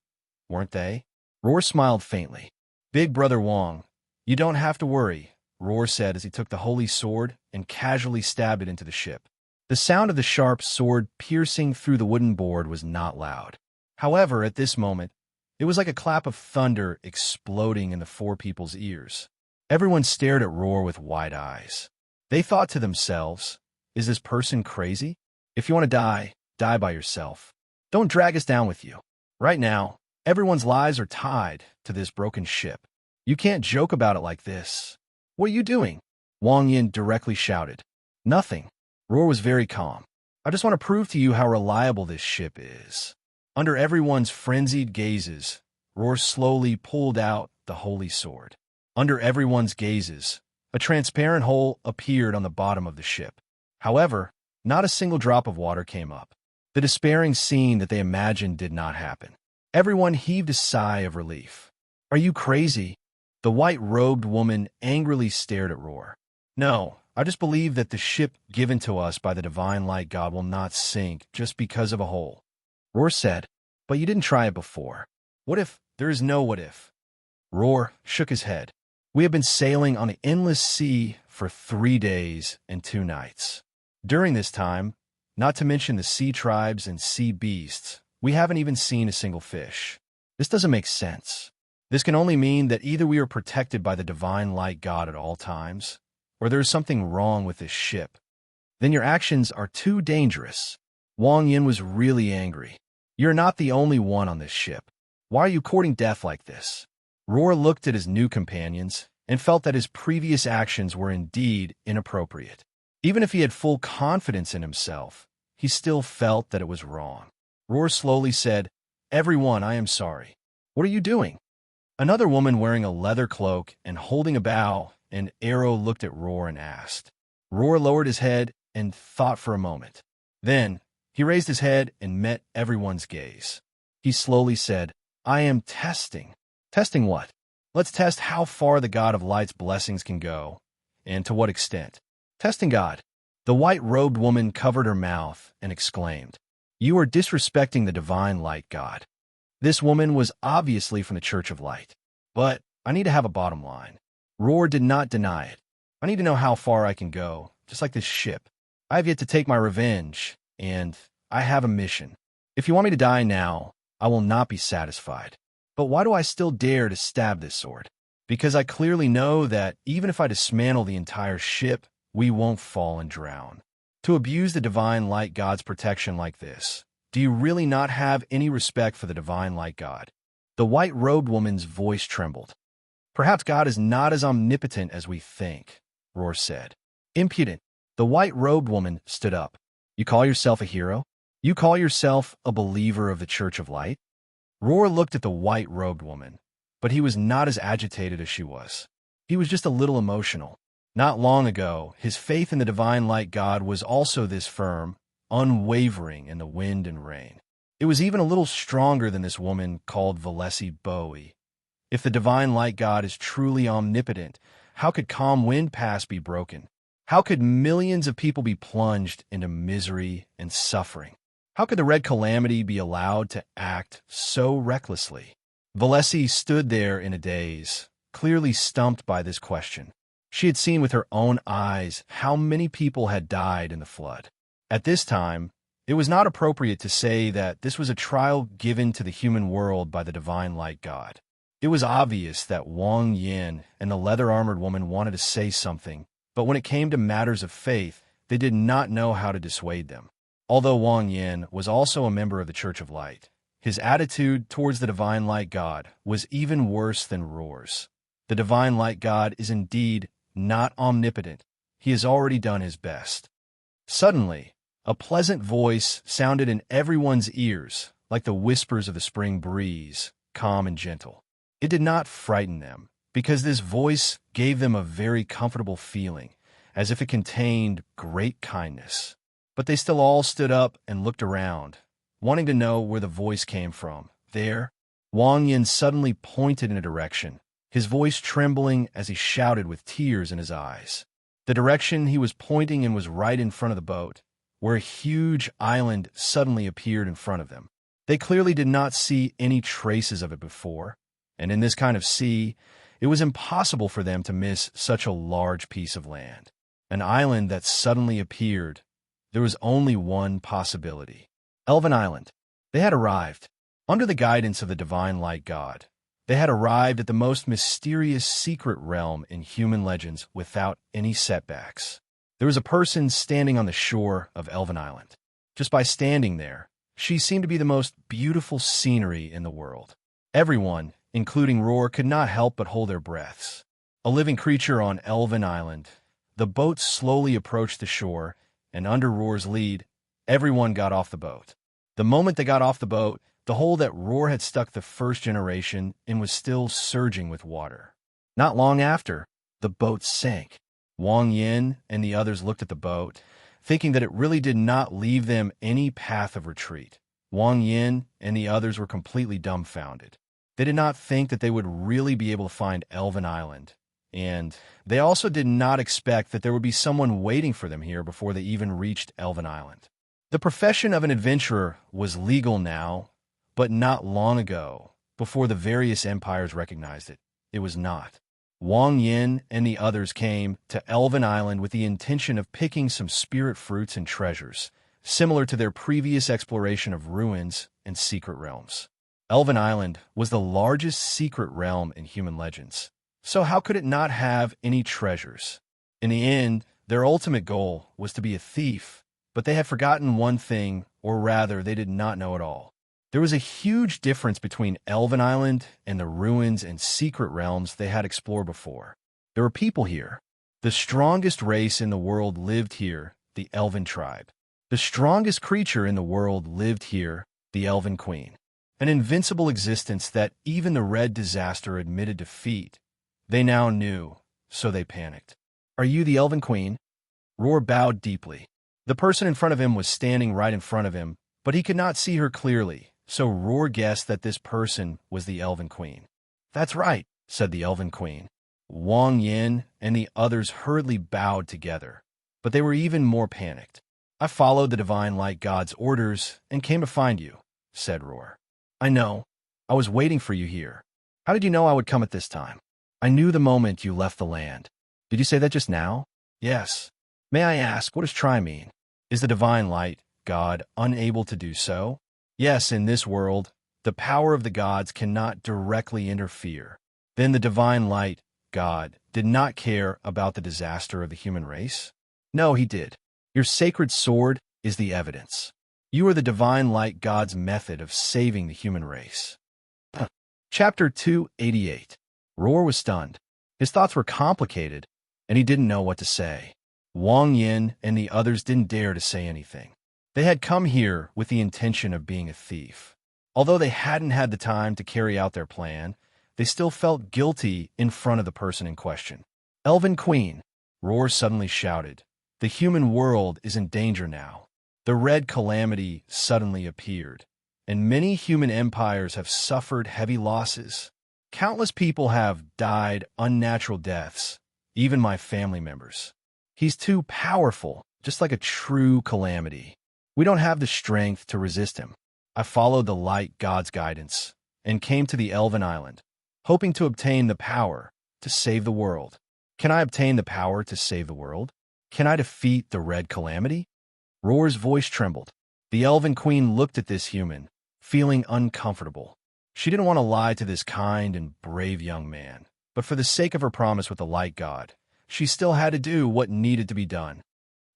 A: weren't they? Roar smiled faintly. "Big Brother Wang, you don't have to worry," Roar said as he took the holy sword and casually stabbed it into the ship. The sound of the sharp sword piercing through the wooden board was not loud. However, at this moment, it was like a clap of thunder exploding in the 4 people's ears. Everyone stared at Roar with wide eyes. They thought to themselves, is this person crazy? If you want to die, die by yourself. Don't drag us down with you. Right now, everyone's lives are tied to this broken ship. You can't joke about it like this. What are you doing? Wang Yin directly shouted. Nothing. Roar was very calm. I just want to prove to you how reliable this ship is. Under everyone's frenzied gazes, Roar slowly pulled out the holy sword. Under everyone's gazes, a transparent hole appeared on the bottom of the ship. However, not a single drop of water came up. The despairing scene that they imagined did not happen. Everyone heaved a sigh of relief. Are you crazy? The white-robed woman angrily stared at Roar. No, I just believe that the ship given to us by the divine light god will not sink just because of a hole. Roar said, but you didn't try it before. What if there is no what if? Roar shook his head. We have been sailing on an endless sea for 3 days and 2 nights. During this time, not to mention the sea tribes and sea beasts, we haven't even seen a single fish. This doesn't make sense. This can only mean that either we are protected by the divine light god at all times, or there is something wrong with this ship. Then your actions are too dangerous. Wang Yin was really angry. You're not the only one on this ship. Why are you courting death like this? Roar looked at his new companions and felt that his previous actions were indeed inappropriate. Even if he had full confidence in himself, he still felt that it was wrong. Roar slowly said, Everyone, I am sorry. What are you doing? Another woman wearing a leather cloak and holding a bow and arrow looked at Roar and asked. Roar lowered his head and thought for a moment. Then, he raised his head and met everyone's gaze. He slowly said, I am testing. Testing what? Let's test how far the God of Light's blessings can go, and to what extent. Testing God. The white-robed woman covered her mouth and exclaimed, You are disrespecting the divine light God. This woman was obviously from the Church of Light. But I need to have a bottom line. Roar did not deny it. I need to know how far I can go, just like this ship. I have yet to take my revenge, and I have a mission. If you want me to die now, I will not be satisfied. But why do I still dare to stab this sword? Because I clearly know that even if I dismantle the entire ship, we won't fall and drown. To abuse the divine light god's protection like this, do you really not have any respect for the divine light god? The white-robed woman's voice trembled. Perhaps God is not as omnipotent as we think, Roar said. Impudent. The white-robed woman stood up. You call yourself a hero? You call yourself a believer of the Church of Light? Roar looked at the white-robed woman, but he was not as agitated as she was. He was just a little emotional. Not long ago, his faith in the divine light god was also this firm, unwavering in the wind and rain. It was even a little stronger than this woman called Valesi Bowie. If the divine light god is truly omnipotent, how could calm wind pass be broken? How could millions of people be plunged into misery and suffering? How could the Red Calamity be allowed to act so recklessly? Valesi stood there in a daze, clearly stumped by this question. She had seen with her own eyes how many people had died in the flood. At this time, it was not appropriate to say that this was a trial given to the human world by the divine light god. It was obvious that Wang Yin and the leather-armored woman wanted to say something, but when it came to matters of faith, they did not know how to dissuade them. Although Wang Yin was also a member of the Church of Light, his attitude towards the divine light god was even worse than Roar's. The divine light god is indeed not omnipotent. He has already done his best. Suddenly, a pleasant voice sounded in everyone's ears, like the whispers of the spring breeze, calm and gentle. It did not frighten them, because this voice gave them a very comfortable feeling, as if it contained great kindness. But they still all stood up and looked around, wanting to know where the voice came from. There, Wang Yin suddenly pointed in a direction, his voice trembling as he shouted with tears in his eyes. The direction he was pointing in was right in front of the boat, where a huge island suddenly appeared in front of them. They clearly did not see any traces of it before, and in this kind of sea, it was impossible for them to miss such a large piece of land. An island that suddenly appeared. There was only one possibility. Elven Island. They had arrived. Under the guidance of the divine light god, They had arrived at the most mysterious secret realm in human legends without any setbacks. There was a person standing on the shore of Elven Island. Just by standing there, she seemed to be the most beautiful scenery in the world. Everyone, including Roar, could not help but hold their breaths. A living creature on Elven Island, the boat slowly approached the shore, and under Roar's lead, everyone got off the boat. The moment they got off the boat, the hole that Roar had stuck the first generation in was still surging with water. Not long after, the boat sank. Wang Yin and the others looked at the boat, thinking that it really did not leave them any path of retreat. Wang Yin and the others were completely dumbfounded. They did not think that they would really be able to find Elven Island, and they also did not expect that there would be someone waiting for them here before they even reached Elven Island. The profession of an adventurer was legal now, but not long ago, before the various empires recognized it, it was not. Wang Yin and the others came to Elven Island with the intention of picking some spirit fruits and treasures, similar to their previous exploration of ruins and secret realms. Elven Island was the largest secret realm in human legends, so how could it not have any treasures? In the end, their ultimate goal was to be a thief, but they had forgotten one thing, or rather, they did not know it all. There was a huge difference between Elven Island and the ruins and secret realms they had explored before. There were people here. The strongest race in the world lived here, the Elven tribe. The strongest creature in the world lived here, the Elven Queen. An invincible existence that even the Red Disaster admitted defeat. They now knew, so they panicked. "Are you the Elven Queen?" Roar bowed deeply. The person in front of him was standing right in front of him, but he could not see her clearly, so Roar guessed that this person was the Elven Queen. "That's right," said the Elven Queen. Wang Yin and the others hurriedly bowed together, but they were even more panicked. "I followed the Divine Light God's orders and came to find you," said Roar. "I know. I was waiting for you here. How did you know I would come at this time?" "I knew the moment you left the land." "Did you say that just now?" "Yes." "May I ask, what does try mean? Is the Divine Light God unable to do so?" "Yes, in this world, the power of the gods cannot directly interfere." "Then the Divine Light God did not care about the disaster of the human race?" "No, he did. Your sacred sword is the evidence. You are the Divine Light God's method of saving the human race." Chapter 288. Roar was stunned. His thoughts were complicated, and he didn't know what to say. Wang Yin and the others didn't dare to say anything. They had come here with the intention of being a thief. Although they hadn't had the time to carry out their plan, they still felt guilty in front of the person in question. "Elven Queen," Roar suddenly shouted, "the human world is in danger now. The Red Calamity suddenly appeared, and many human empires have suffered heavy losses. Countless people have died unnatural deaths, even my family members. He's too powerful, just like a true calamity. We don't have the strength to resist him. I followed the Light God's guidance and came to the Elven Island, hoping to obtain the power to save the world." "Can I obtain the power to save the world? Can I defeat the Red Calamity?" Roar's voice trembled. The Elven Queen looked at this human, feeling uncomfortable. She didn't want to lie to this kind and brave young man, but for the sake of her promise with the Light God, she still had to do what needed to be done.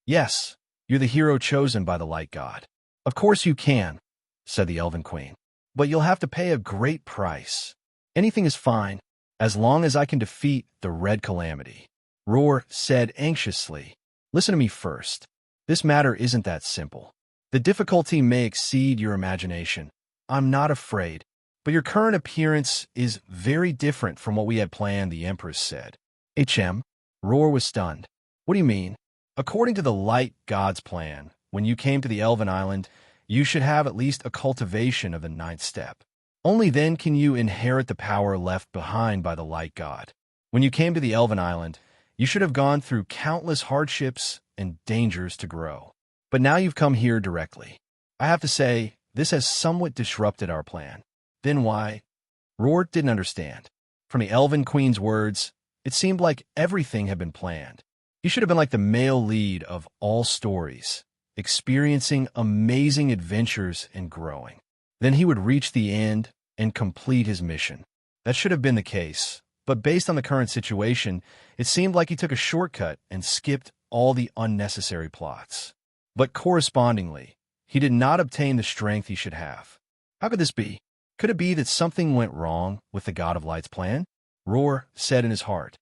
A: "Yes, you're the hero chosen by the Light God. Of course you can," said the Elven Queen. "But you'll have to pay a great price. Anything is fine, as long as I can defeat the Red Calamity." Roar said anxiously, "Listen to me first. This matter isn't that simple. The difficulty may exceed your imagination. I'm not afraid, but your current appearance is very different from what we had planned," the Empress said. Roar was stunned. "What do you mean?" "According to the Light God's plan, when you came to the Elven Island, you should have at least a cultivation of the 9th step. Only then can you inherit the power left behind by the Light God. When you came to the Elven Island, you should have gone through countless hardships and dangers to grow. But now you've come here directly. I have to say, this has somewhat disrupted our plan." "Then why?" Roar didn't understand. From the Elven Queen's words, it seemed like everything had been planned. He should have been like the male lead of all stories, experiencing amazing adventures and growing. Then he would reach the end and complete his mission. That should have been the case, but based on the current situation, it seemed like he took a shortcut and skipped all the unnecessary plots. But correspondingly, he did not obtain the strength he should have. How could this be? Could it be that something went wrong with the God of Light's plan? Roar said in his heart.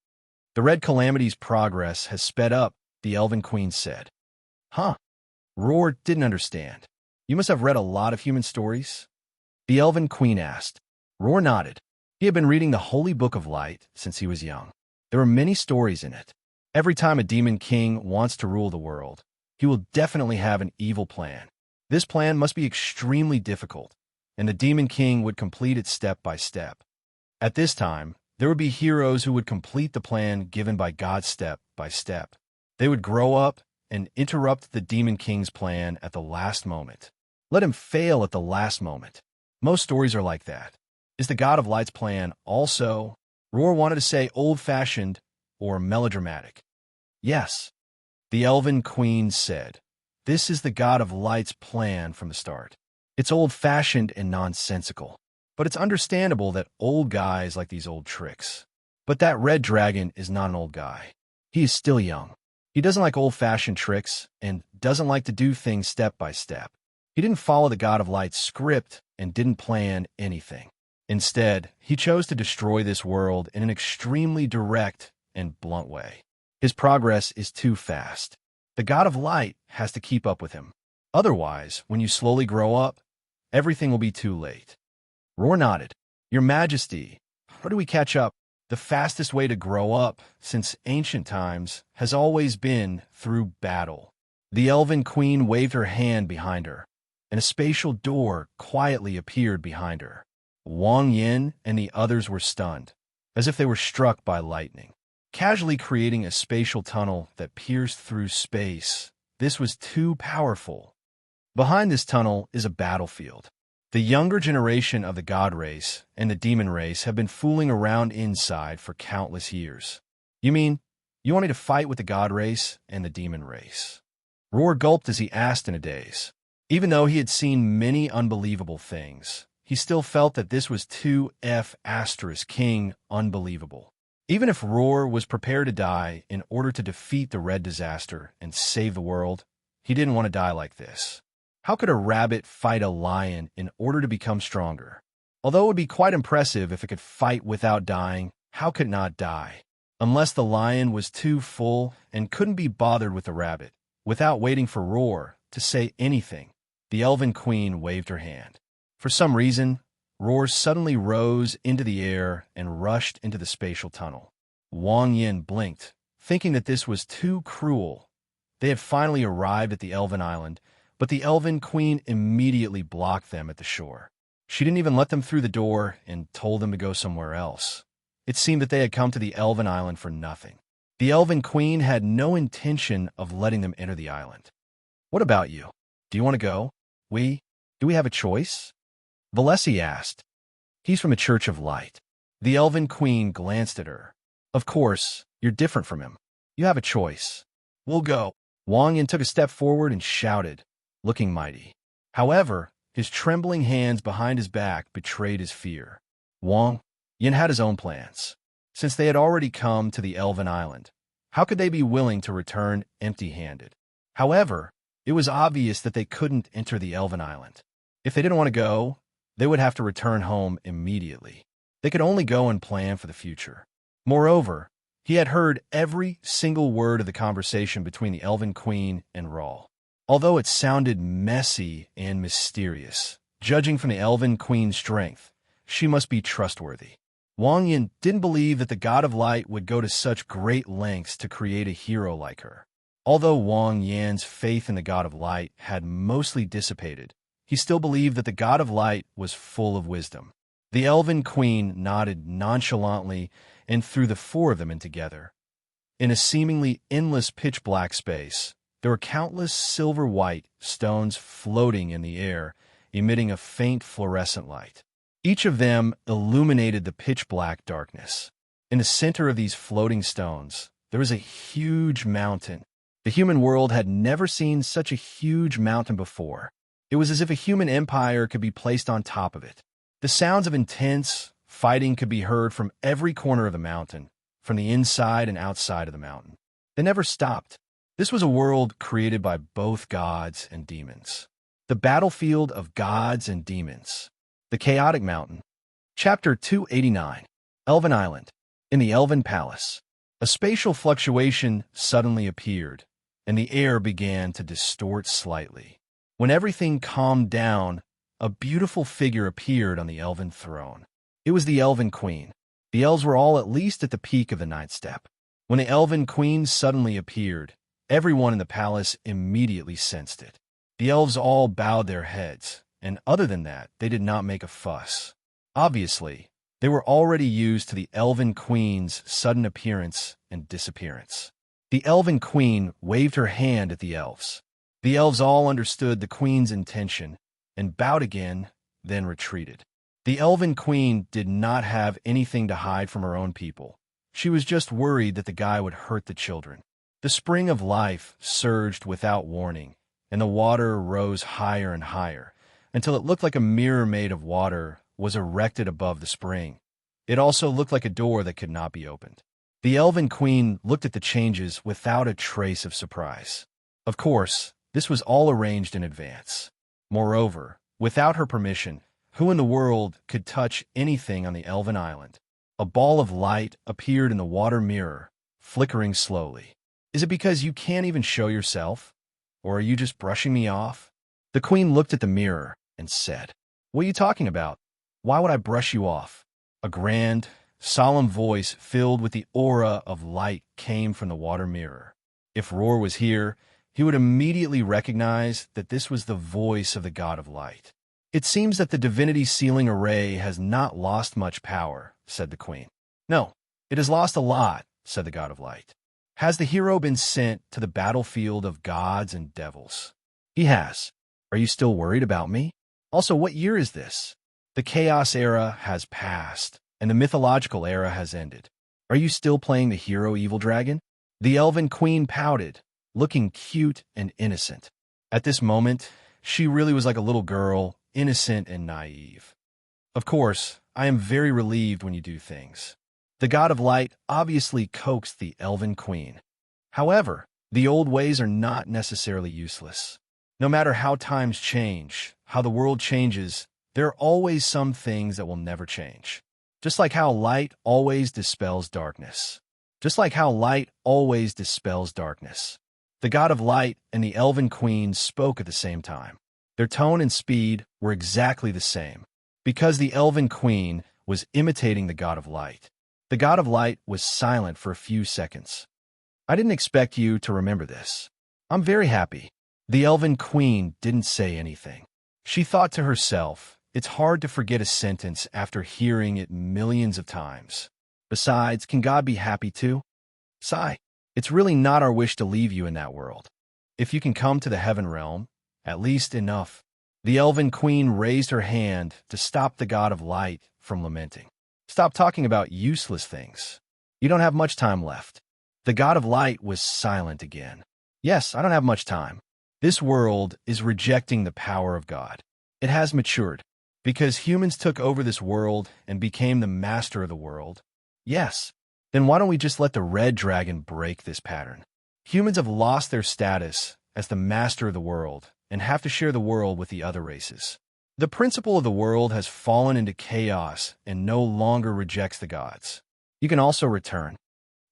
A: The Red Calamity's progress has sped up, the Elven Queen said. Huh? Roar didn't understand. You must have read a lot of human stories? The Elven Queen asked. Roar nodded. He had been reading the Holy Book of Light since he was young. There were many stories in it. Every time a demon king wants to rule the world, he will definitely have an evil plan. This plan must be extremely difficult, and the demon king would complete it step by step. At this time, there would be heroes who would complete the plan given by God step by step. They would grow up and interrupt the demon king's plan at the last moment. Let him fail at the last moment. Most stories are like that. Is the God of Light's plan also, Roar wanted to say, old-fashioned or melodramatic? Yes, the Elven Queen said. This is the God of Light's plan from the start. It's old-fashioned and nonsensical, but it's understandable that old guys like these old tricks. But that red dragon is not an old guy. He is still young. He doesn't like old-fashioned tricks and doesn't like to do things step by step. He didn't follow the God of Light's script and didn't plan anything. Instead, he chose to destroy this world in an extremely direct and blunt way. His progress is too fast. The God of Light has to keep up with him. Otherwise, when you slowly grow up, everything will be too late. Roar nodded. Your Majesty, how do we catch up? The fastest way to grow up, since ancient times, has always been through battle. The Elven Queen waved her hand behind her, and a spatial door quietly appeared behind her. Wang Yin and the others were stunned, as if they were struck by lightning, casually creating a spatial tunnel that pierced through space. This was too powerful. Behind this tunnel is a battlefield. The younger generation of the God race and the demon race have been fooling around inside for countless years. You mean, you want me to fight with the God race and the demon race? Roar gulped as he asked in a daze. Even though he had seen many unbelievable things, he still felt that this was too *king unbelievable. Even if Roar was prepared to die in order to defeat the Red Disaster and save the world, he didn't want to die like this. How could a rabbit fight a lion in order to become stronger? Although it would be quite impressive if it could fight without dying, how could it not die? Unless the lion was too full and couldn't be bothered with the rabbit. Without waiting for Roar to say anything, the Elven Queen waved her hand. For some reason, Roar suddenly rose into the air and rushed into the spatial tunnel. Wang Yin blinked, thinking that this was too cruel. They had finally arrived at the Elven Island, but the Elven Queen immediately blocked them at the shore. She didn't even let them through the door and told them to go somewhere else. It seemed that they had come to the Elven Island for nothing. The Elven Queen had no intention of letting them enter the island. What about you? Do you want to go? Do we have a choice? Valesi asked. He's from a Church of Light. The Elven Queen glanced at her. Of course, you're different from him. You have a choice. We'll go. Wang Yin took a step forward and shouted, looking mighty. However, his trembling hands behind his back betrayed his fear. Wang Yin had his own plans. Since they had already come to the Elven Island, how could they be willing to return empty-handed? However, it was obvious that they couldn't enter the Elven Island. If they didn't want to go, they would have to return home immediately. They could only go and plan for the future. Moreover, he had heard every single word of the conversation between the Elven Queen and Rawl. Although it sounded messy and mysterious, judging from the Elven Queen's strength, she must be trustworthy. Wang Yin didn't believe that the God of Light would go to such great lengths to create a hero like her. Although Wang Yan's faith in the God of Light had mostly dissipated, he still believed that the God of Light was full of wisdom. The Elven Queen nodded nonchalantly and threw the four of them in together. In a seemingly endless pitch-black space, there were countless silver-white stones floating in the air, emitting a faint fluorescent light. Each of them illuminated the pitch-black darkness. In the center of these floating stones, there was a huge mountain. The human world had never seen such a huge mountain before. It was as if a human empire could be placed on top of it. The sounds of intense, Fighting could be heard from every corner of the mountain, from the inside and outside of the mountain. They never stopped. This was a world created by both gods and demons. The battlefield of gods and demons. The Chaotic Mountain. Chapter 289. Elven Island. In the Elven Palace, a spatial fluctuation suddenly appeared, and the air began to distort slightly. When everything calmed down, a beautiful figure appeared on the elven throne. It was the Elven Queen. The elves were all at least at the peak of the ninth step. When the Elven Queen suddenly appeared, everyone in the palace immediately sensed it. The elves all bowed their heads, and other than that, they did not make a fuss. Obviously, they were already used to the Elven Queen's sudden appearance and disappearance. The Elven Queen waved her hand at the elves. The elves all understood the Queen's intention and bowed again, then retreated. The Elven Queen did not have anything to hide from her own people. She was just worried that the guy would hurt the children. The spring of life surged without warning, and the water rose higher and higher, until it looked like a mirror made of water was erected above the spring. It also looked like a door that could not be opened. The Elven Queen looked at the changes without a trace of surprise. Of course, this was all arranged in advance. Moreover, without her permission, who in the world could touch anything on the Elven Island? A ball of light appeared in the water mirror, flickering slowly. Is it because you can't even show yourself? Or are you just brushing me off? The Queen looked at the mirror and said, "What are you talking about? Why would I brush you off?" A grand, solemn voice filled with the aura of light came from the water mirror. If Roar was here, he would immediately recognize that this was the voice of the God of Light. "It seems that the divinity sealing array has not lost much power," said the Queen. "No, it has lost a lot," said the God of Light. "Has the hero been sent to the battlefield of gods and devils?" "He has. Are you still worried about me? Also, what year is this? The Chaos era has passed, and the mythological era has ended. Are you still playing the hero evil dragon?" The Elven Queen pouted, looking cute and innocent. At this moment, she really was like a little girl, innocent and naive. "Of course, I am very relieved when you do things." The God of Light obviously coaxed the Elven Queen. However, the old ways are not necessarily useless. No matter how times change, how the world changes, there are always some things that will never change. Just like how light always dispels darkness. Just like how light always dispels darkness. The God of Light and the Elven Queen spoke at the same time. Their tone and speed were exactly the same, because the Elven Queen was imitating the God of Light. The God of Light was silent for a few seconds. "I didn't expect you to remember this. I'm very happy." The Elven Queen didn't say anything. She thought to herself, it's hard to forget a sentence after hearing it millions of times. Besides, can God be happy too? Sigh. It's really not our wish to leave you in that world. If you can come to the heaven realm, at least enough. The Elven Queen raised her hand to stop the God of Light from lamenting. "Stop talking about useless things. You don't have much time left." The God of Light was silent again. "Yes, I don't have much time. This world is rejecting the power of God. It has matured. Because humans took over this world and became the master of the world. Yes. Then why don't we just let the red dragon break this pattern? Humans have lost their status as the master of the world and have to share the world with the other races. The principle of the world has fallen into chaos and no longer rejects the gods. You can also return.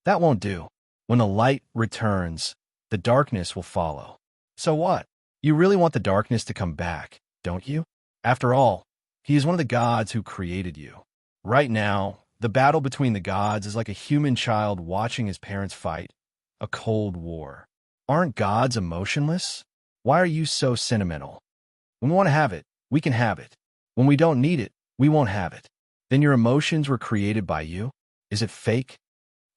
A: That won't do. When the light returns, the darkness will follow. So what? You really want the darkness to come back, don't you? After all, he is one of the gods who created you. Right now, the battle between the gods is like a human child watching his parents fight, a cold war. Aren't gods emotionless? Why are you so sentimental? When we want to have it, we can have it. When we don't need it, we won't have it. Then your emotions were created by you? Is it fake?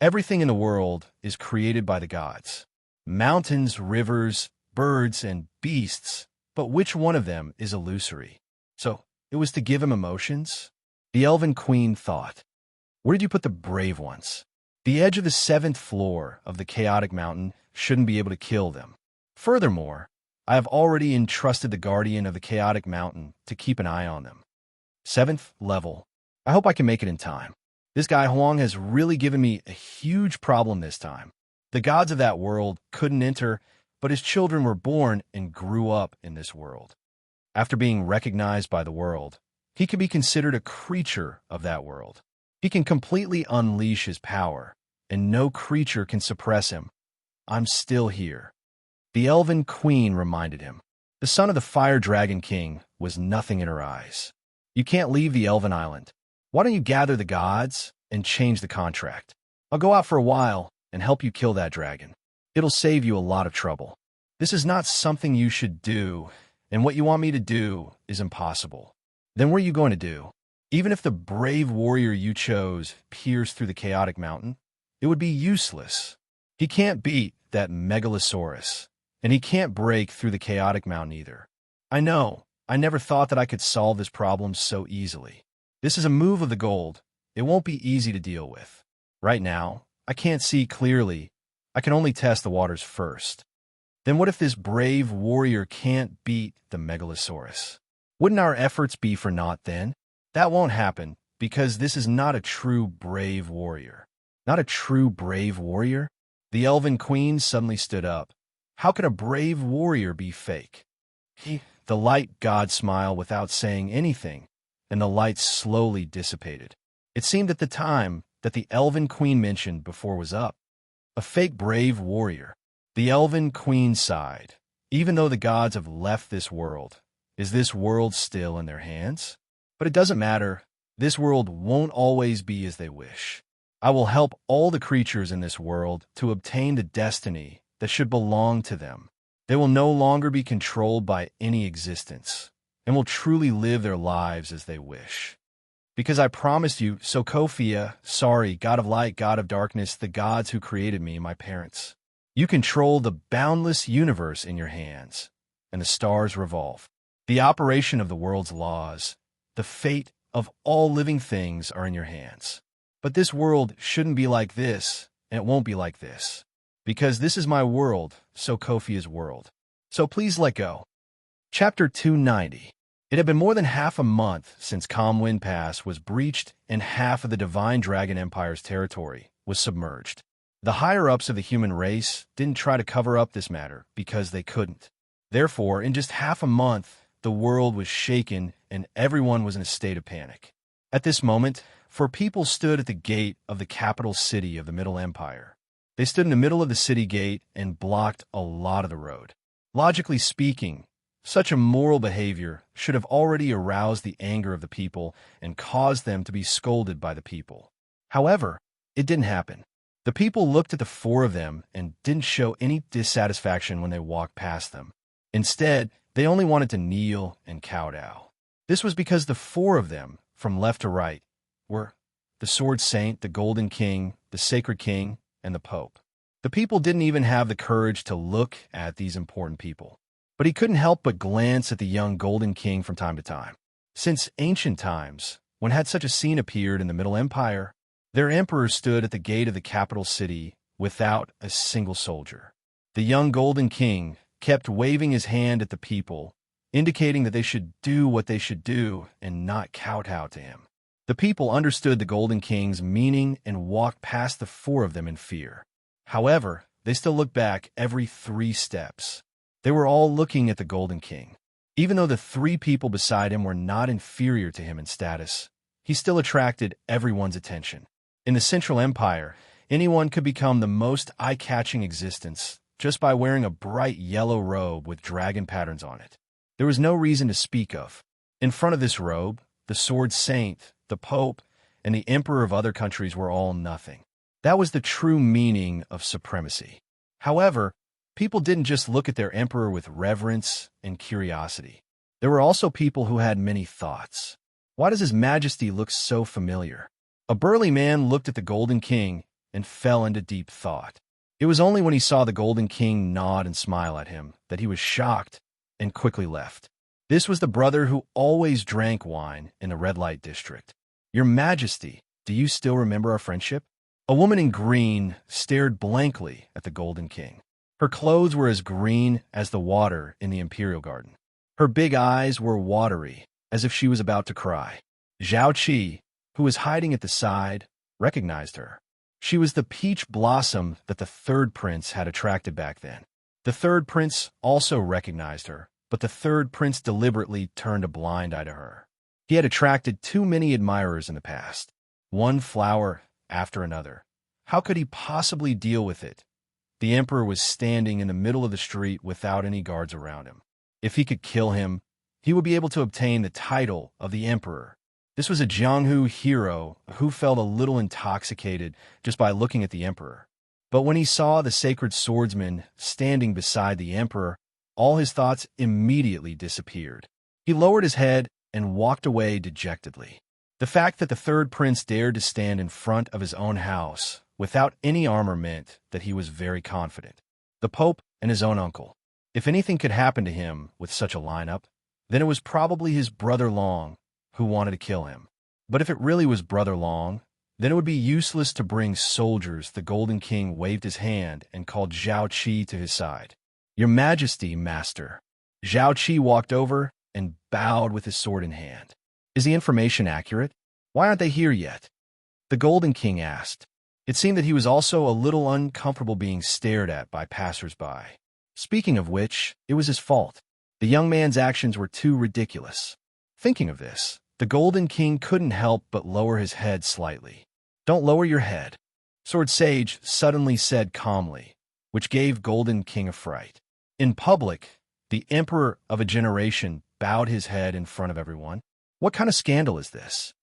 A: Everything in the world is created by the gods. Mountains, rivers, birds, and beasts, but which one of them is illusory? So, it was to give him emotions? The Elven Queen thought. Where did you put the brave ones? The edge of the 7th floor of the Chaotic Mountain shouldn't be able to kill them. Furthermore, I have already entrusted the Guardian of the Chaotic Mountain to keep an eye on them. 7th level. I hope I can make it in time. This guy Huang has really given me a huge problem this time. The gods of that world couldn't enter, but his children were born and grew up in this world. After being recognized by the world, he can be considered a creature of that world. He can completely unleash his power, and no creature can suppress him. I'm still here. The Elven Queen reminded him. The son of the Fire Dragon King was nothing in her eyes. You can't leave the Elven Island. Why don't you gather the gods and change the contract? I'll go out for a while and help you kill that dragon. It'll save you a lot of trouble. This is not something you should do, and what you want me to do is impossible. Then what are you going to do? Even if the brave warrior you chose pierced through the chaotic mountain, it would be useless. He can't beat that megalosaurus, and he can't break through the chaotic mountain either. I know, I never thought that I could solve this problem so easily. This is a move of the gold. It won't be easy to deal with. Right now, I can't see clearly. I can only test the waters first. Then what if this brave warrior can't beat the megalosaurus? Wouldn't our efforts be for naught then? That won't happen, because this is not a true brave warrior. Not a true brave warrior? The Elven Queen suddenly stood up. How can a brave warrior be fake? The light god smiled without saying anything, and the light slowly dissipated. It seemed at the time that the Elven Queen mentioned before was up. A fake brave warrior. The Elven Queen sighed. Even though the gods have left this world, is this world still in their hands? But it doesn't matter. This world won't always be as they wish. I will help all the creatures in this world to obtain the destiny that should belong to them. They will no longer be controlled by any existence, and will truly live their lives as they wish. Because I promised you, Sokophia, sorry, god of light, god of darkness, the gods who created me, my parents. You control the boundless universe in your hands, and the stars revolve. The operation of the world's laws, the fate of all living things are in your hands. But this world shouldn't be like this, and it won't be like this. Because this is my world, Sokophia's world. So please let go. Chapter 290. It had been more than half a month since Calm Wind Pass was breached and half of the Divine Dragon Empire's territory was submerged. The higher-ups of the human race didn't try to cover up this matter because they couldn't. Therefore, in just half a month, the world was shaken and everyone was in a state of panic. At this moment, 4 people stood at the gate of the capital city of the Middle Empire. They stood in the middle of the city gate and blocked a lot of the road. Logically speaking, such immoral behavior should have already aroused the anger of the people and caused them to be scolded by the people. However, it didn't happen. The people looked at the 4 of them and didn't show any dissatisfaction when they walked past them. Instead, they only wanted to kneel and kowtow. This was because the 4 of them, from left to right, were the Sword Saint, the Golden King, the Sacred King, and the Pope. The people didn't even have the courage to look at these important people. But he couldn't help but glance at the young Golden King from time to time. Since ancient times, when had such a scene appeared in the Middle Empire, their emperor stood at the gate of the capital city without a single soldier. The young Golden King kept waving his hand at the people, indicating that they should do what they should do and not kowtow to him. The people understood the Golden King's meaning and walked past the 4 of them in fear. However, they still looked back every 3 steps. They were all looking at the Golden King. Even though the 3 people beside him were not inferior to him in status, he still attracted everyone's attention. In the Central Empire, anyone could become the most eye-catching existence just by wearing a bright yellow robe with dragon patterns on it. There was no reason to speak of. In front of this robe, the Sword Saint, the Pope, and the Emperor of other countries were all nothing. That was the true meaning of supremacy. However, people didn't just look at their emperor with reverence and curiosity. There were also people who had many thoughts. Why does His Majesty look so familiar? A burly man looked at the Golden King and fell into deep thought. It was only when he saw the Golden King nod and smile at him that he was shocked and quickly left. This was the brother who always drank wine in the red light district. Your Majesty, do you still remember our friendship? A woman in green stared blankly at the Golden King. Her clothes were as green as the water in the Imperial Garden. Her big eyes were watery, as if she was about to cry. Zhao Qi, who was hiding at the side, recognized her. She was the peach blossom that the third prince had attracted back then. The third prince also recognized her, but the third prince deliberately turned a blind eye to her. He had attracted too many admirers in the past, one flower after another. How could he possibly deal with it? The emperor was standing in the middle of the street without any guards around him. If he could kill him, he would be able to obtain the title of the emperor. This was a Jianghu hero who felt a little intoxicated just by looking at the emperor. But when he saw the sacred swordsman standing beside the emperor, all his thoughts immediately disappeared. He lowered his head and walked away dejectedly. The fact that the third prince dared to stand in front of his own house without any armor meant that he was very confident. The Pope and his own uncle. If anything could happen to him with such a lineup, then it was probably his brother Long who wanted to kill him. But if it really was Brother Long, then it would be useless to bring soldiers. The Golden King waved his hand and called Zhao Qi to his side. Your Majesty, Master. Zhao Qi walked over and bowed with his sword in hand. Is the information accurate? Why aren't they here yet? The Golden King asked. It seemed that he was also a little uncomfortable being stared at by passers-by. Speaking of which, it was his fault. The young man's actions were too ridiculous. Thinking of this, the Golden King couldn't help but lower his head slightly. Don't lower your head, Sword Sage suddenly said calmly, which gave Golden King a fright. In public, the Emperor of a generation bowed his head in front of everyone. What kind of scandal is this?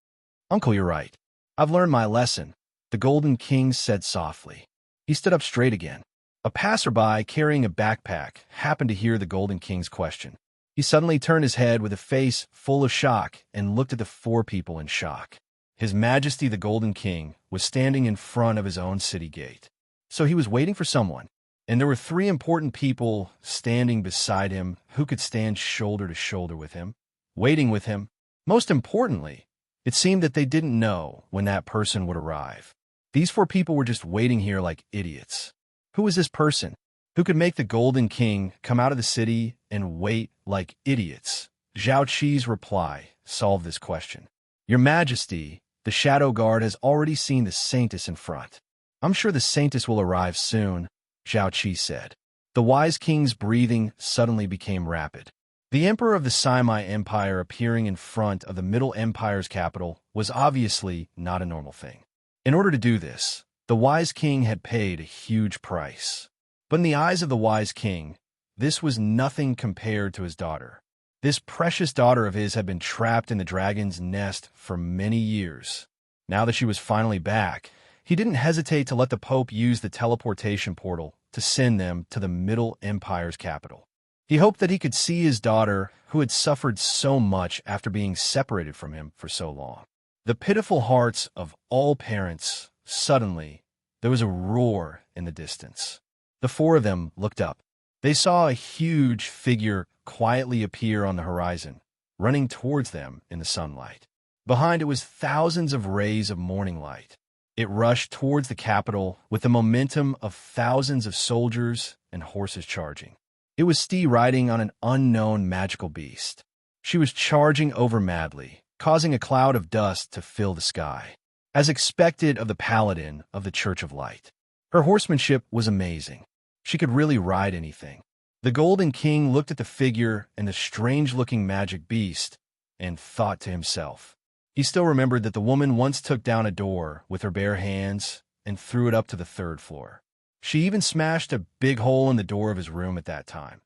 A: Uncle, you're right. I've learned my lesson, the Golden King said softly. He stood up straight again. A passerby carrying a backpack happened to hear the Golden King's question. He suddenly turned his head with a face full of shock and looked at the four people in shock. His Majesty the Golden King was standing in front of his own city gate. So he was waiting for someone, and there were three important people standing beside him who could stand shoulder to shoulder with him, waiting with him. Most importantly, it seemed that they didn't know when that person would arrive. These four people were just waiting here like idiots. Who was this person who could make the Golden King come out of the city and wait like idiots? Zhao Qi's reply solved this question. Your Majesty, the Shadow Guard has already seen the Saintess in front. I'm sure the Saintess will arrive soon, Zhao Qi said. The wise king's breathing suddenly became rapid. The Emperor of the Saimai Empire appearing in front of the Middle Empire's capital was obviously not a normal thing. In order to do this, the wise king had paid a huge price. But in the eyes of the wise king, this was nothing compared to his daughter. This precious daughter of his had been trapped in the dragon's nest for many years. Now that she was finally back, he didn't hesitate to let the Pope use the teleportation portal to send them to the Middle Empire's capital. He hoped that he could see his daughter, who had suffered so much after being separated from him for so long. The pitiful hearts of all parents. Suddenly, there was a roar in the distance. The four of them looked up. They saw a huge figure quietly appear on the horizon, running towards them in the sunlight. Behind it was thousands of rays of morning light. It rushed towards the capital with the momentum of thousands of soldiers and horses charging. It was Stee riding on an unknown magical beast. She was charging over madly, causing a cloud of dust to fill the sky, as expected of the paladin of the Church of Light. Her horsemanship was amazing. She could really ride anything. The Golden King looked at the figure and the strange-looking magic beast and thought to himself. He still remembered that the woman once took down a door with her bare hands and threw it up to the third floor. She even smashed a big hole in the door of his room at that time.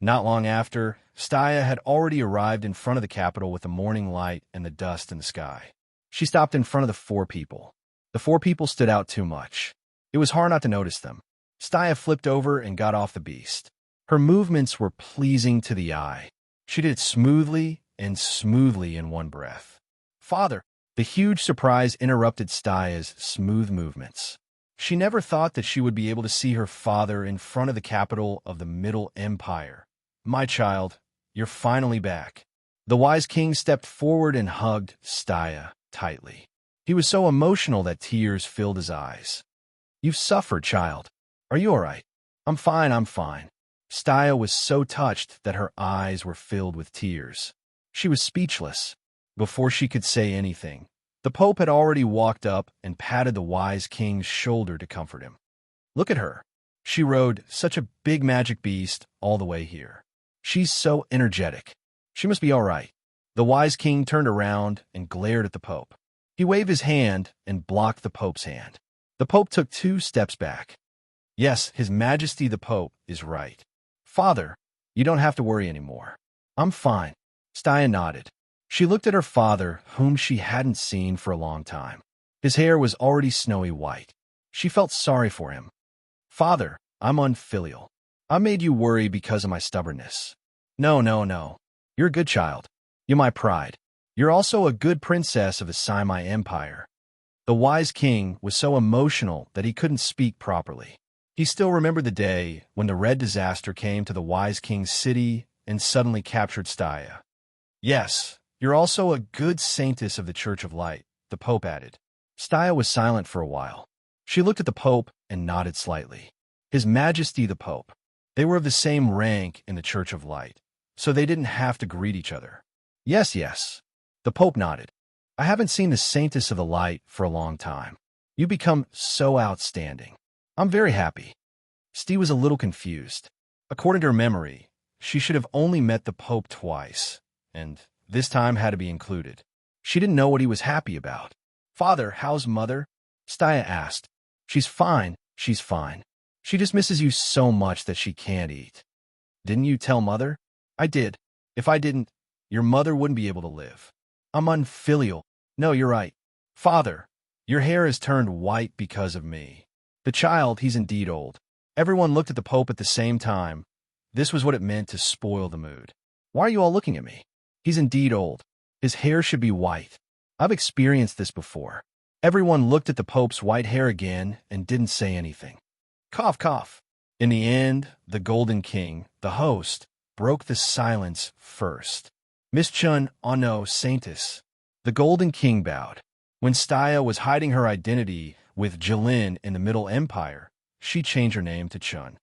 A: Not long after, Staya had already arrived in front of the capital with the morning light and the dust in the sky. She stopped in front of the four people. The four people stood out too much. It was hard not to notice them. Staya flipped over and got off the beast. Her movements were pleasing to the eye. She did it smoothly and smoothly in one breath. Father! The huge surprise interrupted Staya's smooth movements. She never thought that she would be able to see her father in front of the capital of the Middle Empire. My child, you're finally back. The wise king stepped forward and hugged Staya tightly. He was so emotional that tears filled his eyes. You've suffered, child. Are you all right? I'm fine. Staya was so touched that her eyes were filled with tears. She was speechless. Before she could say anything, The Pope had already walked up and patted the wise king's shoulder to comfort him. Look at her. She rode such a big magic beast all the way here. She's so energetic. She must be all right. The wise king turned around and glared at the Pope. He waved his hand and blocked the Pope's hand. The Pope took 2 steps back. Yes, His Majesty the Pope is right. Father, you don't have to worry anymore. I'm fine. Staya nodded. She looked at her father, whom she hadn't seen for a long time. His hair was already snowy white. She felt sorry for him. Father, I'm unfilial. I made you worry because of my stubbornness. No, no, no. You're a good child. You're my pride. You're also a good princess of the Simai Empire. The wise king was so emotional that he couldn't speak properly. He still remembered the day when the red disaster came to the wise king's city and suddenly captured Staya. Yes, you're also a good saintess of the Church of Light, the Pope added. Staya was silent for a while. She looked at the Pope and nodded slightly. His Majesty the Pope. They were of the same rank in the Church of Light, so they didn't have to greet each other. Yes, yes. The Pope nodded. I haven't seen the Saintess of the Light for a long time. You become so outstanding. I'm very happy. Stee was a little confused. According to her memory, she should have only met the Pope twice, and this time had to be included. She didn't know what he was happy about. Father, how's Mother? Staya asked. She's fine, she's fine. She just misses you so much that she can't eat. Didn't you tell Mother? I did. If I didn't, your mother wouldn't be able to live. I'm unfilial. No, you're right. Father, your hair has turned white because of me. The child, he's indeed old. Everyone looked at the Pope at the same time. This was what it meant to spoil the mood. Why are you all looking at me? He's indeed old. His hair should be white. I've experienced this before. Everyone looked at the Pope's white hair again and didn't say anything. Cough, cough. In the end, the Golden King, the host, broke the silence first. Miss Chun, oh no, Saintess. The Golden King bowed. When Staya was hiding her identity with Jilin in the Middle Empire, she changed her name to Chun.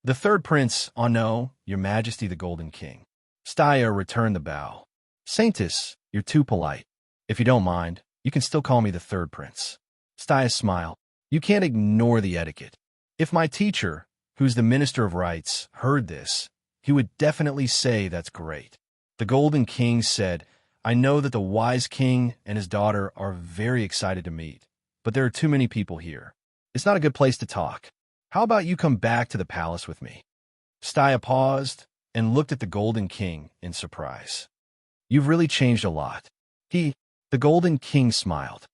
A: The third prince, oh no, Your Majesty the Golden King. Staya returned the bow. Saintess, you're too polite. If you don't mind, you can still call me the third prince. Staya smiled. You can't ignore the etiquette. If my teacher, who's the Minister of Rights, heard this, he would definitely say that's great. The Golden King said, I know that the wise king and his daughter are very excited to meet, but there are too many people here. It's not a good place to talk. How about you come back to the palace with me? Staya paused and looked at the Golden King in surprise. You've really changed a lot. The Golden King smiled.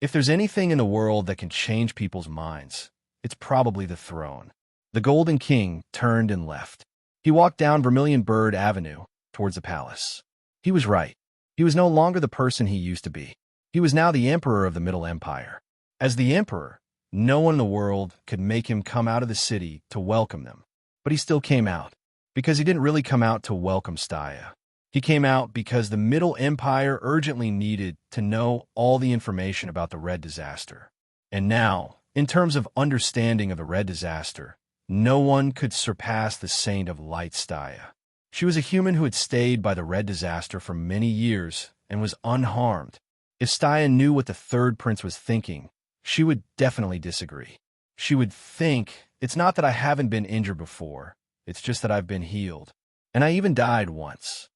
A: If there's anything in the world that can change people's minds, it's probably the throne. The Golden King turned and left. He walked down Vermilion Bird Avenue towards the palace. He was right. He was no longer the person he used to be. He was now the Emperor of the Middle Empire. As the Emperor, no one in the world could make him come out of the city to welcome them. But he still came out, because he didn't really come out to welcome Staya. He came out because the Middle Empire urgently needed to know all the information about the Red Disaster. And now, in terms of understanding of the Red Disaster, no one could surpass the Saint of Light Staya. She was a human who had stayed by the Red Disaster for many years and was unharmed. If Staya knew what the third prince was thinking, she would definitely disagree. She would think, it's not that I haven't been injured before, it's just that I've been healed. And I even died once.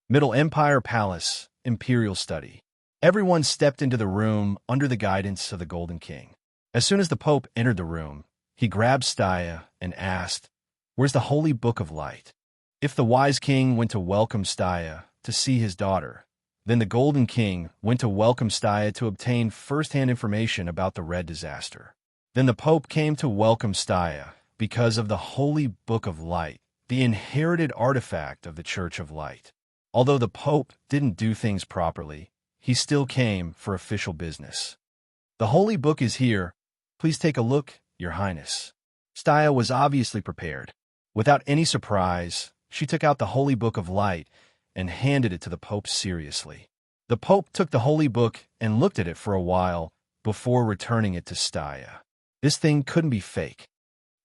A: Middle Empire Palace, Imperial Study. Everyone stepped into the room under the guidance of the Golden King. As soon as the Pope entered the room, he grabbed Staya and asked, Where's the Holy Book of Light? If the wise king went to welcome Staya to see his daughter, then the Golden King went to welcome Staya to obtain first-hand information about the Red Disaster. Then the Pope came to welcome Staya because of the Holy Book of Light, the inherited artifact of the Church of Light. Although the Pope didn't do things properly, he still came for official business. The Holy Book is here. Please take a look, Your Highness. Staya was obviously prepared. Without any surprise, she took out the Holy Book of Light and handed it to the Pope seriously. The Pope took the Holy Book and looked at it for a while before returning it to Staya. This thing couldn't be fake.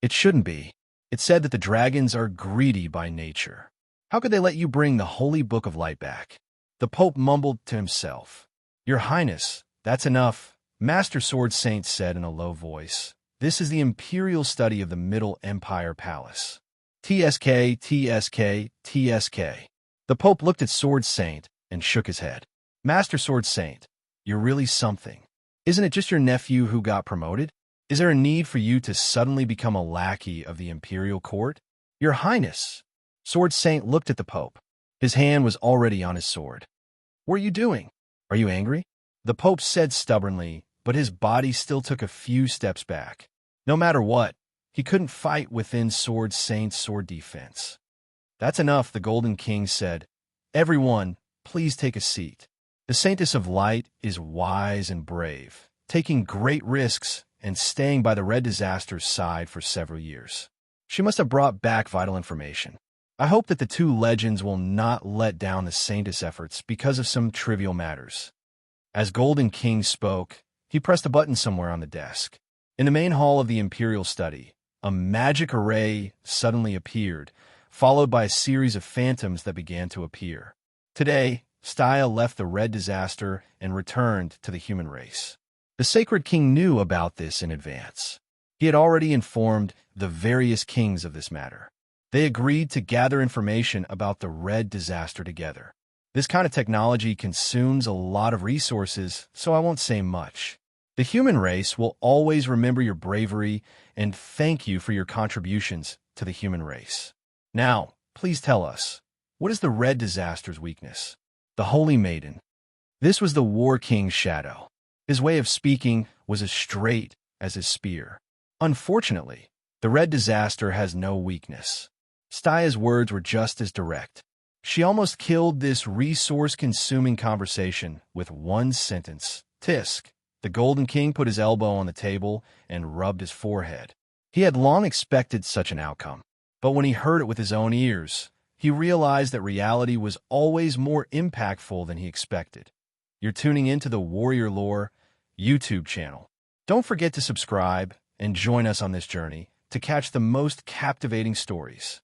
A: It shouldn't be. It said that the dragons are greedy by nature. How could they let you bring the Holy Book of Light back? The Pope mumbled to himself. Your Highness, That's enough, Master Sword Saint said in a low voice. This is the imperial study of the Middle Empire Palace. TSK, TSK, TSK. The Pope looked at Sword Saint and shook his head. Master Sword Saint, you're really something. Isn't it just your nephew who got promoted? Is there a need for you to suddenly become a lackey of the imperial court? Your Highness. Sword Saint looked at the Pope. His hand was already on his sword. What are you doing? Are you angry? The Pope said stubbornly, but his body still took a few steps back. No matter what, he couldn't fight within Sword Saint's sword defense. That's enough, the Golden King said. Everyone, please take a seat. The Saintess of Light is wise and brave, taking great risks and staying by the Red Disaster's side for several years. She must have brought back vital information. I hope that the two legends will not let down the Saintess' efforts because of some trivial matters. As Golden King spoke, he pressed a button somewhere on the desk. In the main hall of the Imperial Study, a magic array suddenly appeared, followed by a series of phantoms that began to appear. Today, Stya left the Red Disaster and returned to the human race. The Sacred King knew about this in advance. He had already informed the various kings of this matter. They agreed to gather information about the Red Disaster together. This kind of technology consumes a lot of resources, so I won't say much. The human race will always remember your bravery and thank you for your contributions to the human race. Now, please tell us, what is the Red Disaster's weakness? The Holy Maiden. This was the War King's shadow. His way of speaking was as straight as his spear. Unfortunately, the Red Disaster has no weakness. Stya's words were just as direct. She almost killed this resource-consuming conversation with one sentence. Tisk. The Golden King put his elbow on the table and rubbed his forehead. He had long expected such an outcome, but when he heard it with his own ears, he realized that reality was always more impactful than he expected. You're tuning into the Warrior Lore YouTube channel. Don't forget to subscribe and join us on this journey to catch the most captivating stories.